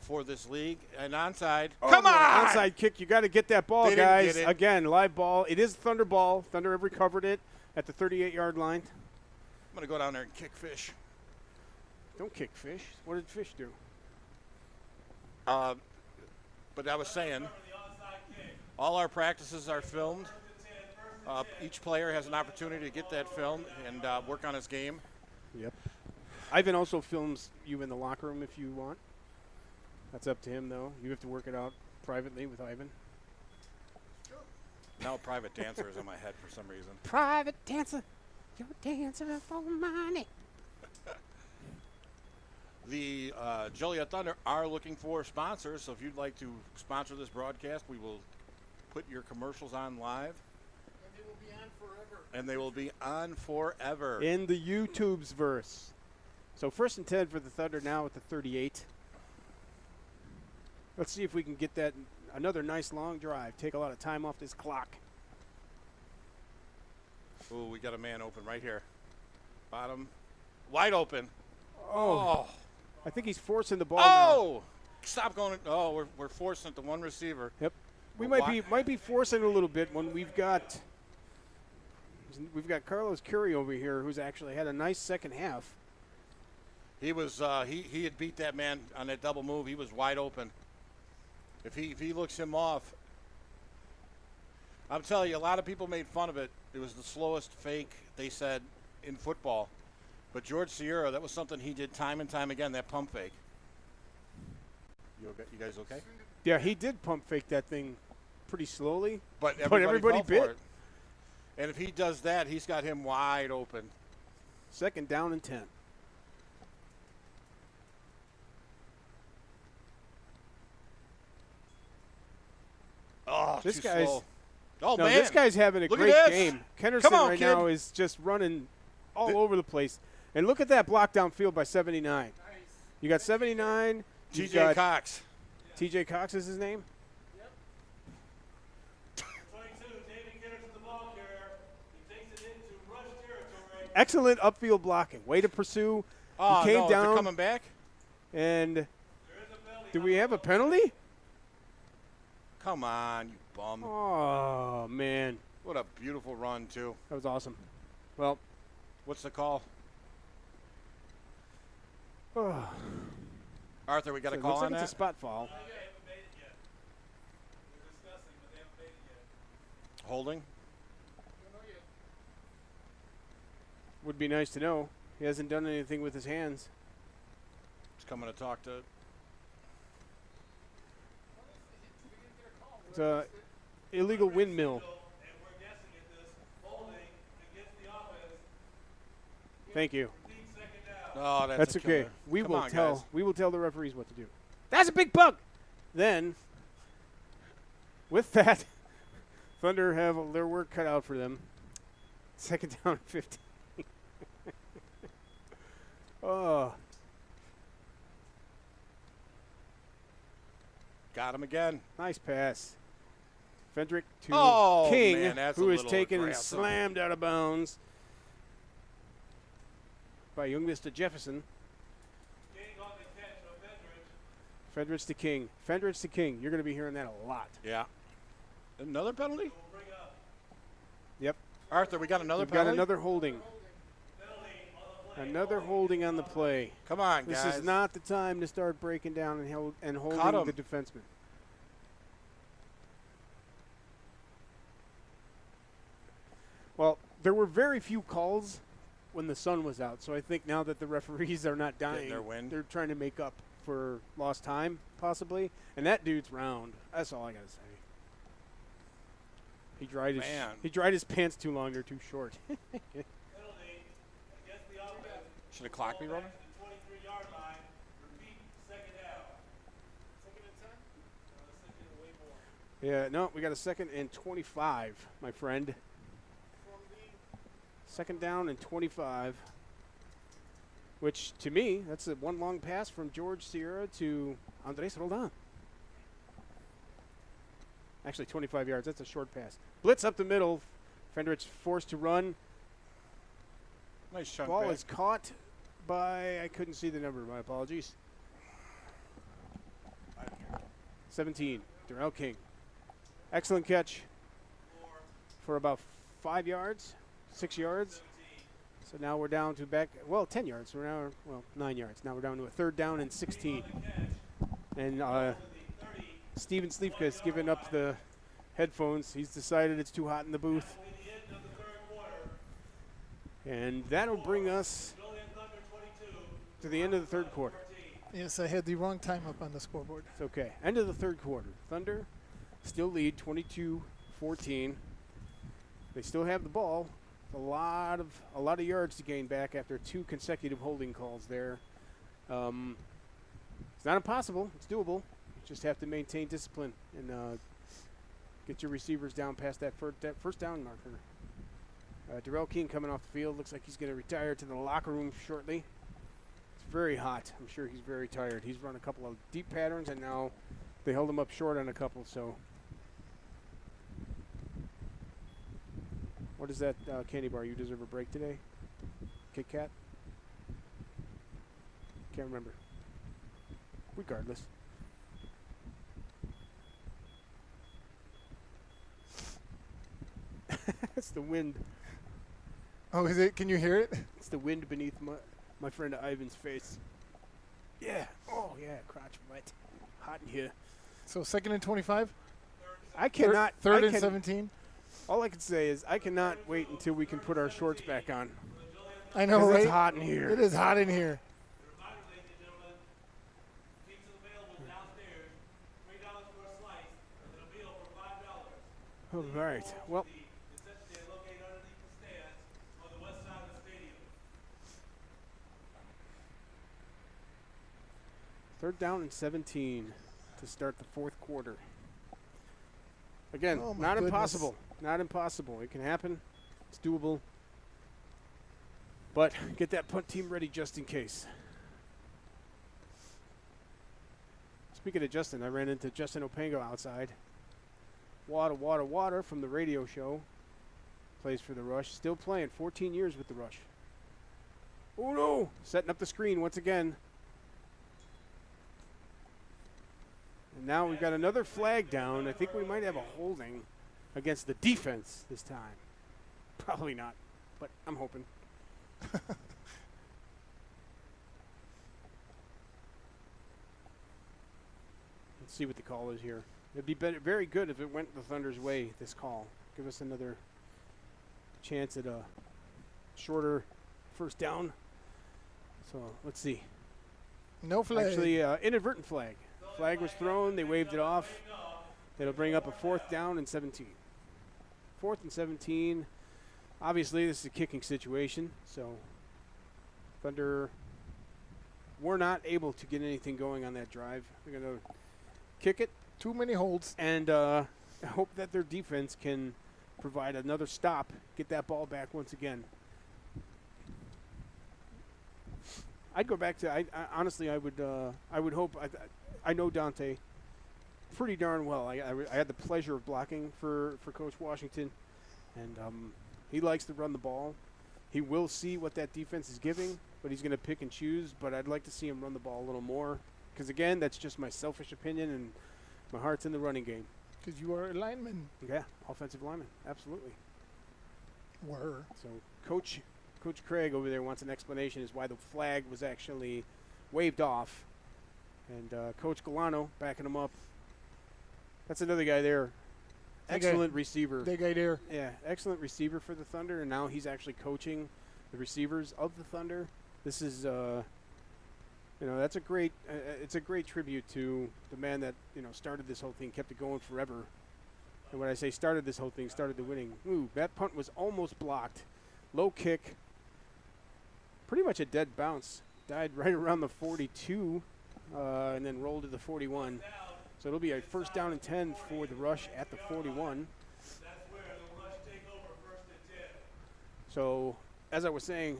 for this league. And onside. Come on!
Onside kick. You got to get that ball,
They didn't
guys.
get it.
Again, live ball. It is Thunder ball. Thunder have recovered it at the 38-yard line.
I'm going to go down there and kick fish.
Don't kick fish. What did fish do?
But I was saying, all our practices are filmed. Each player has an opportunity to get that film and work on his game.
Yep. Ivan also films you in the locker room if you want. That's up to him, though. You have to work it out privately with Ivan.
Now private dancer is in my head for some reason.
Private dancer, you're dancing for money.
The Joliet Thunder are looking for sponsors, so if you'd like to sponsor this broadcast, we will put your commercials on live.
And they will be on forever.
And they will be on forever.
In the YouTube's verse. So 1st and 10 for the Thunder now at the 38. Let's see if we can get that another nice long drive. Take a lot of time off this clock.
Ooh, we got a man open right here. Bottom. Wide open.
Oh. I think he's forcing the ball
Oh!
now.
Stop going. Oh, we're forcing it to one receiver.
Yep. We
But
might be forcing it a little bit when we've got Carlos Curry over here, who's actually had a nice second half.
He was he had beat that man on that double move. He was wide open. If he looks him off, I'm telling you, a lot of people made fun of it. It was the slowest fake, they said, in football. But George Sierra, that was something he did time and time again, that pump fake. You guys okay?
Yeah, he did pump fake that thing pretty slowly.
But
everybody
fell
bit.
for it. And if he does that, he's got him wide open.
2nd down and 10.
Oh,
This
too
guy's-
slow. Oh,
No,
man.
this guy's having a
Look at
great
this.
game. Kennerson
Come on,
right
kid.
now is just running all over the place. And look at that block downfield by 79. You got 79. You
TJ
got
Cox.
TJ Cox is his name.
22, David Kenner to the ball carrier. He takes it into rush territory.
Excellent upfield blocking. Way to pursue.
Oh,
he came
no, is it
down.
coming back?
And
There is a penalty.
do we have a penalty?
Come on, you bum.
Oh, man.
What a beautiful run, too.
That was awesome. Well,
What's the call?
oh,
Arthur, we got
so
a
it
call
looks like
on
it's a
that?
spot foul.
They haven't made it yet. We're discussing, but they haven't made it yet.
Holding?
Would be nice to know. He hasn't done anything with his hands.
He's coming to talk to...
It's a illegal windmill.
And we're guessing at this holding against the offense.
Thank you.
Deep 2nd down.
Oh,
That's
a
okay.
killer.
We
Come
will
on,
tell.
guys.
We will tell the referees what to do. That's a big bug. Then, with that, Thunder have their work cut out for them. 2nd down and 15. Oh,
Got him again.
nice pass. Fendrick to
Oh,
King,
man, that's
who
a
is
little
taken and
aggressive.
slammed out of bounds by young Mr. Jefferson.
King on the catch of Fendrich.
Fendrich to King. Fendrich to King. You're going to be hearing that a lot.
Yeah. Another penalty?
We'll bring up
Yep.
Arthur, we got another
We've
penalty?
got another holding.
penalty on the play.
Another holding on the play.
Come on,
This
guys.
is not the time to start breaking down and holding
Cut 'em.
the defenseman. Well, there were very few calls when the sun was out, so I think now that the referees are not dying,
their wind.
they're trying to make up for lost time, possibly. And that dude's round. That's all I gotta say.
Man.
He dried his pants too long. They're too short.
Penalty against the offense.
Should the clock be
Ball
running?
back to the 23-yard line. Repeat 2nd down. 2nd and 10? Second and way more.
Yeah, no, we got a 2nd and 25, my friend. 2nd down and 25. Which, to me, that's a one long pass from George Sierra to Andres Roldan. Actually, 25 yards. That's a short pass. Blitz up the middle. Fendrich forced to run.
Nice chunk
Ball
back.
is caught by, I couldn't see the number. My apologies. 17, Darrell King. Excellent catch for about 5 yards, 6 yards. So now we're down to 10 yards. We're now, 9 yards. Now we're down to a 3rd down and 16. And Steven Sleepka has given up the headphones. He's decided it's too hot in the booth. And that'll bring us to the end of the 3rd quarter.
Yes, I had the wrong time up on the scoreboard.
It's okay. End of the 3rd quarter. Thunder still lead 22-14. They still have the ball. A lot of yards to gain back after 2 consecutive holding calls there. It's not impossible. It's doable. You just have to maintain discipline and Get your receivers down past that first down marker. Darrell King coming off the field. Looks like he's going to retire to the locker room shortly. It's very hot. I'm sure he's very tired. He's run a couple of deep patterns, and now they held him up short on a couple. So, what is that candy bar? You deserve a break today? Kit Kat? Can't remember. Regardless. It's the wind.
Oh, is it? Can you hear it?
It's the wind beneath my friend Ivan's face. Yeah. Oh, yeah. Crotch wet. Hot in here.
So 2nd and 25?
I cannot.
Third
I
and
can-
17?
All I can say is I cannot wait until we can put our shorts back on.
I know,
'Cause
right?
it's hot in here.
It is hot in here.
Reminder, ladies and gentlemen, pizza's available downstairs. $3 for a slice, and a meal for $5.
All right. Well,
The concession stand located underneath the stands on the west side of the stadium.
3rd down and 17 to start the 4th quarter. Again,
Oh, my
not
goodness.
impossible. Not impossible. It can happen. It's doable. But get that punt team ready just in case. Speaking of Justin, I ran into Justin Opango outside. Water, water, water from the radio show. Plays for the Rush. Still playing. 14 years with the Rush. Oh, no. Setting up the screen once again. And now we've got another flag down. I think we might have a holding against the defense this time. Probably not, but I'm hoping. Let's see what the call is here. It'd be very good if it went the Thunder's way, this call. Give us another chance at a shorter first down. So let's see.
No flag.
Actually, inadvertent flag. Flag was thrown. They waved it off. It'll bring up a 4th down and 17. 4th and 17. Obviously, this is a kicking situation. So, Thunder were not able to get anything going on that drive. They're going to kick it
Too many holds.
and hope that their defense can provide another stop, get that ball back once again. I'd go back to. I honestly, I would hope. I know Dante pretty darn well. I had the pleasure of blocking for Coach Washington, and he likes to run the ball. He will see what that defense is giving, but he's going to pick and choose. But I'd like to see him run the ball a little more, because again, that's just my selfish opinion, and my heart's in the running game.
Because you are a lineman.
Yeah, offensive lineman, absolutely.
Were.
So Coach Craig over there wants an explanation as why the flag was actually waved off. And Coach Galano backing him up. That's another guy there.
That guy-
Excellent receiver.
That guy there.
Yeah, excellent receiver for the Thunder, and now he's actually coaching the receivers of the Thunder. This is, that's a great. It's a great tribute to the man that started this whole thing, kept it going forever. And when I say started this whole thing, started the winning. Ooh, that punt was almost blocked. Low kick. Pretty much a dead bounce. Died right around the 42, and then rolled to the 41. So it'll be a 1st down and 10 for the Rush at the 41.
That's where the Rush take over 1st and 10.
So, as I was saying,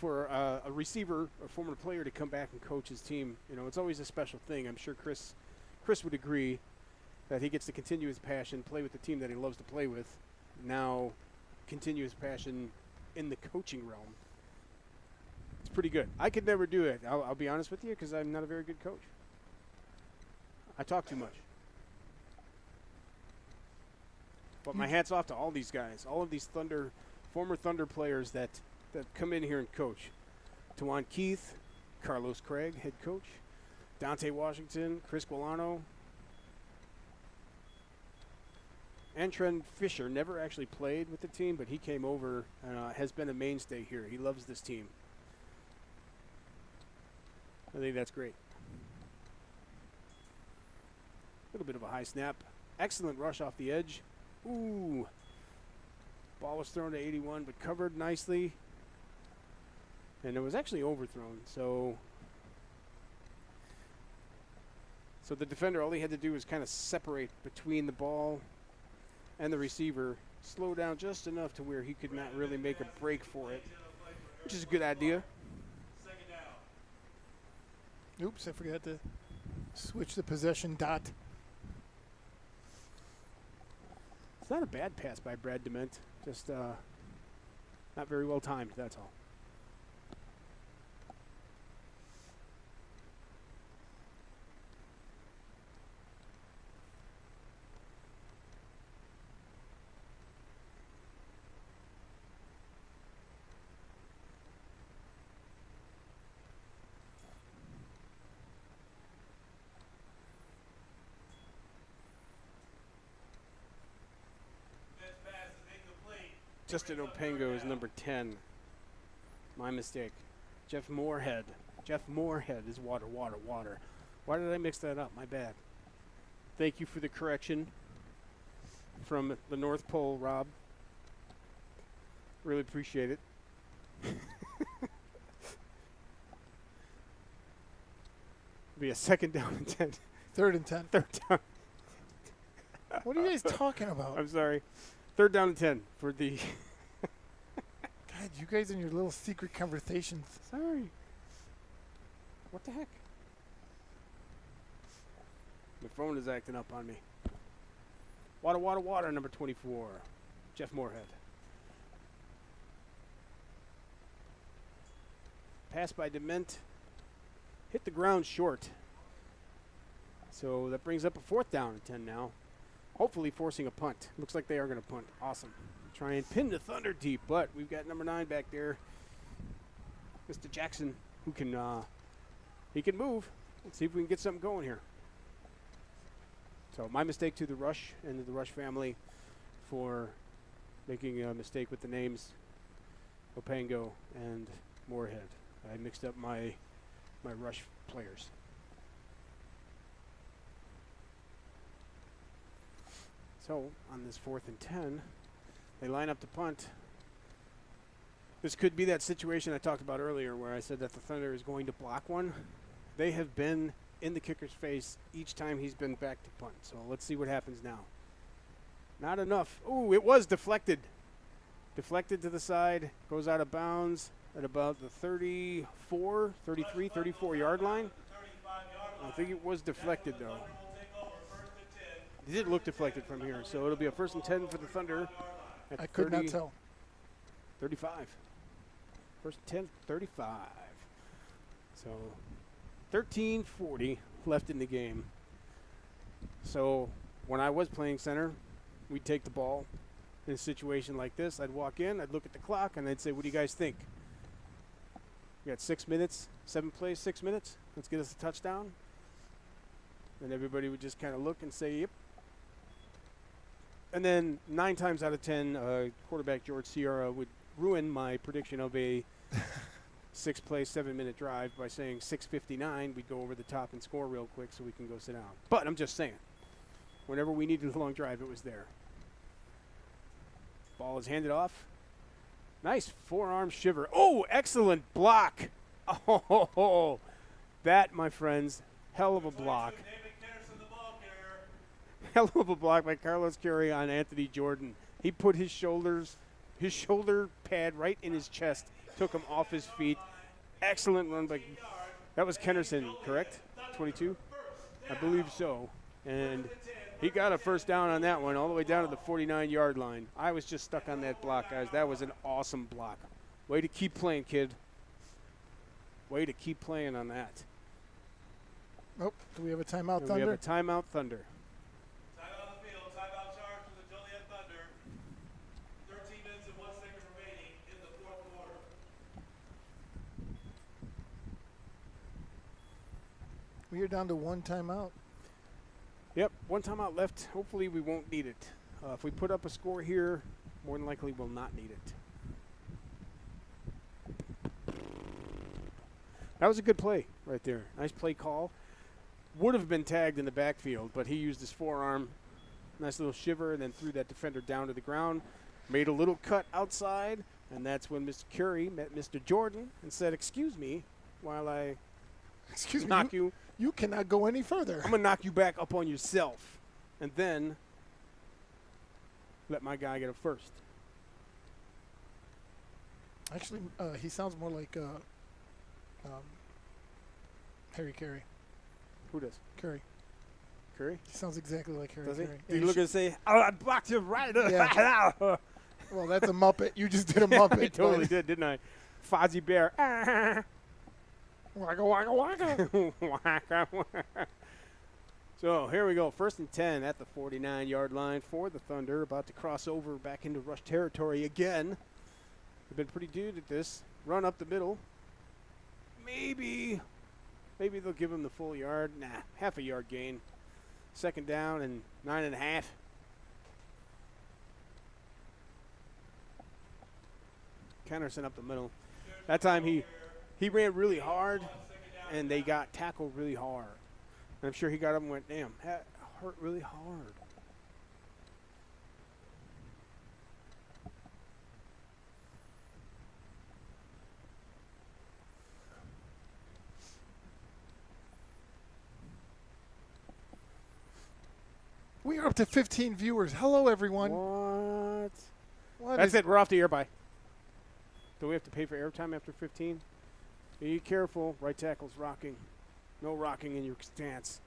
for a receiver, a former player, to come back and coach his team, it's always a special thing. I'm sure Chris would agree that he gets to continue his passion, play with the team that he loves to play with, now continue his passion in the coaching realm. It's pretty good. I could never do it. I'll be honest with you, because I'm not a very good coach. I talk too much. But my hat's off to all these guys, all of these former Thunder players that come in here and coach. Tawan Keith, Carlos Craig, head coach, Dante Washington, Chris Guilano, Antron Fisher never actually played with the team, but he came over and has been a mainstay here. He loves this team. I think that's great. A little bit of a high snap. Excellent rush off the edge. Ooh. Ball was thrown to 81, but covered nicely. And it was actually overthrown. So the defender, all he had to do was kind of separate between the ball and the receiver slow down just enough to where he could not really make a break for it, which is a good idea.
Second down.
Oops, I forgot to switch the possession dot.
It's not a bad pass by Brad Dement, just not very well timed, that's all.
This pass is incomplete.
Justin Opango is number 10. My mistake. Jeff Moorhead. Jeff Moorhead is water. Why did I mix that up? My bad. Thank you for the correction from the North Pole, Rob. Really appreciate it. Be a second down and 10.
3rd and 10.
Third down.
What are you guys talking about?
I'm sorry. 3rd down and 10 for the.
God, you guys and your little secret conversations.
Sorry. What the heck? The phone is acting up on me. Water, number 24. Jeff Moorhead. Pass by Dement. Hit the ground short. So that brings up a 4th down and 10 now. Hopefully forcing a punt. Looks like they are going to punt. Awesome. Try and pin the Thunder deep, but we've got number 9 back there. Mr. Jackson, who can, he can move. Let's see if we can get something going here. So my mistake to the Rush and to the Rush family for making a mistake with the names Opango and Moorhead. I mixed up my Rush players. So on this 4th and 10, they line up to punt. This could be that situation I talked about earlier where I said that the Thunder is going to block one. They have been in the kicker's face each time he's been back to punt. So let's see what happens now. Not enough. Ooh, it was deflected. Deflected to the side, goes out of bounds at about the 34 yard line. I think it was deflected though. It did look deflected from here, so it'll be a 1st and 10 for the Thunder. At
I could not tell.
35. 1st and 10, 35. So 13:40 left in the game. So when I was playing center, we'd take the ball. In a situation like this, I'd walk in, I'd look at the clock, and I'd say, what do you guys think? We got 6 minutes, 7 plays, 6 minutes. Let's get us a touchdown. And everybody would just kind of look and say, yep. And then 9 times out of 10, quarterback George Sierra would ruin my prediction of a 6-play, 7-minute drive by saying 6:59. We'd go over the top and score real quick so we can go sit down. But I'm just saying, whenever we needed a long drive, it was there. Ball is handed off. Nice forearm shiver. Oh, excellent block. Oh, that, my friends, hell of a block. Hell of a block by Carlos Curry on Anthony Jordan. He put his shoulder pad right in his chest, took him off his feet. Excellent run by, that was Kennerson, correct? 22? I believe so. And he got a 1st down on that one, all the way down to the 49-yard line. I was just stuck on that block, guys. That was an awesome block. Way to keep playing, kid. Way to keep playing on that.
Oh, do we have a timeout,
And
Thunder?
we have a timeout, Thunder.
Timeout on the field. Timeout charge for the Joliet Thunder. 13 minutes and 1 second remaining in the 4th quarter.
We are down to 1 timeout.
Yep, 1 timeout left. Hopefully we won't need it. If we put up a score here, more than likely we'll not need it. That was a good play right there. Nice play call. Would have been tagged in the backfield, but he used his forearm. Nice little shiver, and then threw that defender down to the ground. Made a little cut outside, and that's when Mr. Curry met Mr. Jordan and said, excuse me, while I
Excuse me.
knock you.
You cannot go any further.
I'm going to knock you back up on yourself. And then let my guy get a first.
Actually, he sounds more like Harry Carey.
Who does?
Curry.
Curry?
He sounds exactly like Harry
Does he?
Carey.
Did he look and say, "Oh, I blocked you right
Yeah.
now"?
Well, that's a Muppet. You just did a Muppet.
I totally
but-
did, didn't I? Fozzie Bear.
Waka, waka, waka.
Waka, waka. So here we go. 1st and 10 at the 49-yard line for the Thunder. About to cross over back into rush territory again. They've been pretty good at this. Run up the middle. Maybe they'll give him the full yard. Nah, half a yard gain. 2nd down and 9.5. Kennerson up the middle. That time he ran really hard, and they got tackled really hard. And I'm sure he got up and went, damn, that hurt really hard.
We are up to 15 viewers. Hello, everyone.
What? That's it. We're off the air. Bye. Do we have to pay for airtime after 15? Be careful. Right tackle's rocking. No rocking in your stance.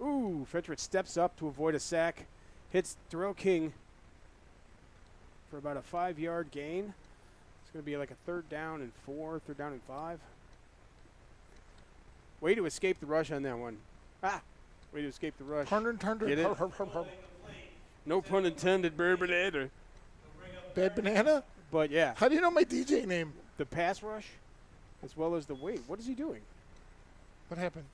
Ooh, Fedrich steps up to avoid a sack. Hits Darrell King for about a 5-yard gain. It's going to be like a 3rd down and 4, 3rd down and 5. Way to escape the rush on that one. Way to escape the rush. Get it? No pun intended, Burberlator.
Bad banana?
But yeah,
How do you know my DJ name?
the pass rush as well as the wait. What is he doing?
What happened?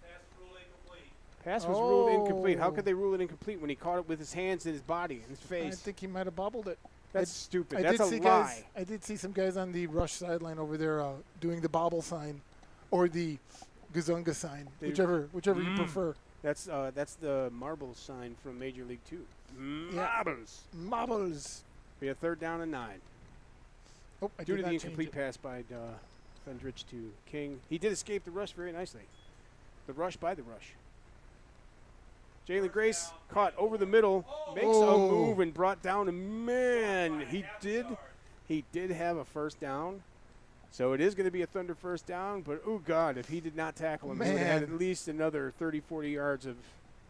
Pass was ruled
Oh.
incomplete. How could they rule it incomplete when he caught it with his hands in his body, in his
I
face?
think he might have bobbled it.
That's stupid.
I
That's
did
a
see
lie.
guys. I did see some guys on the rush sideline over there doing the bobble sign, or the gazunga sign,
They-
whichever you prefer.
That's the marbles sign from Major League 2.
Yeah.
Marbles.
Marbles.
Be a 3rd down and 9.
Oh, I
Due
did
to
not
the
change
incomplete
it.
pass by Fendrich to King. He did escape the rush very nicely. The rush by the rush. Jalen Grace caught over the middle, makes a
Oh.
move and brought down a man. He did have a 1st down. So it is going to be a Thunder 1st down, but oh God, if he did not tackle him, he would have had
Man.
at least another 30, 40 yards of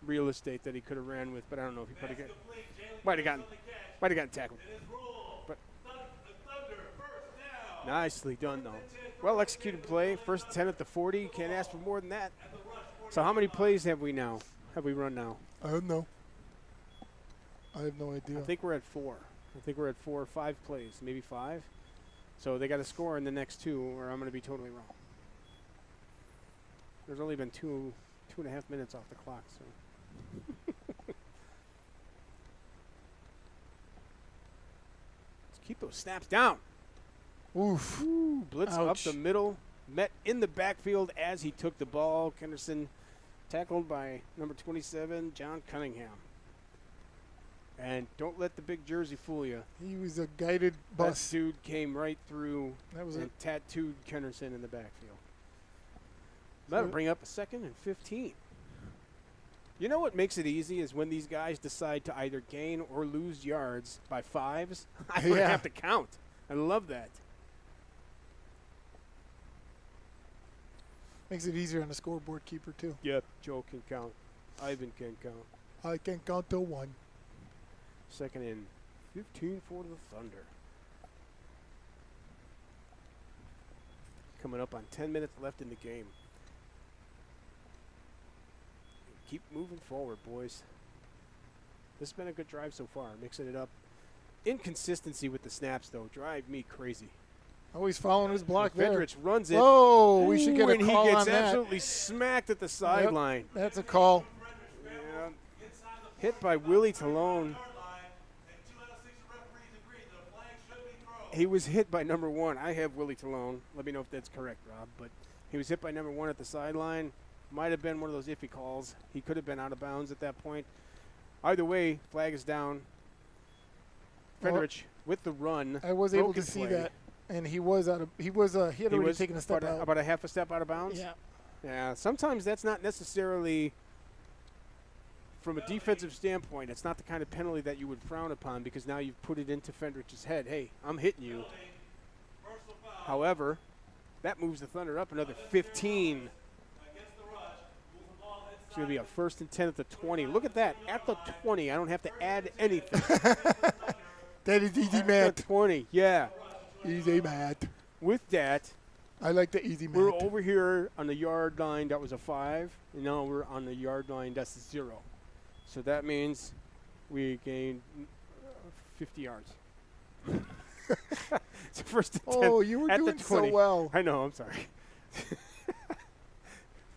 real estate that he could have ran with, but I don't know if he might have gotten tackled. But nicely done though. Well executed play. 1st and 10 at the 40. Can't ask for more than that. So how many plays have we run now?
I don't know. I have no idea.
I think we're at 4. I think we're at 4 or 5 plays, maybe 5. So they got to score in the next 2, or I'm going to be totally wrong. There's only been 2.5 minutes off the clock, so. Let's keep those snaps down.
Oof.
Ooh, blitz up
Ouch.
the middle, met in the backfield as he took the ball. Kenderson tackled by number 27, John Cunningham. And don't let the big jersey fool you.
He was a guided
That
bus.
dude came right through
That was
and
it.
tattooed Kenderson in the backfield. That'll bring up a 2nd and 15. You know what makes it easy is when these guys decide to either gain or lose yards by 5s. I don't
Yeah.
have to count. I love that.
Makes it easier on the scoreboard keeper too.
Yep. Joe can count. Ivan can count.
I can count to 1.
2nd and 15 for the Thunder. Coming up on 10 minutes left in the game. Keep moving forward, boys. This has been a good drive so far, mixing it up. Inconsistency with the snaps, though, drive me crazy.
Always following his block there.
Fedrich runs it.
Whoa, we should get a
and
call
he gets
on that.
absolutely smacked at the sideline.
That's a call.
Yeah. Hit by Willie Talone. He was hit by number 1. I have Willie Talone. Let me know if that's correct, Rob. But he was hit by number 1 at the sideline. Might have been one of those iffy calls. He could have been out of bounds at that point. Either way, flag is down.
Well,
Fedrich with the run.
I was able to
broken
see
play.
that, and he was out of. He had already taken a step out.
About a half a step out of bounds.
Yeah.
Yeah. Sometimes that's not necessarily from a defensive standpoint, it's not the kind of penalty that you would frown upon because now you've put it into Fendrich's head. Hey, I'm hitting you. However, that moves the Thunder up another 15. It's going to be a 1st and 10 at the 20. Look at that. At the 20. I don't have to add anything.
That is easy
At
math.
the 20. Yeah.
Easy math.
With that,
I like the easy math.
we're over here on the yard line. That was a 5. And now we're on the yard line. That's a 0. So that means we gained 50 yards. It's 1st and 10
Oh, you were
at
doing
the
so
20.
well.
I know. I'm sorry.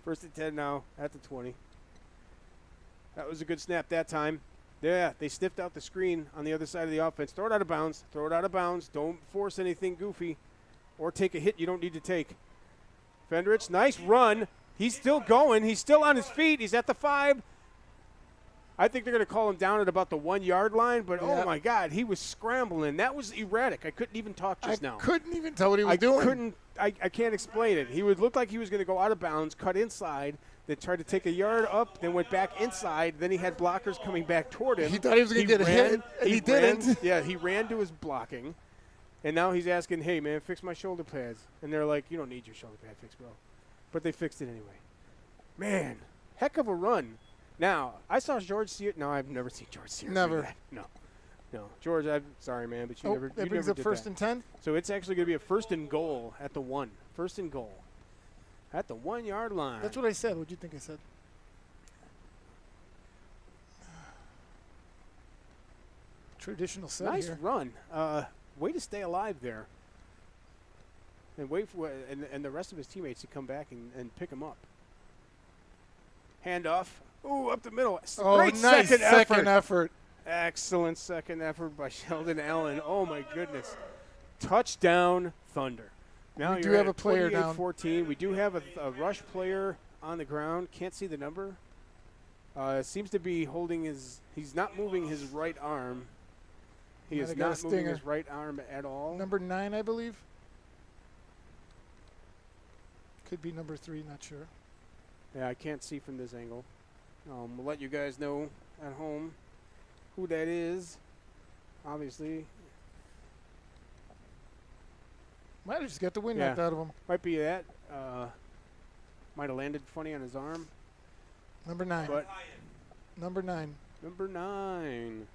1st and 10 now at the 20. That was a good snap that time. Yeah, they sniffed out the screen on the other side of the offense. Throw it out of bounds. Throw it out of bounds. Don't force anything goofy or take a hit you don't need to take. Fendrich, nice run. He's still going. He's still on his feet. He's at the 5. I think they're going to call him down at about the 1 yard line, but
Yeah.
oh my God, he was scrambling. That was erratic. I couldn't even talk
I
just now.
couldn't even tell what he was doing.
I can't explain it. He would look like he was going to go out of bounds, cut inside, then tried to take a yard up, then went back inside. Then he had blockers coming back toward him.
He thought he was going to get a hit, and he didn't.
Yeah, he ran to his blocking, and now he's asking, hey, man, fix my shoulder pads. And they're like, you don't need your shoulder pad fixed, bro. But they fixed it anyway. Man, heck of a run. Now, I saw George Sears. No, I've never seen George Sears.
Never.
do that. No. George, I'm sorry, man, but you
Oh,
never
that
you
brings
never
up
did
1st
that.
and 10.
So it's actually going to be a 1st and goal at the 1. 1st and goal. At the 1 yard line.
That's what I said. What do you think I said? Traditional set
Nice
here.
run. Way to stay alive there. And wait for and the rest of his teammates to come back and pick him up. Handoff. Ooh, up the middle.
Oh,
Great
nice
second effort.
effort.
Excellent second effort by Sheldon Allen. Oh, my goodness. Touchdown, Thunder. Now
We
you're
do have
at
a player down.
28-14. We do have a rush player on the ground. Can't see the number. Seems to be holding his – he's not moving his right arm. He
Might
is
have got a
not moving
stinger.
his right arm at all.
Number 9, I believe. Could be number 3, not sure.
Yeah, I can't see from this angle. We'll let you guys know at home who that is. Obviously,
Might have just got the wind
Yeah.
knocked out of him.
might be that. Might have landed funny on his arm.
Number 9.
But
Number 9.
number 9.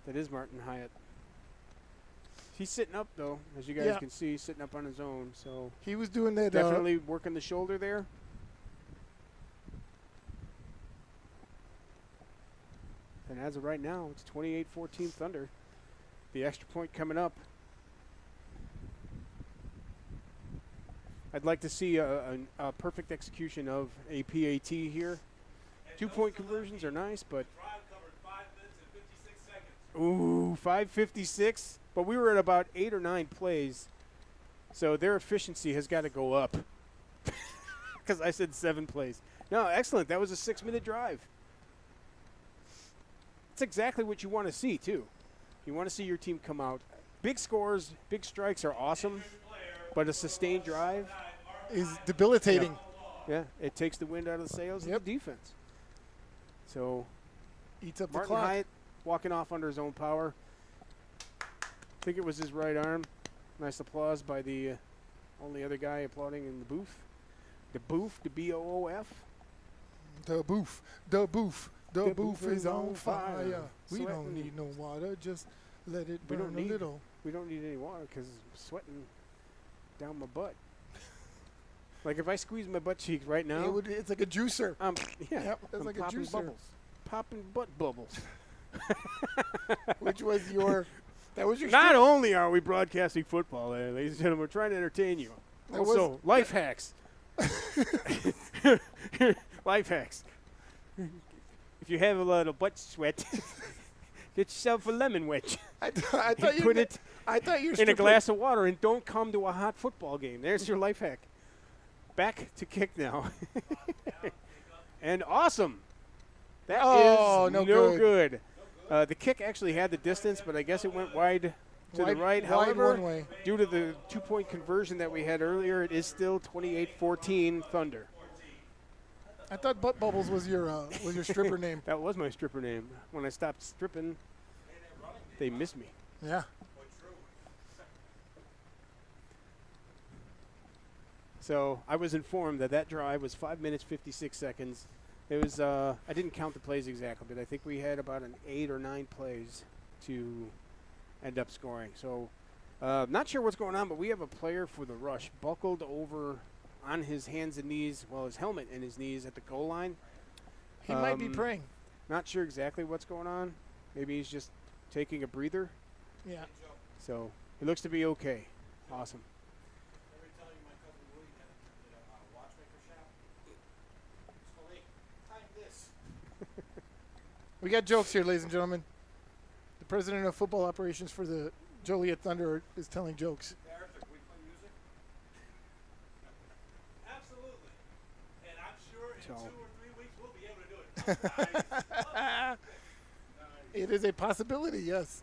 That is Martin Hyatt. He's sitting up, though, as you guys
Yeah.
can see, sitting up on his own. So
He was doing that.
definitely working the shoulder there. And as of right now, it's 28-14 Thunder. The extra point coming up. I'd like to see a perfect execution of a PAT here. 2-point conversions are nice, but
Drive covered 5 minutes and 56 seconds.
ooh, 5:56. But we were at about 8 or 9 plays, so their efficiency has got to go up. Because I said 7 plays. No, excellent. That was a 6-minute drive. That's exactly what you want to see, too. You want to see your team come out. Big scores, big strikes are awesome, but a sustained drive,
is debilitating.
yeah, it takes the wind out of the sails
Yep.
of the defense. So
Eats up the
Martin
clock.
Hyatt walking off under his own power. I think it was his right arm. Nice applause by the only other guy applauding in the booth. The booth, the B-O-O-F.
The booth. The booth. The
The
booth
booth
is on fire. We don't
Sweating.
need no water. Just let it
We
burn
don't
a
need-
little.
We don't need any water because I'm sweating down my butt. Like if I squeeze my butt cheeks right now,
It's like a juicer.
yeah,
Yep, it's
I'm
like a
popping
juicer.
bubbles. Popping butt bubbles.
Which was your. That was your.
Not only are we broadcasting football, ladies and gentlemen, we're trying to entertain you.
That
Also,
was-
life hacks. Life hacks. If you have a little butt sweat, get yourself a lemon wedge.
I thought you
Put it
I thought you were
in a glass of water and don't come to a hot football game. There's your life hack. Back to kick now. And awesome. That is
Oh, no
good. The kick actually had the distance, but I guess it went wide to the right.
Wide
However,
one way.
due to the 2-point conversion that we had earlier, it is still 28-14 Thunder.
I thought Butt Bubbles was your stripper name.
That was my stripper name. When I stopped stripping, they missed me.
Yeah.
So I was informed that drive was 5 minutes 56 seconds. It was I didn't count the plays exactly, but I think we had about an 8 or 9 plays to end up scoring. So not sure what's going on, but we have a player for the Rush buckled over on his hands and knees, well, his helmet and his knees at the goal line.
He might be praying.
Not sure exactly what's going on. Maybe he's just taking a breather.
Yeah.
So he looks to be okay. Awesome.
Let me tell you, my cousin Willie had a watchmaker shop. So they timed this.
We got jokes here, ladies and gentlemen. The president of football operations for the Joliet Thunder is telling jokes.
Hey, Arthur, can we play music?
Absolutely. And I'm sure in
So-
2 or 3 weeks we'll be able to do it. Nice.
It is a possibility, yes.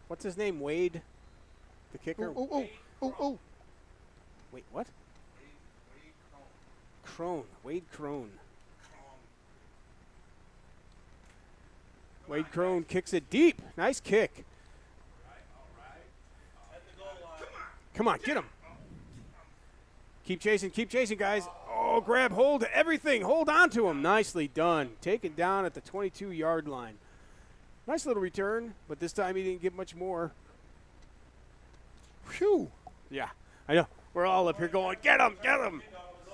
What's his name? Wade, the kicker.
Oh.
Wait, what?
Wade
Crone. Wade Crone. Wade Crone kicks it deep. Nice kick.
At the goal line.
Come on, get him. Keep chasing, guys. Oh, grab hold of everything. Hold on to him. Nicely done. Taken down at the 22-yard line. Nice little return, but this time he didn't get much more.
Whew.
Yeah, I know. We're all up here going, get him, get him.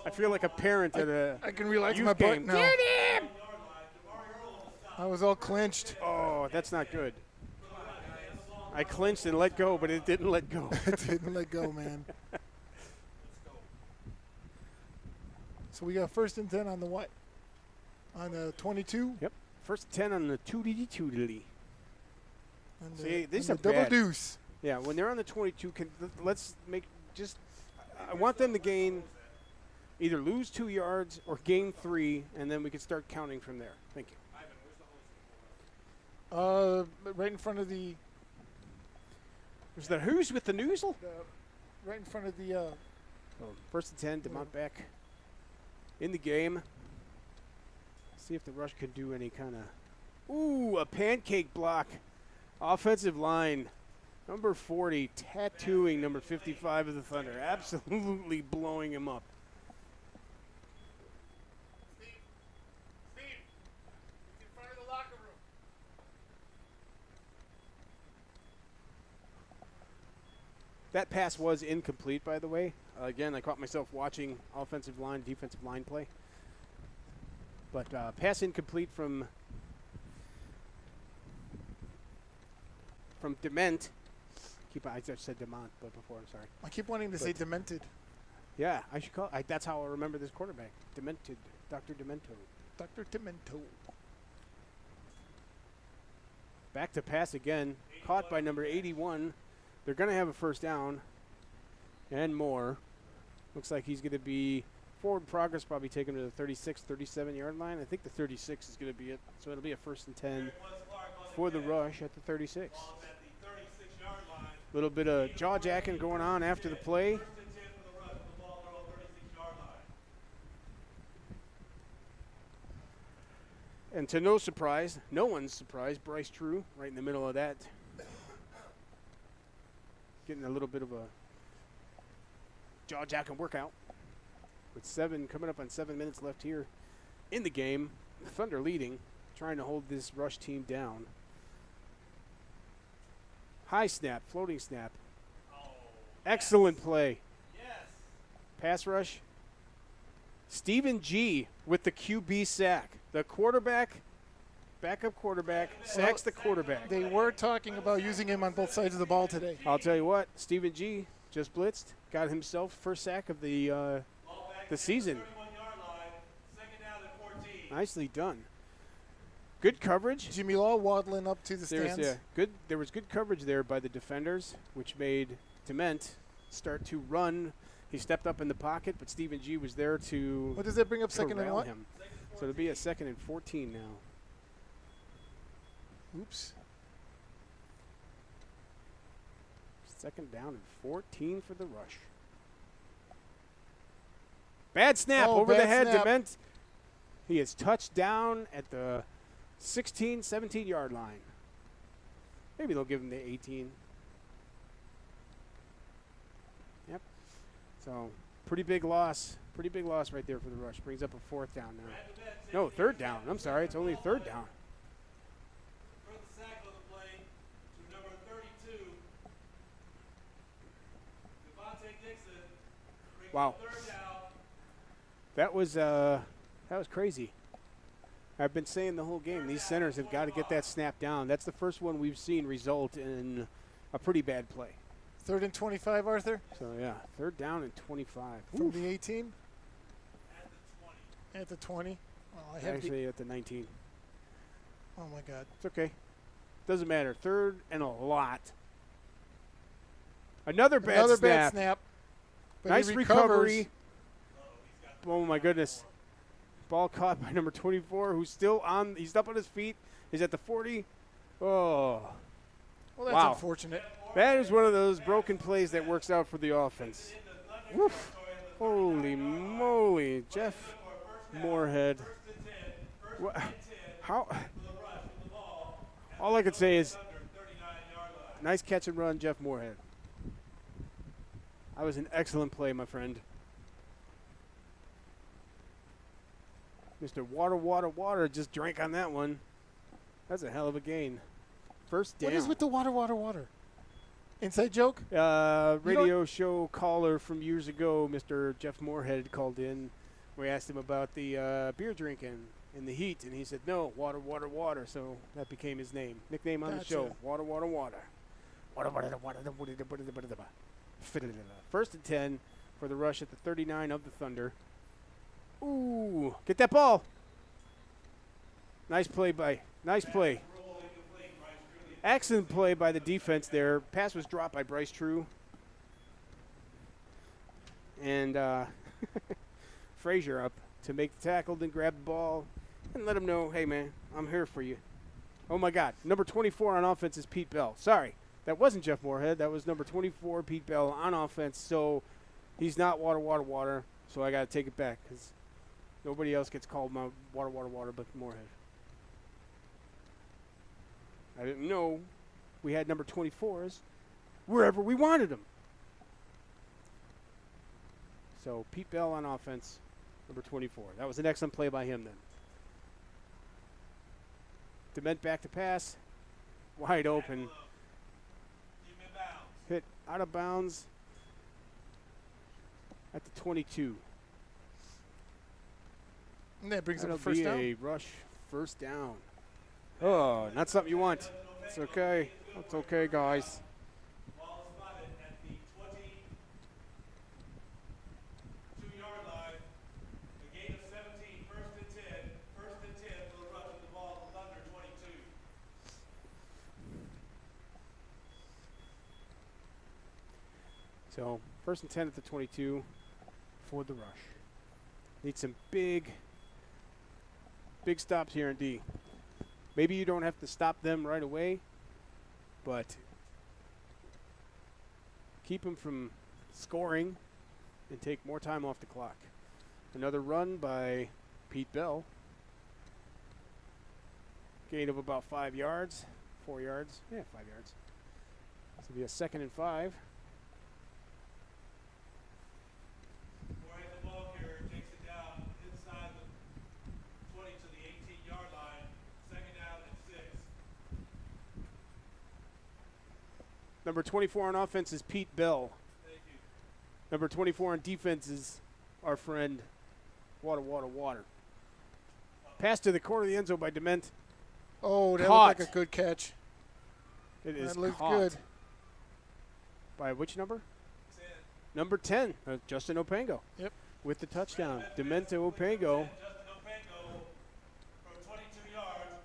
I feel like a parent at a
I can relax
youth
my butt
game.
now.
Get him!
I was all clenched.
Oh, that's not good. I clinched and let go, but it didn't let go.
Didn't let go, man. So we got 1st and 10 on the what? On the 22?
Yep. First 10 on the toodly.
On the,
See, these
on
are
the double
bad.
deuce.
Yeah, when they're on the 22, let's make just. I want them to gain, either lose 2 yards or gain 3, and then we can start counting from there. Thank you.
Right in front of the,
There's the who's with the noozle.
right in front of the.
Oh, 1st and 10, DeMont back in the game. See if the Rush can do any kind of. Ooh, a pancake block. Offensive line. Number 40, tattooing number 55 of the Thunder. Absolutely blowing him up.
Steve, it's in front of the locker room.
That pass was incomplete, by the way. Again, I caught myself watching offensive line, defensive line play. But pass incomplete from Dement. I just said Demont, but before, I'm sorry.
I keep wanting to say demented.
Yeah, I should call. That's how I remember this quarterback. Demented, Dr. Demento.
Dr. Demento.
Back to pass again. Caught by number 81. They're going to have a first down and more. Looks like he's going to be forward progress, probably take him to the 36, 37-yard line. I think the 36 is going to be it. So it'll be a 1st and 10 for the Rush at the 36.
Ball's at the 36-yard line.
Little bit of jaw jacking going on after the play.
1st and 10 for the Rush with the ball at the 36-yard line.
And to no surprise, no one's surprised, Bryce True right in the middle of that. Getting a little bit of a jaw jacking workout. With coming up on 7 minutes left here in the game. The Thunder leading, trying to hold this Rush team down. High snap, floating snap.
Oh,
Excellent play.
yes.
Pass rush. Stephen G with the QB sack. The quarterback, backup quarterback, sacks the quarterback.
They were talking about using him on both sides of the ball today.
I'll tell you what, Stephen G just blitzed, got himself first sack of the
Ball back
the
to
season.
31-yard line. 2nd down and 14.
Nicely done. Good coverage.
Jimmy Law waddling up to the stands.
There was good coverage there by the defenders, which made Dement start to run. He stepped up in the pocket, but Stephen G was there to
What does that bring up? 2nd and
corral
what?
him. So it'll be a 2nd and 14 now.
Oops.
2nd down and 14 for the Rush. Bad snap
Oh,
over the
bad
head.
snap.
Dement. He is touched down at the 16, 17-yard line. Maybe they'll give him the 18. Yep. So pretty big loss. Pretty big loss right there for the Rush. Brings up a 4th down now. No, 3rd down. I'm sorry. It's only 3rd down.
For the sack on the play to number 32, Devontae Dixon. Brings
Wow.
up 3rd down.
That was crazy. I've been saying the whole game, these centers have got to get that snap down. That's the first one we've seen result in a pretty bad play.
3rd and 25, Arthur,
So, yeah, 3rd down and 25.
from
Oof.
the 18
At the 20.
at the 20. Well, I have the,
Actually, at the 19.
oh, my God.
It's okay. Doesn't matter. 3rd and a lot. Another bad
Another
snap.
bad snap. But
Nice
he recovers.
recovery. Oh, my goodness. Ball caught by number 24, who's still on. He's up on his feet. He's at the 40. Oh.
Well, that's
Wow.
unfortunate.
That is one of those broken plays that works out for the offense. Woof. Holy moly. Jeff Moorhead. How? All I could say is nice catch and run, Jeff Moorhead. That was an excellent play, my friend. Mr. Water just drank on that one. That's a hell of a gain. First down.
What is with the water? Inside joke?
Radio show caller from years ago, Mr. Jeff Moorhead, called in. We asked him about the beer drinking in the heat, and he said, no, water. So that became his nickname on the
Gotcha.
show. Water. First and 10 for the Rush at the 39 of the Thunder. Ooh, get that ball. Nice play. Excellent play by the defense there. Pass was dropped by Bryce True. And Frazier up to make the tackle, then grab the ball and let him know, hey, man, I'm here for you. Oh, my God. Number 24 on offense is Pete Bell. Sorry, that wasn't Jeff Moorhead. That was number 24, Pete Bell, on offense. So he's not water. So I got to take it back because nobody else gets called my water but Moorhead. I didn't know we had number 24s wherever we wanted them. So Pete Bell on offense, number 24. That was an excellent play by him then. Dement back to pass. Wide open. Hit out of bounds at the 22.
And that brings up
That'll
a first
be
down.
a Rush first down. Oh, not something you want. It's okay. It's okay, guys.
Ball spotted at the 22-yard line. A gain of 17, first and 10. First and 10 for the Rush with the ball at the Thunder 22.
So first and 10 at the 22 for the Rush. Need some big stops here in D. Maybe you don't have to stop them right away, but keep them from scoring and take more time off the clock. Another run by Pete Bell. Gain of about 5 yards, 4 yards. Yeah, 5 yards. This will be a 2nd and 5.
Moorhead the ball carrier takes it down inside the 20 to the 18-yard line. Second down and 6.
Number 24 on offense is Pete Bell.
Thank you.
Number 24 on defense is our friend Water. Pass to the corner of the end zone by Dement.
Oh, that
Caught.
looked like a good catch.
It is
That looked
caught.
good.
By which number?
10.
Number 10, Justin Opango.
Yep.
With the touchdown. Demento Opango.
Justin Opango from 22 yards.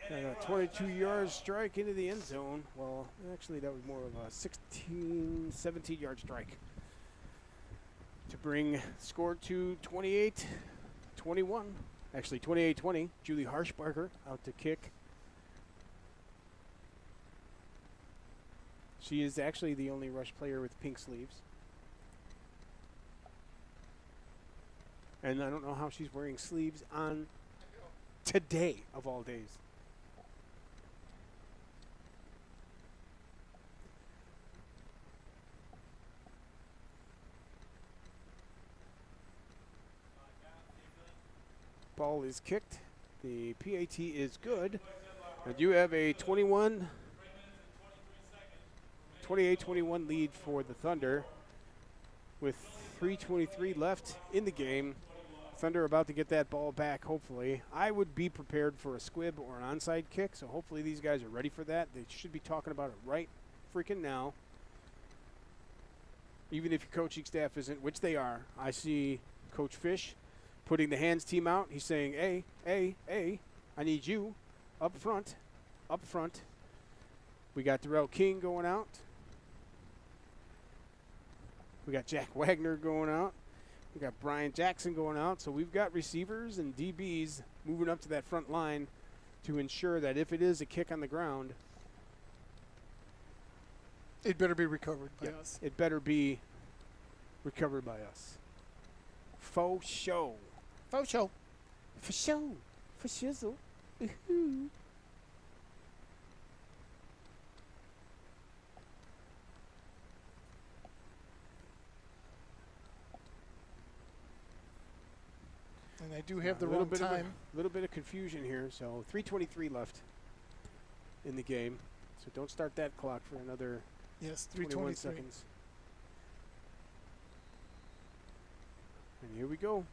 And
Got
a
a
rush.
22-yard strike into the end zone. Well, actually, that was more of a 16, 17-yard strike. To bring score to 28-21. Actually, 28-20. Julie Harshbarger out to kick. She is actually the only Rush player with pink sleeves. And I don't know how she's wearing sleeves on today of all days. Ball is kicked. The PAT is good. And you have a 28-21 lead for the Thunder with 3:23 left in the game. Thunder about to get that ball back, hopefully. I would be prepared for a squib or an onside kick, so hopefully these guys are ready for that. They should be talking about it right freaking now. Even if your coaching staff isn't, which they are. I see Coach Fish putting the hands team out. He's saying, hey, I need you up front. We got Darrell King going out. We got Jack Wagner going out. We got Brian Jackson going out. So we've got receivers and DBs moving up to that front line to ensure that if it is a kick on the ground,
It better be recovered by us.
it better be recovered by us. Faux show.
Faux show.
For show. For shizzle. Ooh.
And I do have the
A little
wrong
bit
time.
A little bit of confusion here. So 3:23 left in the game. So don't start that clock for another
Yes,
21
3:23.
seconds. And here we go.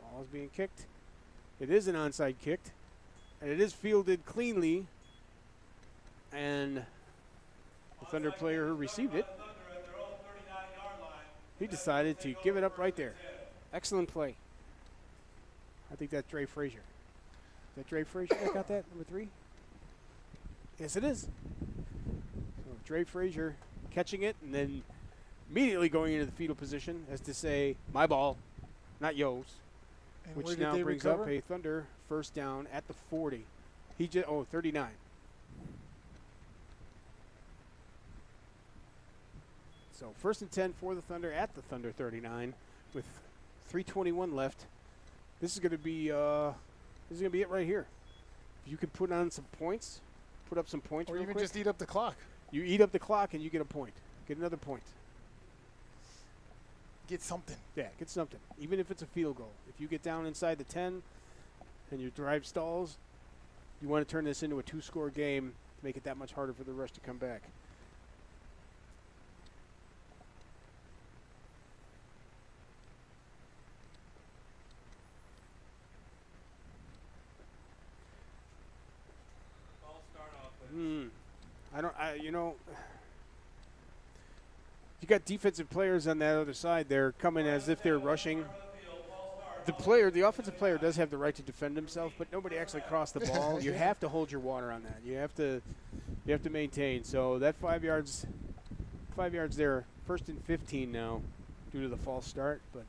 Ball is being kicked. It is an onside kick. And it is fielded cleanly. And the Thunder player who received it, he decided to give it up right there. Excellent play. I think that's Dre Frazier. Is that Dre Frazier that got that, number 3? Yes, it is. So Dre Frazier catching it and then immediately going into the fetal position as to say, my ball, not yours.
And
Which
where did
now
they
brings
recover?
up a Thunder first down at the 40. 39. So first and 10 for the Thunder at the Thunder 39 with 3:21 left. This is going to be it right here. If you could put on some points, put up some points
Or
real
even
quick.
just eat up the clock.
You eat up the clock and you get a point. Get another point.
Get something.
Yeah, get something. Even if it's a field goal. If you get down inside the 10 and your drive stalls, you want to turn this into a 2-score game to make it that much harder for the Rush to come back. You got defensive players on that other side. They're coming as if they're rushing. The offensive player does have the right to defend himself, but nobody actually crossed the ball. You have to hold your water on that. You have to maintain. So that 5 yards there, first and 15 now due to the false start. But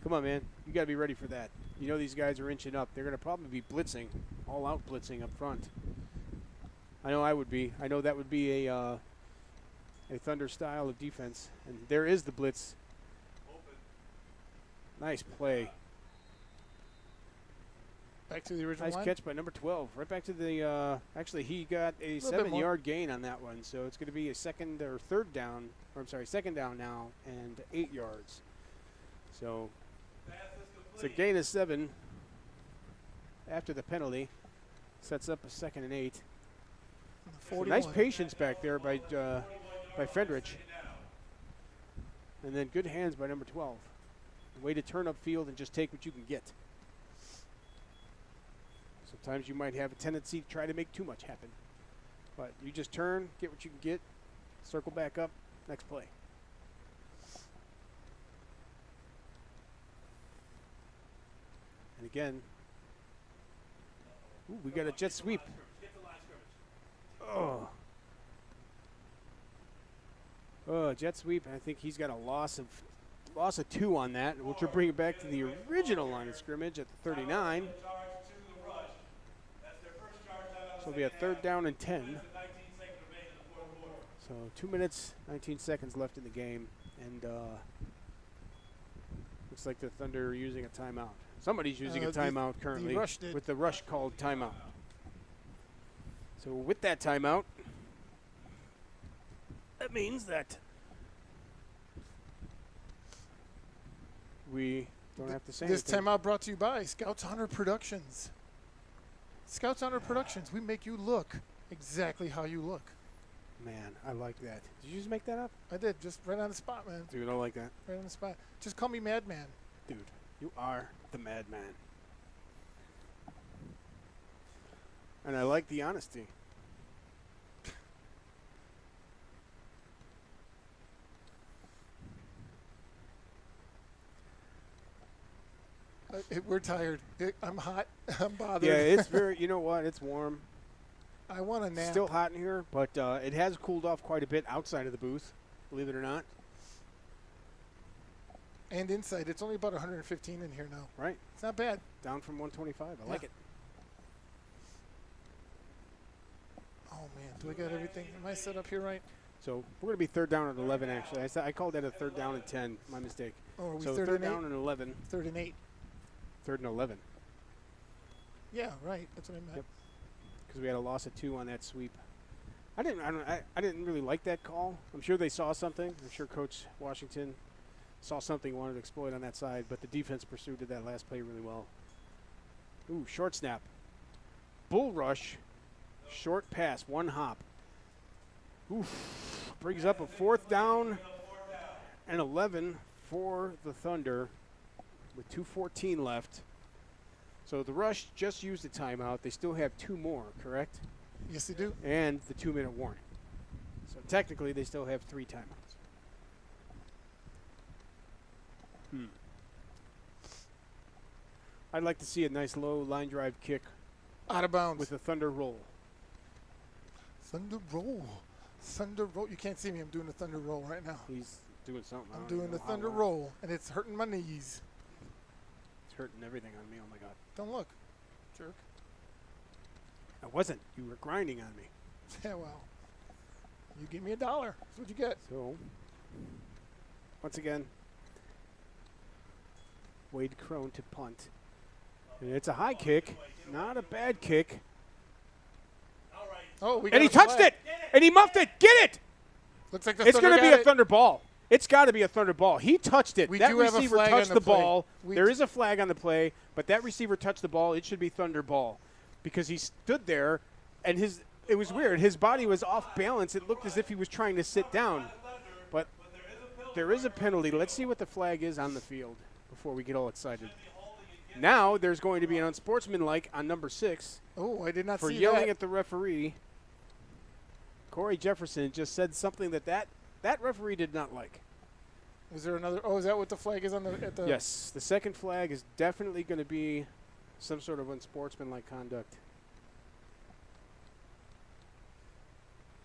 come on, man, you got to be ready for that. You know these guys are inching up. They're going to probably be blitzing, all out blitzing up front. I know I would be. I know that would be a Thunder style of defense. And there is the blitz. Nice play.
Back to the original
Nice
line.
catch by number 12. Right back to the, actually he got a
Little bit more.
7-yard gain on that one. So it's going to be a second down now and 8 yards. So it's a gain of 7 after the penalty. Sets up a 2nd and 8. So nice patience back there by Fendrich. And then good hands by number 12. Way to turn up field and just take what you can get. Sometimes you might have a tendency to try to make too much happen. But you just turn, get what you can get, circle back up, next play. And again, we got a jet sweep. Jet sweep. I think he's got a loss of 2 on that, which will bring it back to the original line of scrimmage at the 39. So it'll be a 3rd down and 10. So 2 minutes, 19 seconds left in the game, and looks Looks like the Thunder are using a timeout. Somebody's using a
The-
timeout currently
the Rush did.
with the Rush called timeout. So with that timeout, that means that we don't have to say
This
anything.
timeout brought to you by Scouts Honor Productions. Scouts Honor Productions. We make you look exactly how you look.
Man, I like that. Did you just make that up?
I did, just right on the spot, man.
Dude, I like that.
Right on the spot. Just call me Madman.
Dude, you are the madman. And I like the honesty.
We're tired. I'm hot. I'm bothered.
Yeah, it's very, you know what? It's warm.
I want a nap.
Still hot in here, but it has cooled off quite a bit outside of the booth, believe it or not.
And inside, it's only about 115 in here now.
Right?
It's not bad.
Down from 125. I like
Yeah.
it.
Oh man, do I got everything? Am I set up here right?
So we're going to be third down at 11, actually. I called that a third down and 10. My mistake.
Oh, are we
So
third
third
and
down
eight?
and 11.
Third and 8.
Third and 11.
Yeah, right. That's what I meant.
Yep. Because we had a loss of 2 on that sweep. I didn't really like that call. I'm sure they saw something. I'm sure Coach Washington saw something, wanted to exploit on that side, but the defense pursued that last play really well. Ooh, short snap. Bull rush. Short pass. 1 hop. Oof. Brings up a 4th down and 11 for the Thunder with 2:14 left. So the Rush just used a timeout. They still have 2 more, correct?
Yes, they do.
And the 2-minute warning. So technically, they still have 3 timeouts. I'd like to see a nice low line drive kick
Out of bounds.
with a Thunder roll.
Thunder roll. Thunder roll. You can't see me. I'm doing the thunder roll right now.
He's doing something. I
I'm
don't
doing
even
the
know how
thunder
long.
roll, and it's hurting my knees.
It's hurting everything on me. Oh my God.
Don't look, jerk.
I wasn't. You were grinding on me.
Yeah, well, you give me $1. That's what you get.
So, once again, Wade Crone to punt. And it's a high kick, not a bad kick.
Oh, we got
And he
a
touched
flag.
it! And he muffed it! Get it!
Looks like the
It's
Thunder
going to be
got
a
it.
Thunder ball. It's got to be a Thunder ball. He touched it.
We
That
do have a
receiver
flag on
touched
the
the
play.
ball.
We
There
d-
is a flag on the play, but that receiver touched the ball. It should be Thunder ball because he stood there, and it was weird. His body was off balance. It looked as if he was trying to sit down. But there is a penalty. Let's see what the flag is on the field before we get all excited. Now there's going to be an unsportsmanlike on number 6
Oh, I did not
for
see
yelling
that.
at the referee. Corey Jefferson just said something that referee did not like.
Is there another? Oh, is that what the flag is on the? At the
Yes, the second flag is definitely going to be some sort of unsportsmanlike conduct.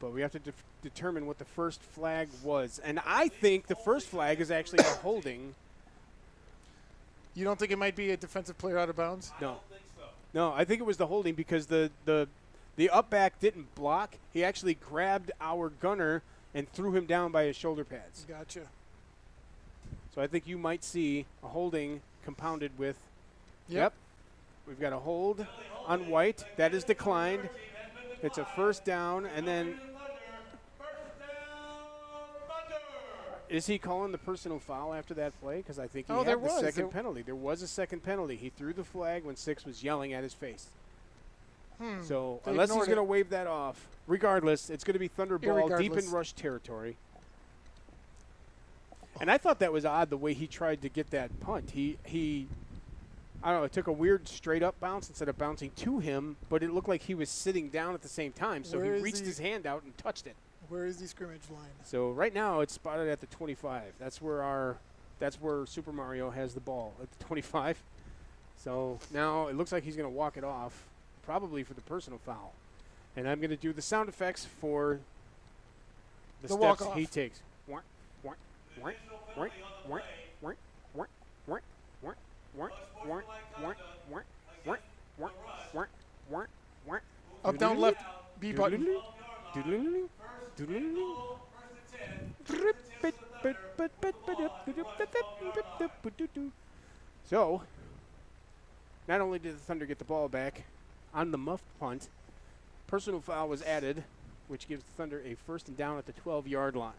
But we have to determine what the first flag was. And I think the first flag is actually a holding.
You don't think it might be a defensive player out of bounds?
No. No, I think it was the holding because the up back didn't block. He actually grabbed our gunner and threw him down by his shoulder pads.
Gotcha.
So I think you might see a holding compounded with.
Yep.
We've got a hold on White. That is declined. It's a first down, and then is he calling the personal foul after that play? Because I think he
Oh,
had
there
the
was.
second penalty. There was a second penalty. He threw the flag when 6 was yelling at his face. So
They
unless he's
ignored
going to
it.
wave that off, regardless, it's going to be Thunder ball deep in
Irregardless.
rush territory. And I thought that was odd the way he tried to get that punt. He I don't know, it took a weird straight up bounce instead of bouncing to him, but it looked like he was sitting down at the same time. So
Where
he
is
reached
he?
his hand out and touched it.
Where is the scrimmage line?
So right now it's spotted at the 25. That's where Super Mario has the ball, at the 25. So now it looks like he's going to walk it off, probably for the personal foul. And I'm going to do the sound effects for the steps
walk-off.
he takes. Wark, wark, wark, wark, wark, wark, wark, wark, wark, wark, wark, wark, wark, wark, wark, wark, wark, wark.
Up, down, left, B button.
Doodle-doodle-doo, doodle-doodle-doo. So, not only did the Thunder get the ball back on the muffed punt, personal foul was added, which gives the Thunder a 1st and down at the 12-yard line.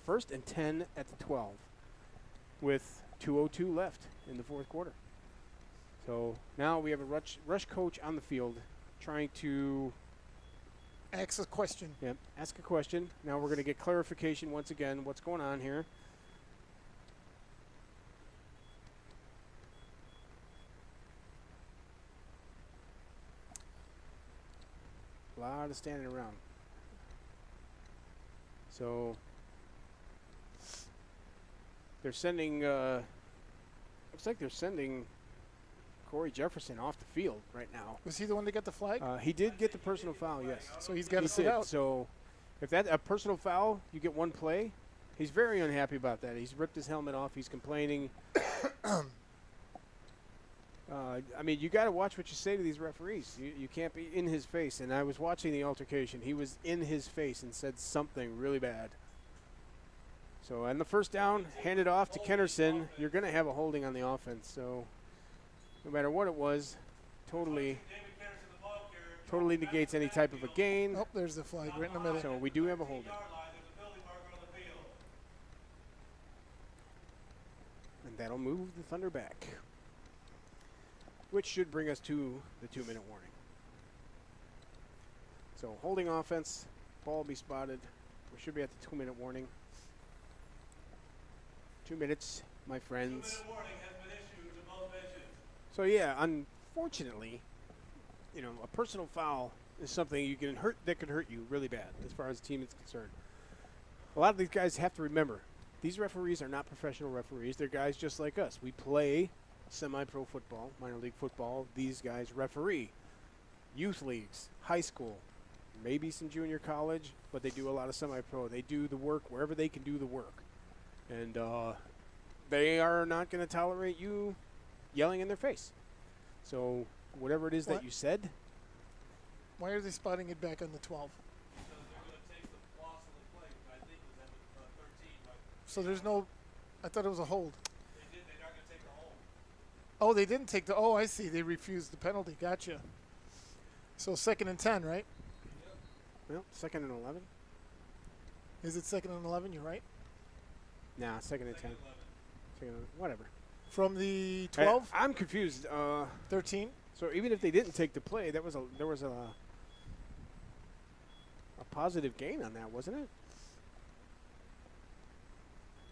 1st and 10 at the 12 with 2:02 left in the fourth quarter. So now we have a rush coach on the field trying to
Ask a question.
ask a question. Now we're going to get clarification once again. What's going on here? A lot of standing around. So they're sending, looks like they're sending Corey Jefferson off the field right now.
Was he the one that got the flag?
He did get the personal foul, yes.
So he's got to
He
sit
did.
out.
So if that's a personal foul, you get one play. He's very unhappy about that. He's ripped his helmet off. He's complaining. I mean, you got to watch what you say to these referees. You can't be in his face. And I was watching the altercation. He was in his face and said something really bad. So on the first down, hand it off to Kennerson. You're going to have a holding on the offense. So no matter what it was, totally negates any type of a gain.
Oh, there's the flag right in the middle.
So we do have a holding. And that'll move the Thunder back, which should bring us to the 2-minute warning. So holding offense, ball will be spotted. We should be at the 2-minute warning. 2 minutes, my friends.
2-minute warning has been issued to both benches.
So yeah, unfortunately, you know, a personal foul is something that could hurt you really bad as far as the team is concerned. A lot of these guys have to remember, these referees are not professional referees. They're guys just like us. We play semi-pro football, minor league football. These guys referee youth leagues, high school, maybe some junior college, but they do a lot of semi-pro. They do the work wherever they can do the work. And they are not going to tolerate you yelling in their face. So whatever it is that you said.
Why are they spotting it back on the 12?
Because they're going to take the loss of the play, which I think was at 13. But
So there's no, I thought it was a hold.
they're not going to take the hold.
Oh, they didn't take the, oh, I see. They refused the penalty. Gotcha. So 2nd and 10, right?
Well, 2nd and 11.
Is it 2nd and 11? You're right.
Nah, 2nd and 10. Whatever.
From the 12?
I'm confused.
13?
So even if they didn't take the play, there was a positive gain on that, wasn't it?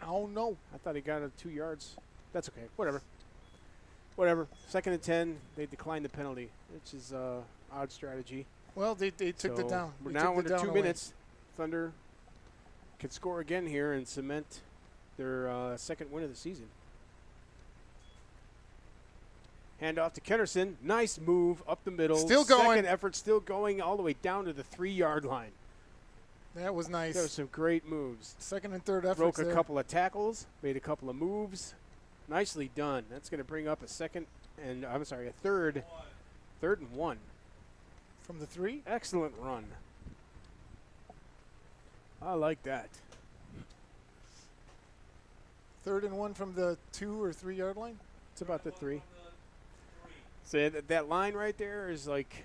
Oh, no.
I thought he got 2 yards. That's okay. Whatever. 2nd and 10. They declined the penalty, which is odd strategy.
Well, they took it down.
We're
They
now
took the
under
down
2
away.
minutes. Thunder could score again here and cement their second win of the season. Hand off to Kennerson. Nice move up the middle.
Still going.
Second effort still going all the way down to the 3-yard line.
That was nice.
There were some great moves.
2nd and 3rd efforts
Broke a
there.
couple of tackles, made a couple of moves. Nicely done. That's going to bring up a third and 1.
From the 3?
Excellent run. I like that.
3rd and 1 from the 2 or 3 yard line?
It's about the 3. So that line right there is like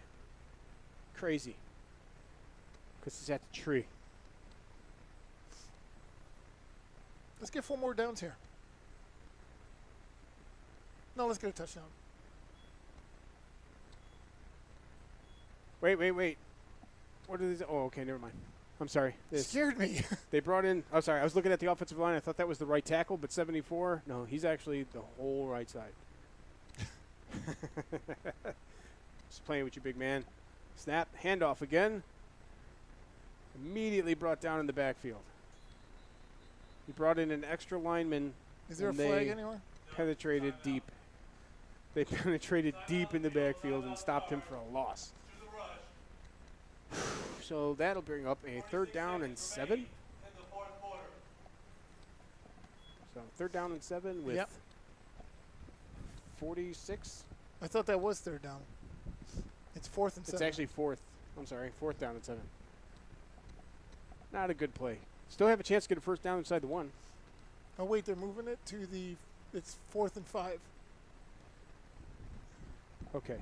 crazy because it's at the tree.
Let's get 4 more downs here. No, let's get a touchdown.
Wait. What is? Oh, okay, never mind. I'm sorry.
Scared me.
They brought in. I'm sorry. I was looking at the offensive line. I thought that was the right tackle, but 74. No, he's actually the whole right side. Just playing with you, big man. Snap, handoff again. Immediately brought down in the backfield. He brought in an extra lineman.
Is there a
and
flag
they
anywhere?
penetrated deep. They penetrated deep in the backfield and stopped him for a loss. So that'll bring up a 3rd down and 7.
In the fourth quarter.
So 3rd down and 7 with
Yep.
46.
I thought that was 3rd down. It's 4th and 7.
It's actually 4th. I'm sorry, 4th down and 7. Not a good play. Still have a chance to get a 1st down inside the 1.
Oh, wait, they're moving it to the, it's 4th and 5.
Okay.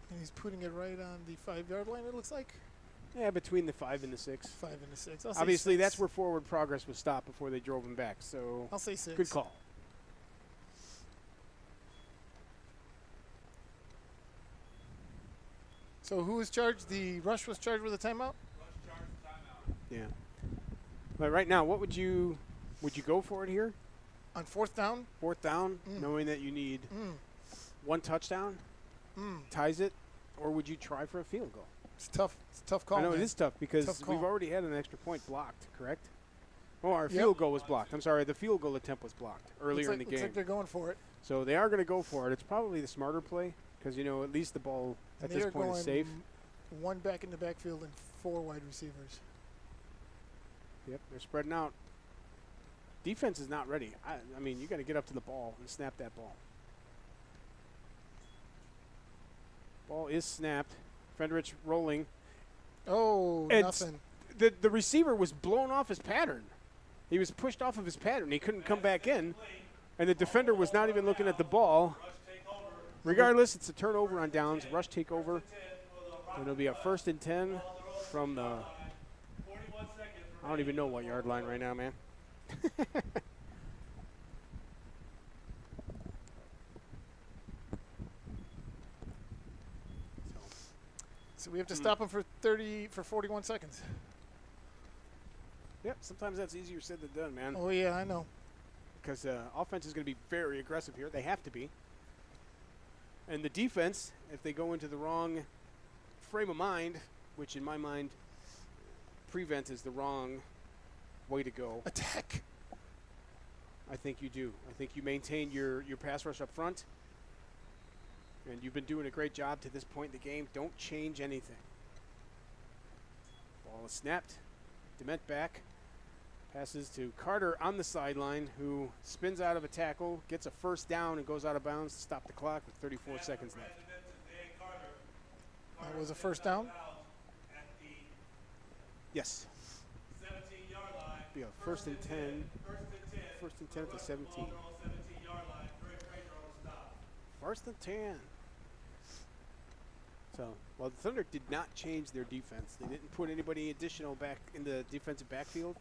And he's putting it right on the 5-yard line, it looks like.
Yeah, between the 5 and the 6.
5 and the 6. I'll say
Obviously,
6.
that's where forward progress was stopped before they drove him back. So
I'll say 6.
good call.
So who was charged? The rush was charged with a timeout?
Rush charge timeout.
Yeah. But right now, what would you go for it here?
On 4th down?
4th down, knowing that you need one touchdown, ties it, or would you try for a field goal?
It's tough. It's a tough call.
I know
man.
it is tough because
Tough call.
we've already had an extra point blocked, correct? Oh, our field goal was blocked. I'm sorry, the field goal attempt was blocked earlier in the
Looks
game.
like they're going for it.
So they are going to go for it. It's probably the smarter play because, at least the ball at
And
this
they're
point is safe.
one back in the backfield and 4 wide receivers.
Yep, they're spreading out. Defense is not ready. I mean, you got to get up to the ball and snap that ball. Ball is snapped. Fenderich rolling.
Oh,
It's-
nothing.
The receiver was blown off his pattern. He was pushed off of his pattern. He couldn't come back in. And the defender was not even looking at the ball.
Rush take over.
Regardless, it's a turnover on downs. Rush take over. It'll be a 1st and 10 from the,
41 seconds.
I don't even know what yard line right now, man.
So we have to stop him for 41 seconds.
Yep, sometimes that's easier said than done, man.
Oh, yeah, I know.
Because offense is going to be very aggressive here. They have to be. And the defense, if they go into the wrong frame of mind, which in my mind, prevent is the wrong way to go.
Attack.
I think you do. I think you maintain your pass rush up front. And you've been doing a great job to this point in the game. Don't change anything. Ball is snapped. Dement back. Passes to Carter on the sideline, who spins out of a tackle, gets a 1st down, and goes out of bounds to stop the clock with 34 seconds left.
That was a 1st down.
At the
Yes.
17-yard line.
Be a 1st and 10.
1st and 10.
1st and 10 at the 17.
Ball on 17-yard line. Greg Frazier on the stop.
1st and 10. So, while the Thunder did not change their defense, they didn't put anybody additional back in the defensive backfield,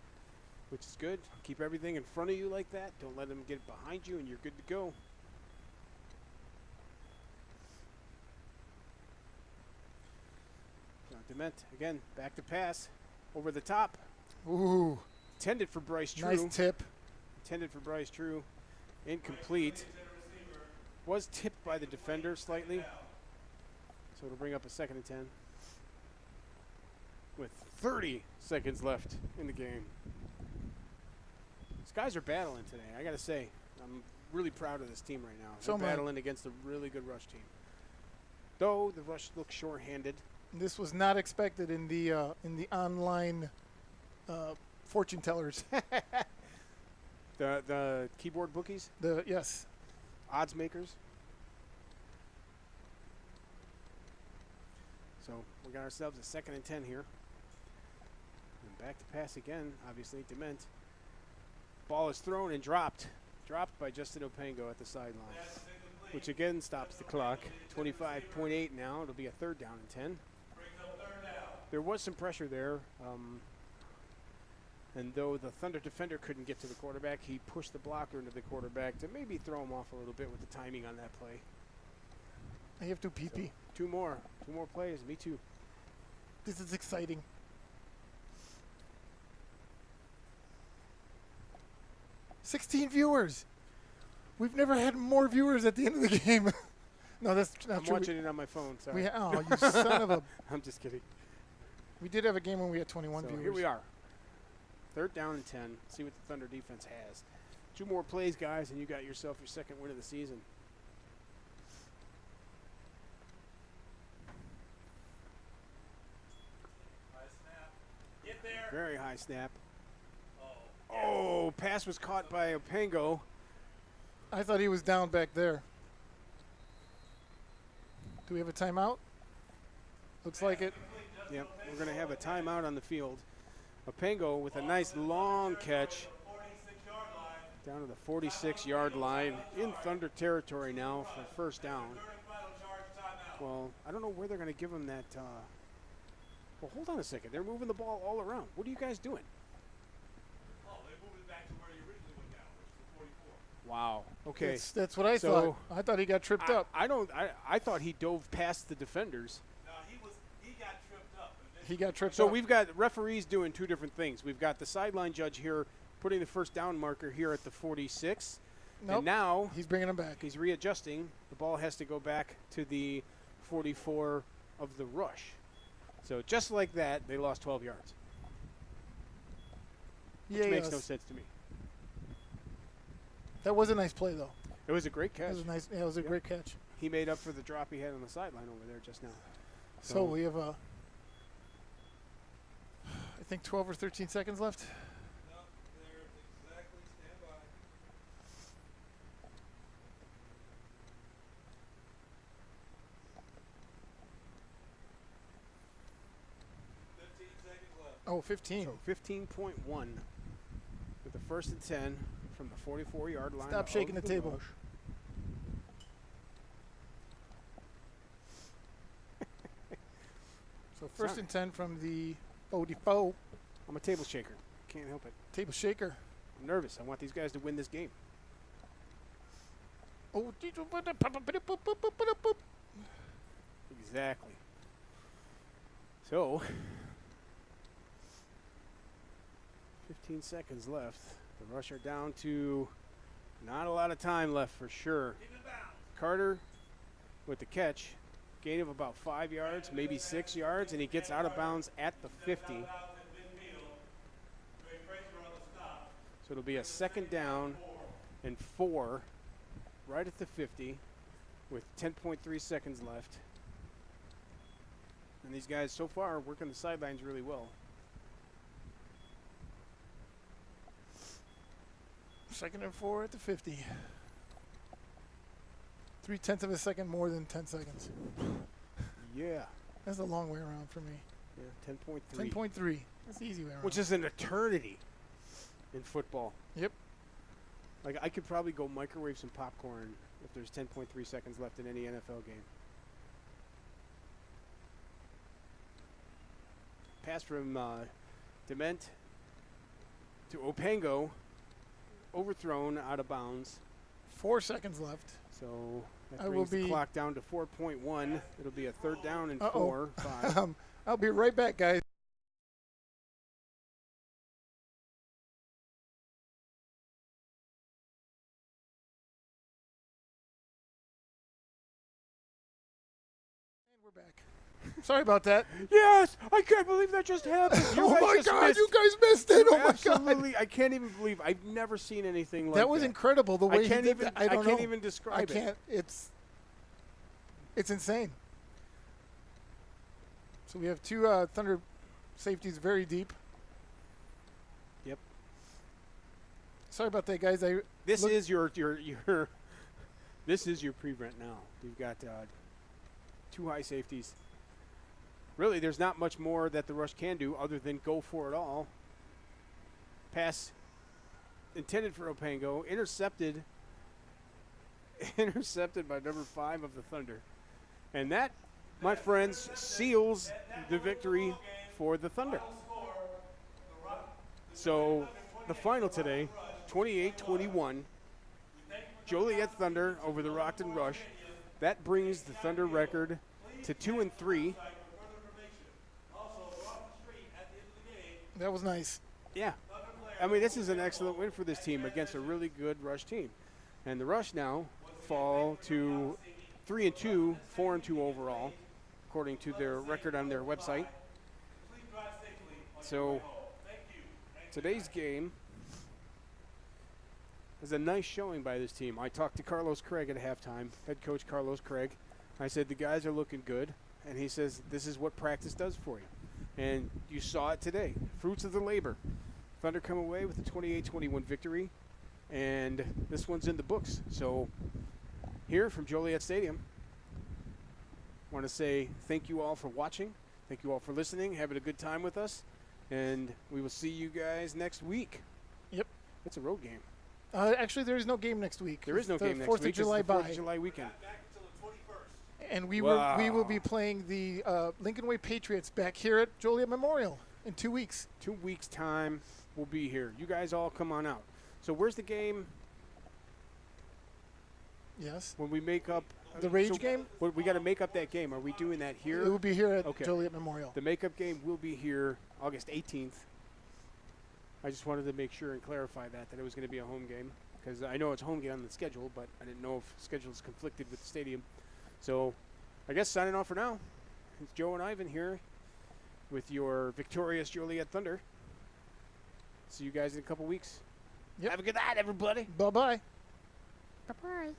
which is good. Keep everything in front of you like that. Don't let them get behind you, and you're good to go. So Dement, again, back to pass. Over the top.
Ooh,
Intended for Bryce True.
nice tip.
Intended for Bryce True. Incomplete. Was tipped by the defender slightly. So it'll bring up a 2nd and 10. With 30 seconds left in the game. These guys are battling today, I got to say. I'm really proud of this team right now.
So
They're
am I.
battling against a really good rush team. Though the rush looks short-handed.
This was not expected in the online fortune tellers.
The keyboard bookies,
Yes.
odds makers. So we got ourselves a 2nd and 10 here. And back to pass again, obviously, Dement. Ball is thrown and dropped. Dropped by Justin Opango at the sideline, which again stops the clock. 25.8 now. It'll be a 3rd down and 10. There was some pressure there. And though the Thunder defender couldn't get to the quarterback, he pushed the blocker into the quarterback to maybe throw him off a little bit with the timing on that play.
I have 2 PP.
Two more plays. Me too.
This is exciting. $16 viewers. We've never had more viewers at the end of the game. No, that's not
I'm
true.
watching it on my phone. Sorry.
You son of a.
I'm just kidding.
We did have a game when we had 21
So
viewers.
here we are. 3rd down and 10. See what the Thunder defense has. 2 more plays, guys, and you got yourself your 2nd win of the season.
High snap. Get there.
Very high snap.
Oh.
Oh, pass was caught by Opango.
I thought he was down back there. Do we have a timeout? Looks like it.
Yep, we're going to have a timeout on the field. Opango with a nice long catch.
46-yard line.
Down to the 46-yard line in Thunder territory now for first down.
Third and final charge timeout.
Well, I don't know where they're going to give them that. Well, hold on a second. They're moving the ball all around. What are you guys doing?
Oh, they moved it back to where you originally went down, which is the 44.
Wow. Okay.
That's what I
So,
thought. I thought he got tripped up.
I thought he dove past the defenders.
No, he got tripped up. And then
He got tripped
So
up.
we've got referees doing two different things. We've got the sideline judge here putting the first down marker here at the 46.
Nope.
And now
He's bringing him back.
he's readjusting. The ball has to go back to the 44 of the rush. So just like that, they lost 12 yards. Which makes no sense to me.
That was a nice play, though.
It was a great catch.
It was a nice. Yeah, it was a
Yep.
great catch.
He made up for the drop he had on the sideline over there just now.
So we have I think 12 or 13 seconds left.
No, they're exactly stand by. 15 seconds left.
Oh, 15.
So 15.1 with the first and 10 from the 44-yard line.
Stop shaking
of
the table.
rush.
So first
Sorry.
and 10 from the 44.
I'm a table shaker. Can't help it.
Table shaker.
I'm nervous. I want these guys to win this game.
Oh,
Exactly. So, 15 seconds left. The Rush are down to not a lot of time left for sure.
Keep it bound.
Carter with the catch. Gain of about 5 yards, maybe 6 yards, and he gets out of bounds at the 50.
Out in midfield. Ray Frazier on the stop.
So it'll be a second down and 4 right at the 50 with 10.3 seconds left. And these guys so far are working the sidelines really well.
Second and 4 at the 50. 0.3 of a second more than 10 seconds.
Yeah.
That's a long way around for me.
Yeah, 10.3.
10.3. That's the easy way around.
Which is an eternity in football.
Yep.
Like, I could probably go microwave some popcorn if there's 10.3 seconds left in any NFL game. Pass from Dement to Opango, overthrown out of bounds.
4 seconds left.
So that
I will
brings the
be-
clock down to 4.1. It'll be a third down and
Uh-oh.
5.
I'll be right back, guys. And we're back. Sorry about that.
Yes, I can't believe that just happened. You
Oh
guys
my
just
God,
missed.
you guys missed it. Oh my God.
Absolutely, I can't even believe. I've never seen anything like that.
That was incredible the way
I can't
he did
even.
that. I don't
can't
know.
even describe
I
it.
can't. It's insane. So we have two Thunder safeties very deep.
Yep.
Sorry about that, guys.
This
Look-
is your this is your prevent now. You've got two high safeties. Really, there's not much more that the Rush can do other than go for it all. Pass intended for Opango, intercepted by number 5 of the Thunder. And that, my friends, seals the victory for the Thunder. So the final today, 28-21, Joliet Thunder over the Rockton Rush. That brings the Thunder record to 2-3.
That was nice.
Yeah. I mean, this is an excellent win for this team against a really good Rush team. And the Rush now fall to 3-2, 4-2 overall, according to their record on their website. So today's game is a nice showing by this team. I talked to Carlos Craig at halftime, head coach Carlos Craig. I said, the guys are looking good. And he says, this is what practice does for you. And you saw it today. Fruits of the labor. Thunder come away with a 28-21 victory. And this one's in the books. So here from Joliet Stadium, I want to say thank you all for watching. Thank you all for listening, having a good time with us. And we will see you guys next week.
Yep.
It's a road game.
Actually, there is no game next week.
There is no
The
game next
4th
week.
of July
It's the 4th
bye.
of July weekend.
Back until the 21st.
And we
Wow.
will be playing the Lincoln Way Patriots back here at Joliet Memorial in 2 weeks.
2 weeks' time, we'll be here. You guys all come on out. So where's the game
Yes.
when we make up?
The Rage game?
We got to make up that game. Are we doing that here?
It will be here at
Okay.
Joliet Memorial.
The makeup game will be here August 18th. I just wanted to make sure and clarify that it was going to be a home game, because I know it's a home game on the schedule, but I didn't know if schedules conflicted with the stadium. So I guess signing off for now. It's Joe and Ivan here with your victorious Joliet Thunder. See you guys in a couple weeks.
Yep.
Have a good night, everybody.
Bye-bye.
Bye-bye.